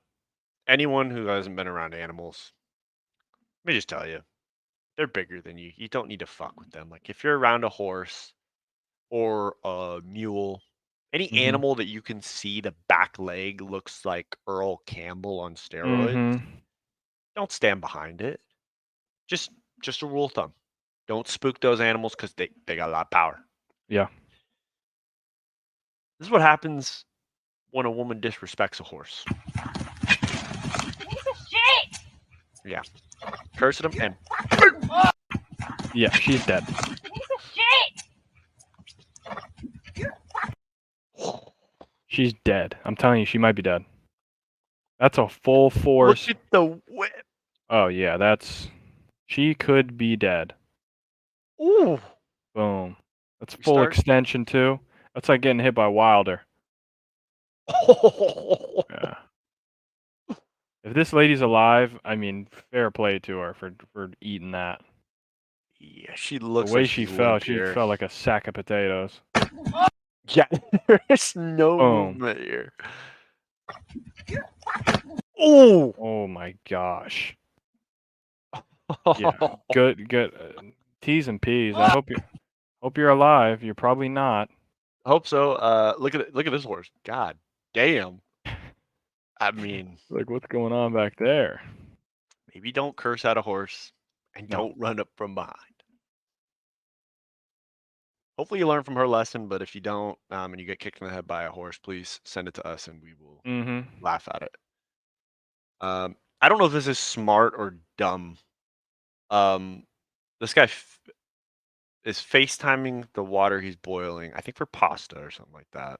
anyone who hasn't been around animals, let me just tell you, they're bigger than you. You don't need to fuck with them. Like if you're around a horse or a mule, any Mhm. animal that you can see the back leg looks like Earl Campbell on steroids, Mhm. don't stand behind it. Just a rule of thumb. Don't spook those animals because they got a lot of power. Yeah. This is what happens when a woman disrespects a horse. Shit! Yeah. Cursing them and Yeah, she's dead. Shit! She's dead. I'm telling you, she might be dead. That's a full force. look at the whip. Oh yeah, that's. She could be dead. Ooh. Boom. That's We full start- extension too. That's like getting hit by Wilder. Yeah. If this lady's alive, I mean, fair play to her for eating that. Yeah, she The looks way like she she's fell, limp she here. fell like a sack of potatoes. Yeah, there's no Boom. movement here. Oh, Oh my gosh. Yeah. Good. T's and P's. I hope you're alive. You're probably not. Hope so. Look at this horse. God damn. I mean, Like, what's going on back there? maybe don't curse at a horse and No. don't run up from behind. Hopefully you learn from her lesson, but if you don't, and you get kicked in the head by a horse, please send it to us and we will Mm-hmm. laugh at it. I don't know if this is smart or dumb. This guy is FaceTiming the water he's boiling, I think for pasta or something like that,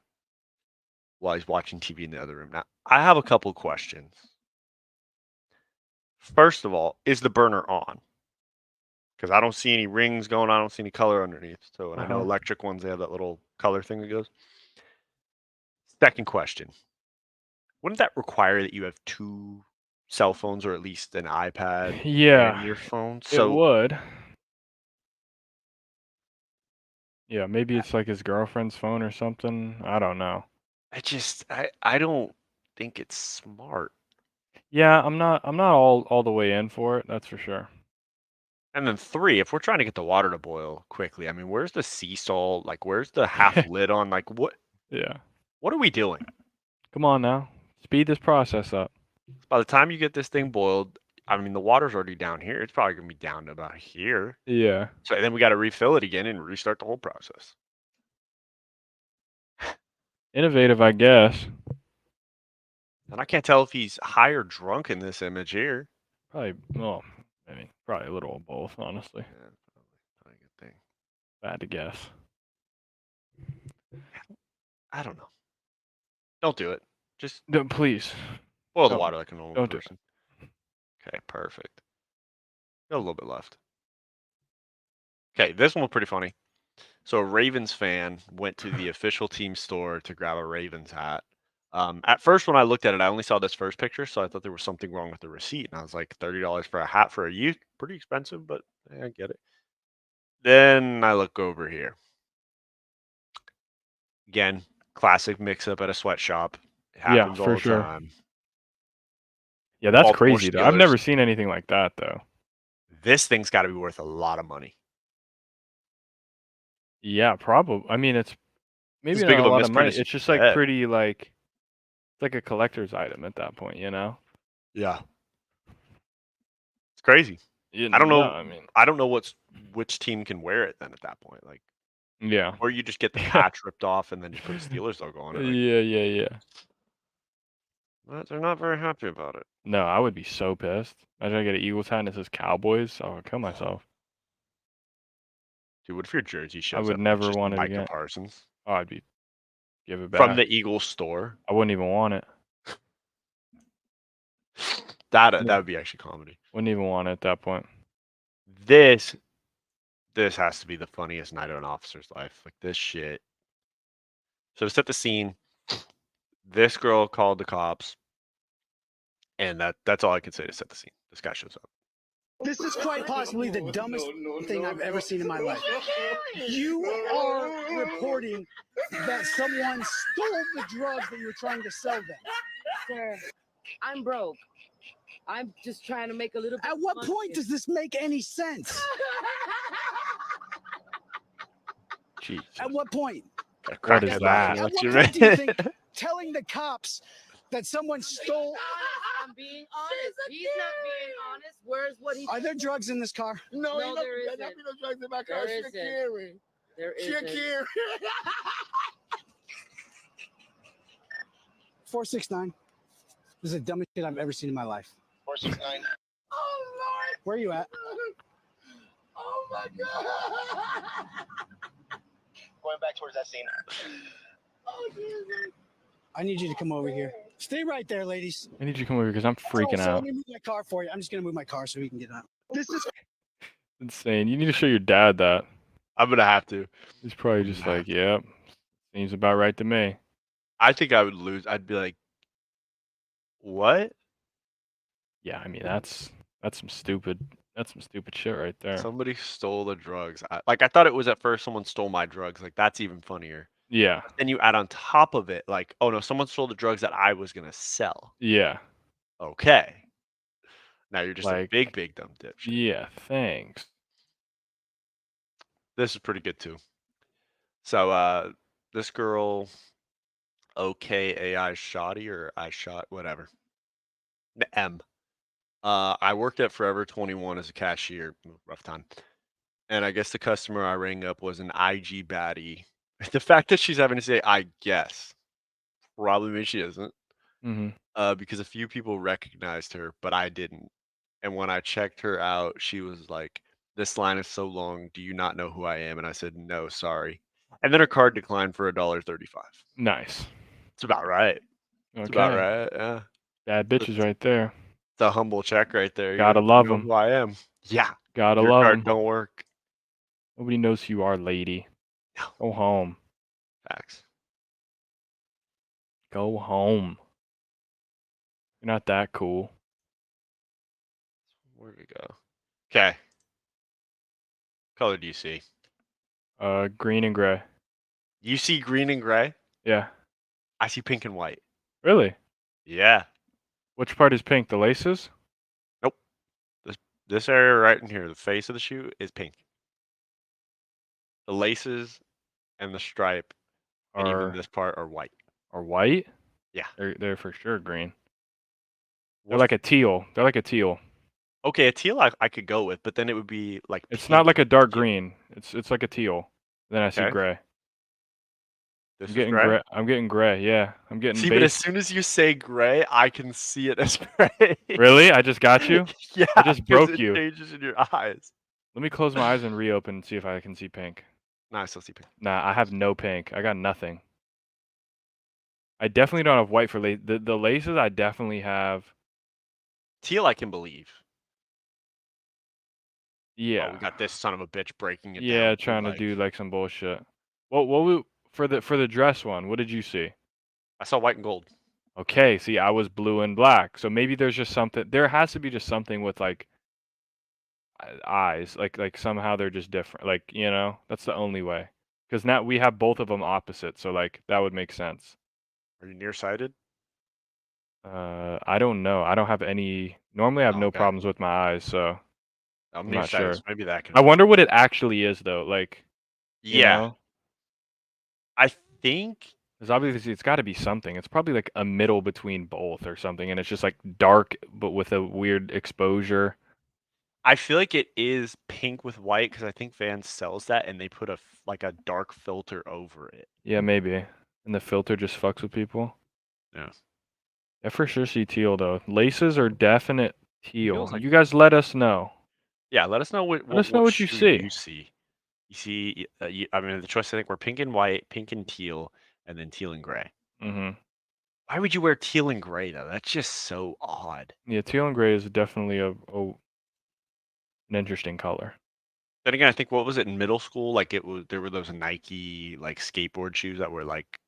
while he's watching TV in the other room. Now, I have a couple questions. First of all, is the burner on? Because I don't see any rings going on. I don't see any color underneath. So, and I know Uh-huh. electric ones, they have that little color thing that goes. Second question. Wouldn't that require that you have 2 cell phones or at least an iPad Yeah. and your phone? It So would. Yeah, maybe it's like his girlfriend's phone or something. I don't know. I don't think it's smart. Yeah, I'm not all the way in for it, that's for sure. And then 3, if we're trying to get the water to boil quickly, I mean, where's the sea salt? Like, where's the half lid on? Like, what Yeah. are we doing? Come on now. Speed this process up. By the time you get this thing boiled, I mean, the water's already down here. It's probably gonna be down to about here. Yeah. So then we got to refill it again and restart the whole process. Innovative, I guess. And I can't tell if he's high or drunk in this image here. Probably, well, I mean, probably a little of both, honestly. Yeah, probably a good thing. Bad to guess. I don't know. Don't do it. Just No, please. boil the Don't- water like a normal don't do it. person. Okay, perfect. Got a little bit left. Okay, this one was pretty funny. So a Ravens fan went to the official team store to grab a Ravens hat. At first, when I looked at it, I only saw this first picture, so I thought there was something wrong with the receipt. And I was like, $30 for a hat for a youth? Pretty expensive, but I get it. Then I look over here. Again, classic mix-up at a sweatshop. It Yeah, happens all for the sure. time. Yeah, that's Baltimore crazy though. I've Steelers. never seen anything like that though. This thing's got to be worth a lot of money. Yeah, probably. I mean, it's maybe As big not of a a lot of money. misprint as It's you just like get. pretty like it's like a collector's item at that point, you know? Yeah. It's crazy. Yeah, I don't know. I mean, I don't know which team can wear it then at that point. Like, yeah. or you just get the patch ripped off and then just put a Steelers logo on it. Like, Yeah. but they're not very happy about it. No, I would be so pissed. Imagine I get an Eagles hat and it says Cowboys. I would kill myself. Dude, what if your jersey shows would up and it's never just want it Micah again. Parsons Oh, I'd be give it from back. the Eagles store? I wouldn't even want it. That would be actually comedy. Wouldn't even want it at that point. This has to be the funniest night of an officer's life. Like this shit. So to set the scene, this girl called the cops, and that's all I can say to set the scene. This guy shows up. This is quite possibly the dumbest thing I've ever seen in my life. You are reporting that someone stole the drugs that you were trying to sell them. Sir, I'm broke. I'm just trying to make a little bit. At what point does this make any sense? Jeez. At what point? What is that? At what point do you think telling the cops that someone stole? I'm being honest. He's not being honest. Where's what he? Are there drugs in this car? No, there isn't. There be no drugs in my car. There isn't. Shakiri. There isn't. Shakiri. 469. This is the dumbest shit I've ever seen in my life. 469. Oh Lord. Where are you at? Oh my God. Going back towards that scene. Oh Jesus. I need you to come over here. Stay right there, ladies. I need you to come over because I'm freaking So out. let me move my car for you. I'm just gonna move my car so we can get on. This is Insane. You need to show your dad that. I'm gonna have to. He's probably just like, yep, seems about right to me. I think I would lose. I'd be like, what? Yeah, I mean that's some stupid shit right there. Somebody stole the drugs. I thought it was at first someone stole my drugs. Like that's even funnier. Yeah. Then you add on top of it, like, oh no, someone stole the drugs that I was gonna sell. Yeah. Okay. Now you're just a Like- big dumb dipshit. Yeah, thanks. This is pretty good too. So this girl, okay, AI shoddy or I shot, whatever. M. I worked at Forever 21 as a cashier. Rough time. And I guess the customer I rang up was an IG baddie. The fact that she's having to say I guess probably means she isn't. Mm-hmm. Because a few people recognized her, but I didn't. And when I checked her out, she was like, "This line is so long. Do you not know who I am?" And I said, "No, sorry." And then her card declined for $1.35. Nice. It's about right. It's Okay. about right. Yeah. Bad bitches right there. It's a humble check right there. Gotta You love know 'em. who I am. Yeah. Gotta Your love card 'em. don't work. Nobody knows who you are, lady. Go home. Facts. Go home. You're not that cool. Where'd we go? Okay. Color do you see? Green and gray. You see green and gray? Yeah. I see pink and white. Really? Yeah. Which part is pink? The laces? This area right in here, the face of the shoe is pink. The laces and the stripe and even Are this part are white. white? Yeah. They're for sure green. They're What's- like a teal. They're like a teal. Okay, a teal I could go with, but then it would be like It's pink not like a dark teal. green. It's like a teal. Then I see Okay. gray. This I'm is getting gray. gray. I'm getting gray. Yeah. I'm getting See, but as base. soon as you say gray, I can see it as gray. Really? I just got you? Yeah. I just 'cause broke it you. changes in your eyes. Let me close my eyes and reopen and see if I can see pink. Nah, I still see pink. Nah, I have no pink. I got nothing. I definitely don't have white for lace. The laces I definitely have. Teal I can believe. Yeah. Oh, we got this son of a bitch breaking it down. Yeah, to, trying to like- do like some bullshit. For the dress one, what did you see? I saw white and gold. Okay, see, I was blue and black. So maybe there's just something. There has to be just something with like eyes. Like somehow they're just different. Like, you know, that's the only way. Because now we have both of them opposite. So like that would make sense. Are you nearsighted? I don't know. I don't have any. Normally, I have Oh, no okay. problems with my eyes. So I'm not nearsighted. sure. So maybe that can. I wonder what it actually is though. Like, You Yeah, know? I think Because obviously it's got to be something. It's probably like a middle between both or something, and it's just like dark but with a weird exposure. I feel like it is pink with white because I think Vans sells that and they put like a dark filter over it. Yeah, maybe. And the filter just fucks with people. Yeah. I for sure see teal though. Laces are definite teal. Feels like You guys let us know. Yeah, let us know what Let us know what you shoe see. you see. You see, I mean, the choice I think were pink and white, pink and teal, and then teal and gray. Mm-hmm. Why would you wear teal and gray though? That's just so odd. Yeah, teal and gray is definitely an interesting color. Then again, I think what was it in middle school? Like there were those Nike like skateboard shoes that were like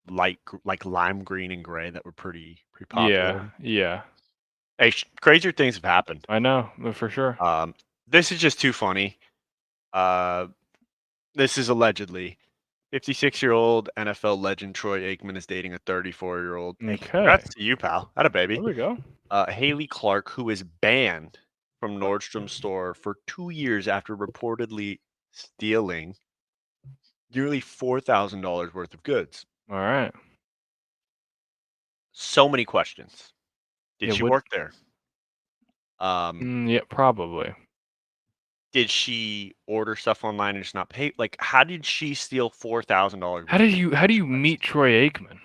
like lime green and gray that were pretty popular. Yeah. Hey, crazier things have happened. I know, for sure. This is just too funny. This is allegedly 56-year-old NFL legend Troy Aikman is dating a 34-year-old. Hey, Okay. congrats to you, pal. Had a baby. There we go. Haley Clark, who is banned from Nordstrom's store for 2 years after reportedly stealing nearly $4,000 worth of goods. All right. So many questions. Did Yeah, she what- work there? Yeah, probably. Did she order stuff online and just not pay? Like, how did she steal $4,000? How do you meet Troy Aikman?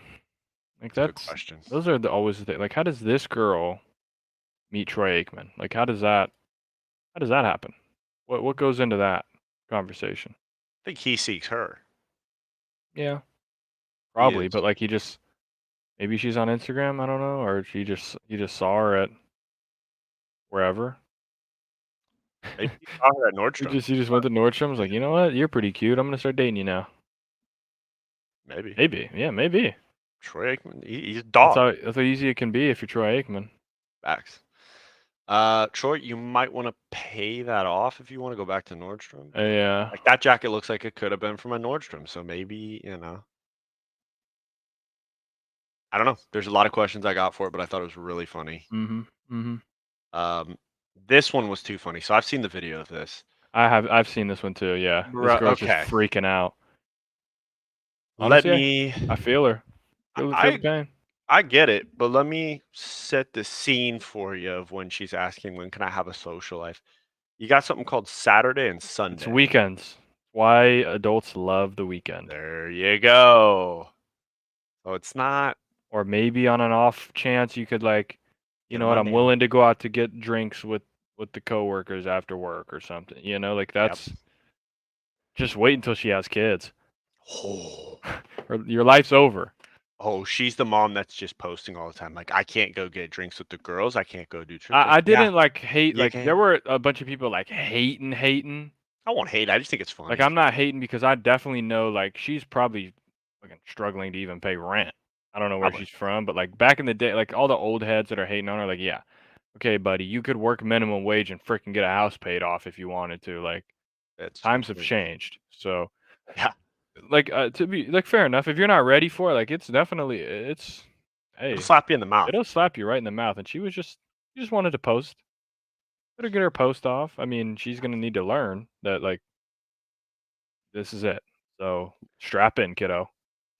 Like Good that's question. those are always the like how does this girl meet Troy Aikman? Like how does that happen? What goes into that conversation? I think he seeks her. Yeah. Probably, is. but like maybe she's on Instagram, I don't know, or you just saw her at wherever. Maybe he saw her at Nordstrom. You just went to Nordstrom's like, you know what? You're pretty cute. I'm gonna start dating you now. Maybe. Maybe. Yeah, maybe. Troy Aikman, he's a dog. That's how easy it can be if you're Troy Aikman. Facts. Troy, you might want to pay that off if you want to go back to Nordstrom. Yeah. Like that jacket looks like it could have been from a Nordstrom, so maybe, I don't know. There's a lot of questions I got for it, but I thought it was really funny. This one was too funny. So I've seen the video of this. I've seen this one too, yeah. This girl's just freaking out. Honestly, I feel her. Feel the pain. I get it, but let me set the scene for you of when she's asking, when can I have a social life? You got something called Saturday and Sunday. It's weekends. Why adults love the weekend. There you go. So it's not. Or maybe on an off chance you could like, you know what, I'm willing to go out to get drinks with the coworkers after work or something. You know, like that's just wait until she has kids. Oh. Or your life's over. Oh, she's the mom that's just posting all the time. Like, I can't go get drinks with the girls. I can't go do trips. I didn't like hate. You like can. there were a bunch of people like hating. I won't hate. I just think it's funny. Like I'm not hating because I definitely know like she's probably fucking struggling to even pay rent. I don't know where she's from, but like back in the day, like all the old heads that are hating on her, like yeah, okay, buddy, you could work minimum wage and freaking get a house paid off if you wanted to. Like times have changed, so yeah. Like to be like fair enough. If you're not ready for it, like it's definitely hey, it'll slap you in the mouth. It'll slap you right in the mouth. And she just wanted to post. Better get her post off. I mean, she's gonna need to learn that like this is it. So strap in, kiddo.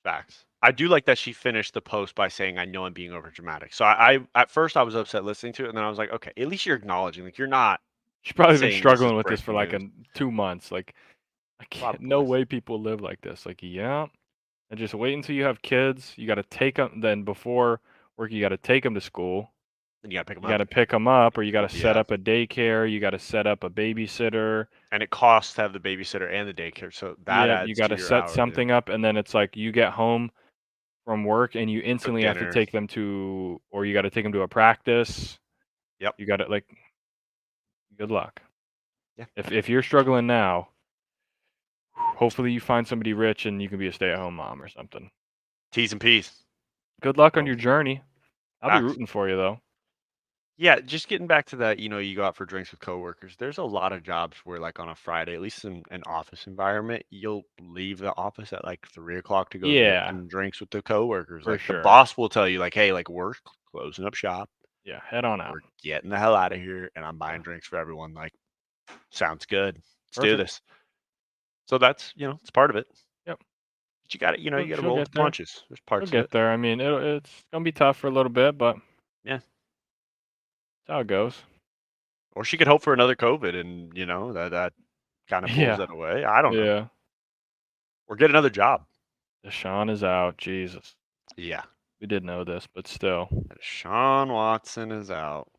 Facts. I do like that she finished the post by saying, "I know I'm being over dramatic." So I at first I was upset listening to it, and then I was like, okay, at least you're acknowledging, like you're not. She's probably been struggling with this for like 2 months. Like I can't. No way people live like this. Like yeah, and just wait until you have kids. You got to take them. Then before work, you got to take them to school. Then you got to pick them up. You got to pick them up, or you got to set up a daycare. You got to set up a babysitter. And it costs to have the babysitter and the daycare. So that adds you got to set something up, and then it's like you get home from work and you instantly have to take them to, or you got to take them to a practice. Yep. You got to like. Good luck. Yeah. If you're struggling now, hopefully you find somebody rich and you can be a stay-at-home mom or something. T's and P's. Good luck on your journey. I'll be rooting for you though. Yeah, just getting back to that, you go out for drinks with coworkers. There's a lot of jobs where, like, on a Friday, at least in an office environment, you'll leave the office at like 3:00 to go get some drinks with the coworkers. For like sure. The boss will tell you, like, hey, like we're closing up shop. Yeah, head on out. We're getting the hell out of here, and I'm buying drinks for everyone. Like, sounds good. Let's do this. So that's it's part of it. Yep. But you got to you got to She'll roll get with the there. punches. There's parts We'll of get there. I mean, it's gonna be tough for a little bit, but Yeah. that's how it goes. Or she could hope for another COVID, and that kind of pulls Yeah. that away. I don't know. Yeah. Or get another job. Deshaun is out. Jesus. Yeah. We did know this, but still. Deshaun Watson is out.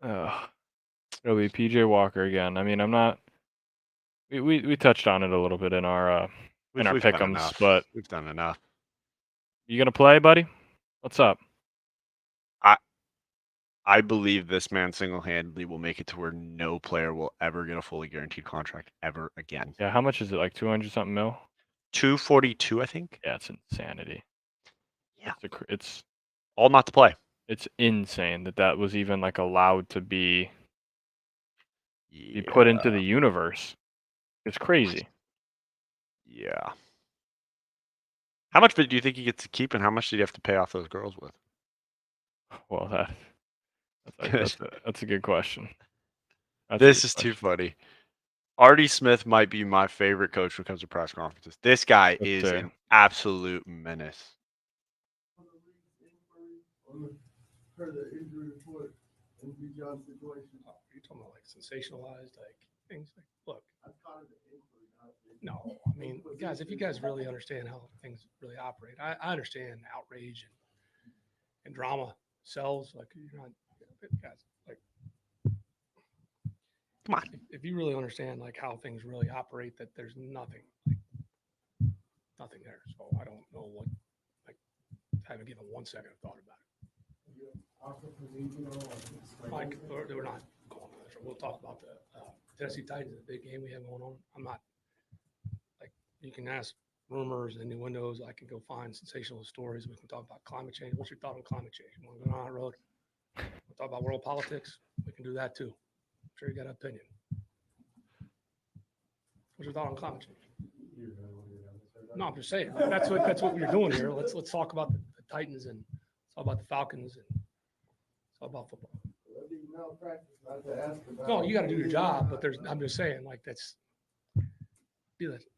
It'll be PJ Walker again. I mean, I'm not. We touched on it a little bit in our We've done pick'ems, enough. but We've done enough. you gonna play, buddy? What's up? I believe this man single-handedly will make it to where no player will ever get a fully guaranteed contract ever again. Yeah, how much is it? Like 200 something mil? 242, I think. Yeah, it's insanity. Yeah. It's All not to play. It's insane that was even like allowed to be put into the universe. It's crazy. Yeah. How much do you think he gets to keep, and how much did he have to pay off those girls with? Well, that's a good question. This is too funny. Artie Smith might be my favorite coach when it comes to press conferences. This guy is an absolute menace. Per the injury report and B. John's situation. Are you talking about like sensationalized things? Look, no, I mean, guys, if you guys really understand how things really operate, I understand outrage and drama sells. Like, you're not, guys, like, come on. If you really understand like how things really operate, that there's nothing there. So I don't know what, like, I haven't given 1 second of thought about it. Mike, we're not going on this. We'll talk about the Tennessee Titans, the big game we have going on. I'm not, like, you can ask rumors and innuendos. I can go find sensational stories. We can talk about climate change. What's your thought on climate change? You want to go down that road? We'll talk about world politics. We can do that too. I'm sure you got an opinion. What's your thought on climate change? No, I'm just saying. That's what we're doing here. Let's talk about the Titans and talk about the Falcons and talk about football. No, you got to do your job, but I'm just saying, like, that's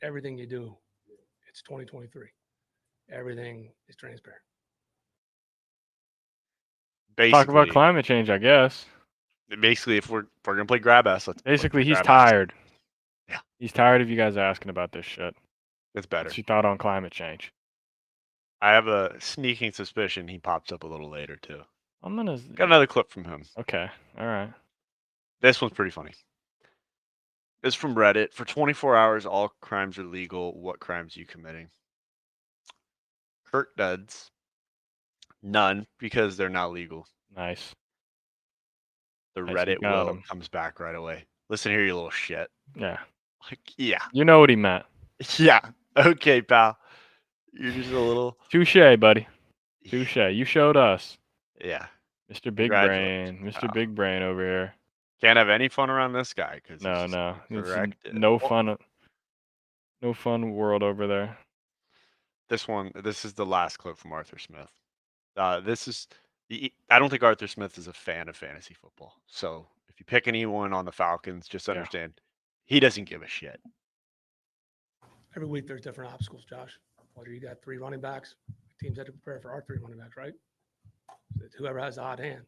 everything you do. It's 2023. Everything is transparent. Basically, talk about climate change, I guess. Basically, if we're gonna play grab ass, basically he's tired. Yeah, he's tired of you guys asking about this shit. It's better. What's your thought on climate change? I have a sneaking suspicion he pops up a little later too. Got another clip from him. Okay, all right. This one's pretty funny. This is from Reddit. For 24 hours, all crimes are legal. What crimes are you committing? Kirk Duds. None, because they're not legal. Nice. The Reddit will comes back right away. Listen here, you little shit. Yeah. Like, yeah. You know what he meant. Yeah. Okay, pal. You're just a little. Touche, buddy. Touche. You showed us. Yeah. Mr. Big Brain. Mr. Big Brain over here. Can't have any fun around this guy. No. No fun. No fun world over there. This is the last clip from Arthur Smith. I don't think Arthur Smith is a fan of fantasy football. So if you pick anyone on the Falcons, just understand he doesn't give a shit. Every week there's different obstacles, Josh. Whether you got 3 running backs, teams had to prepare for our 3 running backs, right? Whoever has the hot hand.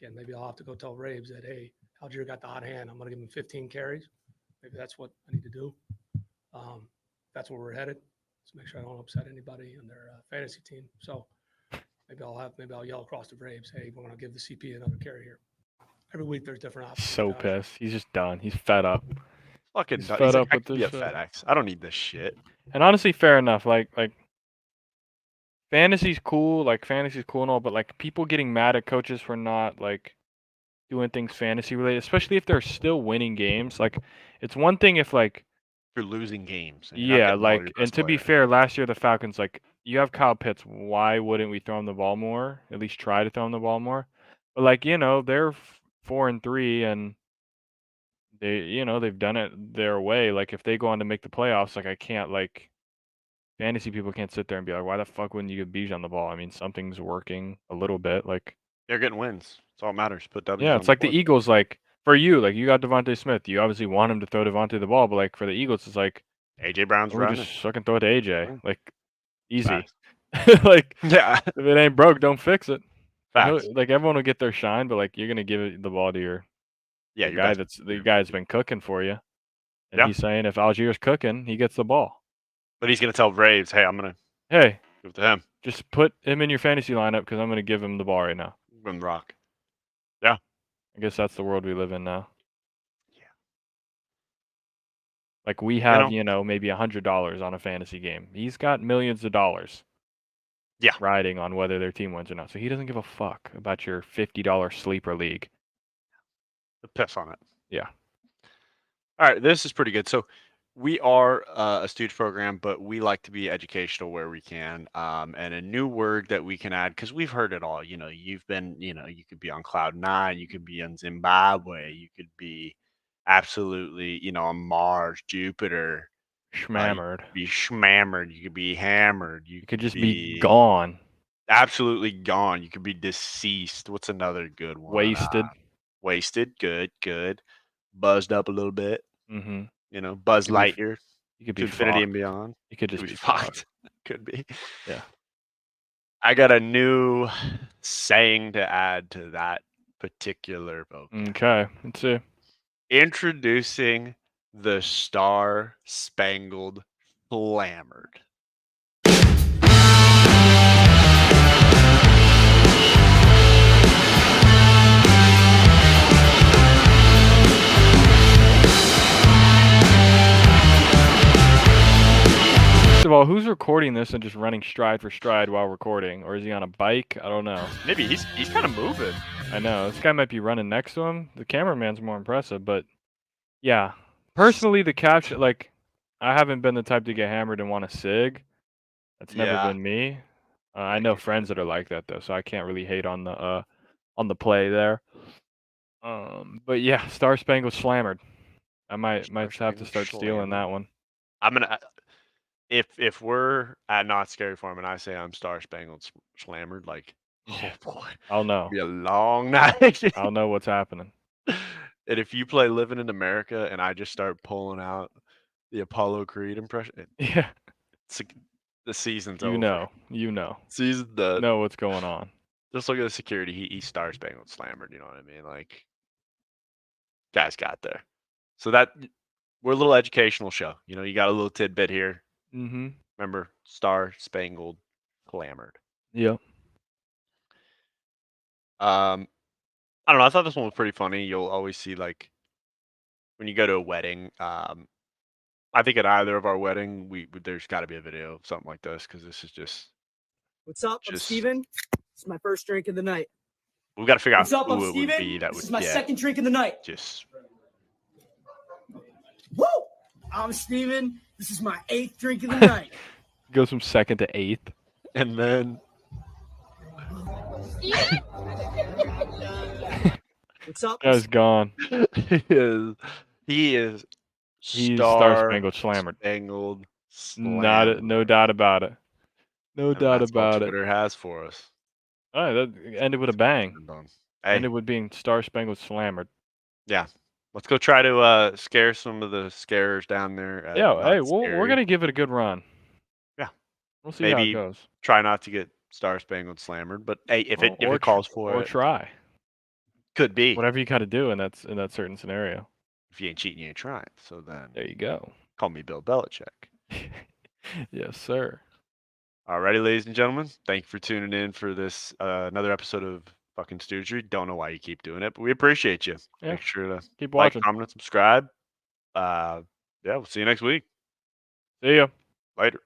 Again, maybe I'll have to go tell Raves that, hey, Algier got the hot hand. I'm going to give him 15 carries. Maybe that's what I need to do. That's where we're headed. So make sure I don't upset anybody in their fantasy team. So maybe I'll yell across the Braves, hey, we're going to give the CP another carry here. Every week there's different options. So pissed. He's just done. He's fed up. He's fed up with this shit. FedEx. I don't need this shit. And honestly, fair enough. Like fantasy's cool. Like fantasy's cool and all, but like people getting mad at coaches for not like doing things fantasy related, especially if they're still winning games. Like it's one thing if like you're losing games. Yeah, like, and to be fair, last year the Falcons, like, you have Kyle Pitts. Why wouldn't we throw him the ball more? At least try to throw him the ball more. But like, they're 4-3, and they've done it their way. Like, if they go on to make the playoffs, like, I can't, like, fantasy people can't sit there and be like, why the fuck wouldn't you give Bijan the ball? I mean, something's working a little bit. Like, they're getting wins. That's all that matters. Put W's. Yeah, it's like the Eagles. Like, for you, like, you got Devontae Smith. You obviously want him to throw Devontae the ball, but like for the Eagles, it's like AJ Brown's We running. just fucking throw it to AJ. Right. Like, easy. Facts. Like, Yeah. if it ain't broke, don't fix it. Facts. Like everyone will get their shine, but like you're gonna give the ball to your Yeah, the your guy best. the guy's been cooking for you. And Yeah. he's saying if Algier's cooking, he gets the ball. But he's gonna tell Braves, hey, I'm gonna Hey, give it to him. just put him in your fantasy lineup because I'm gonna give him the ball right now. From the Rock. I guess that's the world we live in now. Yeah. Like we have, know- maybe $100 on a fantasy game. He's got millions of dollars. Yeah. Riding on whether their team wins or not. So he doesn't give a fuck about your $50 sleeper league. The piss on it. Yeah. All right, this is pretty good. So we are a Stooge program, but we like to be educational where we can. And a new word that we can add, because we've heard it all. You've been, you could be on cloud 9, you could be on Zimbabwe, you could be absolutely, on Mars, Jupiter. Schmammered. You could be schmammered. You could be hammered. You could just be gone. Absolutely gone. You could be deceased. What's another good one? Wasted. Wasted. Good. Buzzed up a little bit. Mm-hmm. Buzz Could be f- Lightyear. You could be To infinity fucked. and beyond. You could just Could be be fucked. fucked. Could be. Yeah. I got a new saying to add to that particular vocab. Okay. Let's see. Introducing the Star Spangled Slammered. First of all, who's recording this and just running stride for stride while recording? Or is he on a bike? I don't know. Maybe he's kind of moving. I know. This guy might be running next to him. The cameraman's more impressive, but yeah. Personally, the caption, like, I haven't been the type to get hammered and want a cig. That's never Yeah. been me. I know friends that are like that though, so I can't really hate on the play there. But yeah, Star Spangled Slammered. I might have to Spangled start stealing that one. I'm gonna if we're at Not Scary Farm and I say I'm Star Spangled Slammered, like, Yeah. oh boy, I'll know. it'll be a long night. I'll know what's happening. And if you play Living in America and I just start pulling out the Apollo Creed impression, Yeah. the season's You over. know. Season's done. Know what's going on. Just look at the security. He's Star Spangled Slammered. You know what I mean? Like, guys got there. So we're a little educational show. You got a little tidbit here. Mm-hmm. Remember, Star Spangled Slammered. Yep. I don't know. I thought this one was pretty funny. You'll always see, like, when you go to a wedding. I think at either of our wedding, there's got to be a video of something like this because this is just. What's up? I'm Steven. It's my first drink of the night. We've got to figure out What's up? who I'm it would Steven. be that This would is my get second drink of the night. just. Woo! I'm Steven. This is my 8th drink of the night. Goes from 2nd to 8th. And then. What's up? Guy's gone. He is. He's Star Spangled Slammered. Spangled No doubt about it. No doubt that's about all it. Twitter has for us. All right, that ended with a bang. Hey, Ended with being Star Spangled Slammered. yeah. Let's go try to scare some of the scarers down there. at Yeah, Not hey, we're Scary. gonna give it a good run. Yeah. We'll see how Maybe it goes. Try not to get Star Spangled Slammered, but hey, if Or it calls for or it, try. could be. Whatever you got to do in that certain scenario. If you ain't cheating, you ain't trying. So then, There you go. call me Bill Belichick. Yes, sir. Alrighty, ladies and gentlemen, thank you for tuning in for this another episode of fucking Stoogery. Don't know why you keep doing it, but we appreciate you. Yeah. Make sure to Keep like, watching. comment, subscribe. Yeah, we'll see you next week. See ya. Later.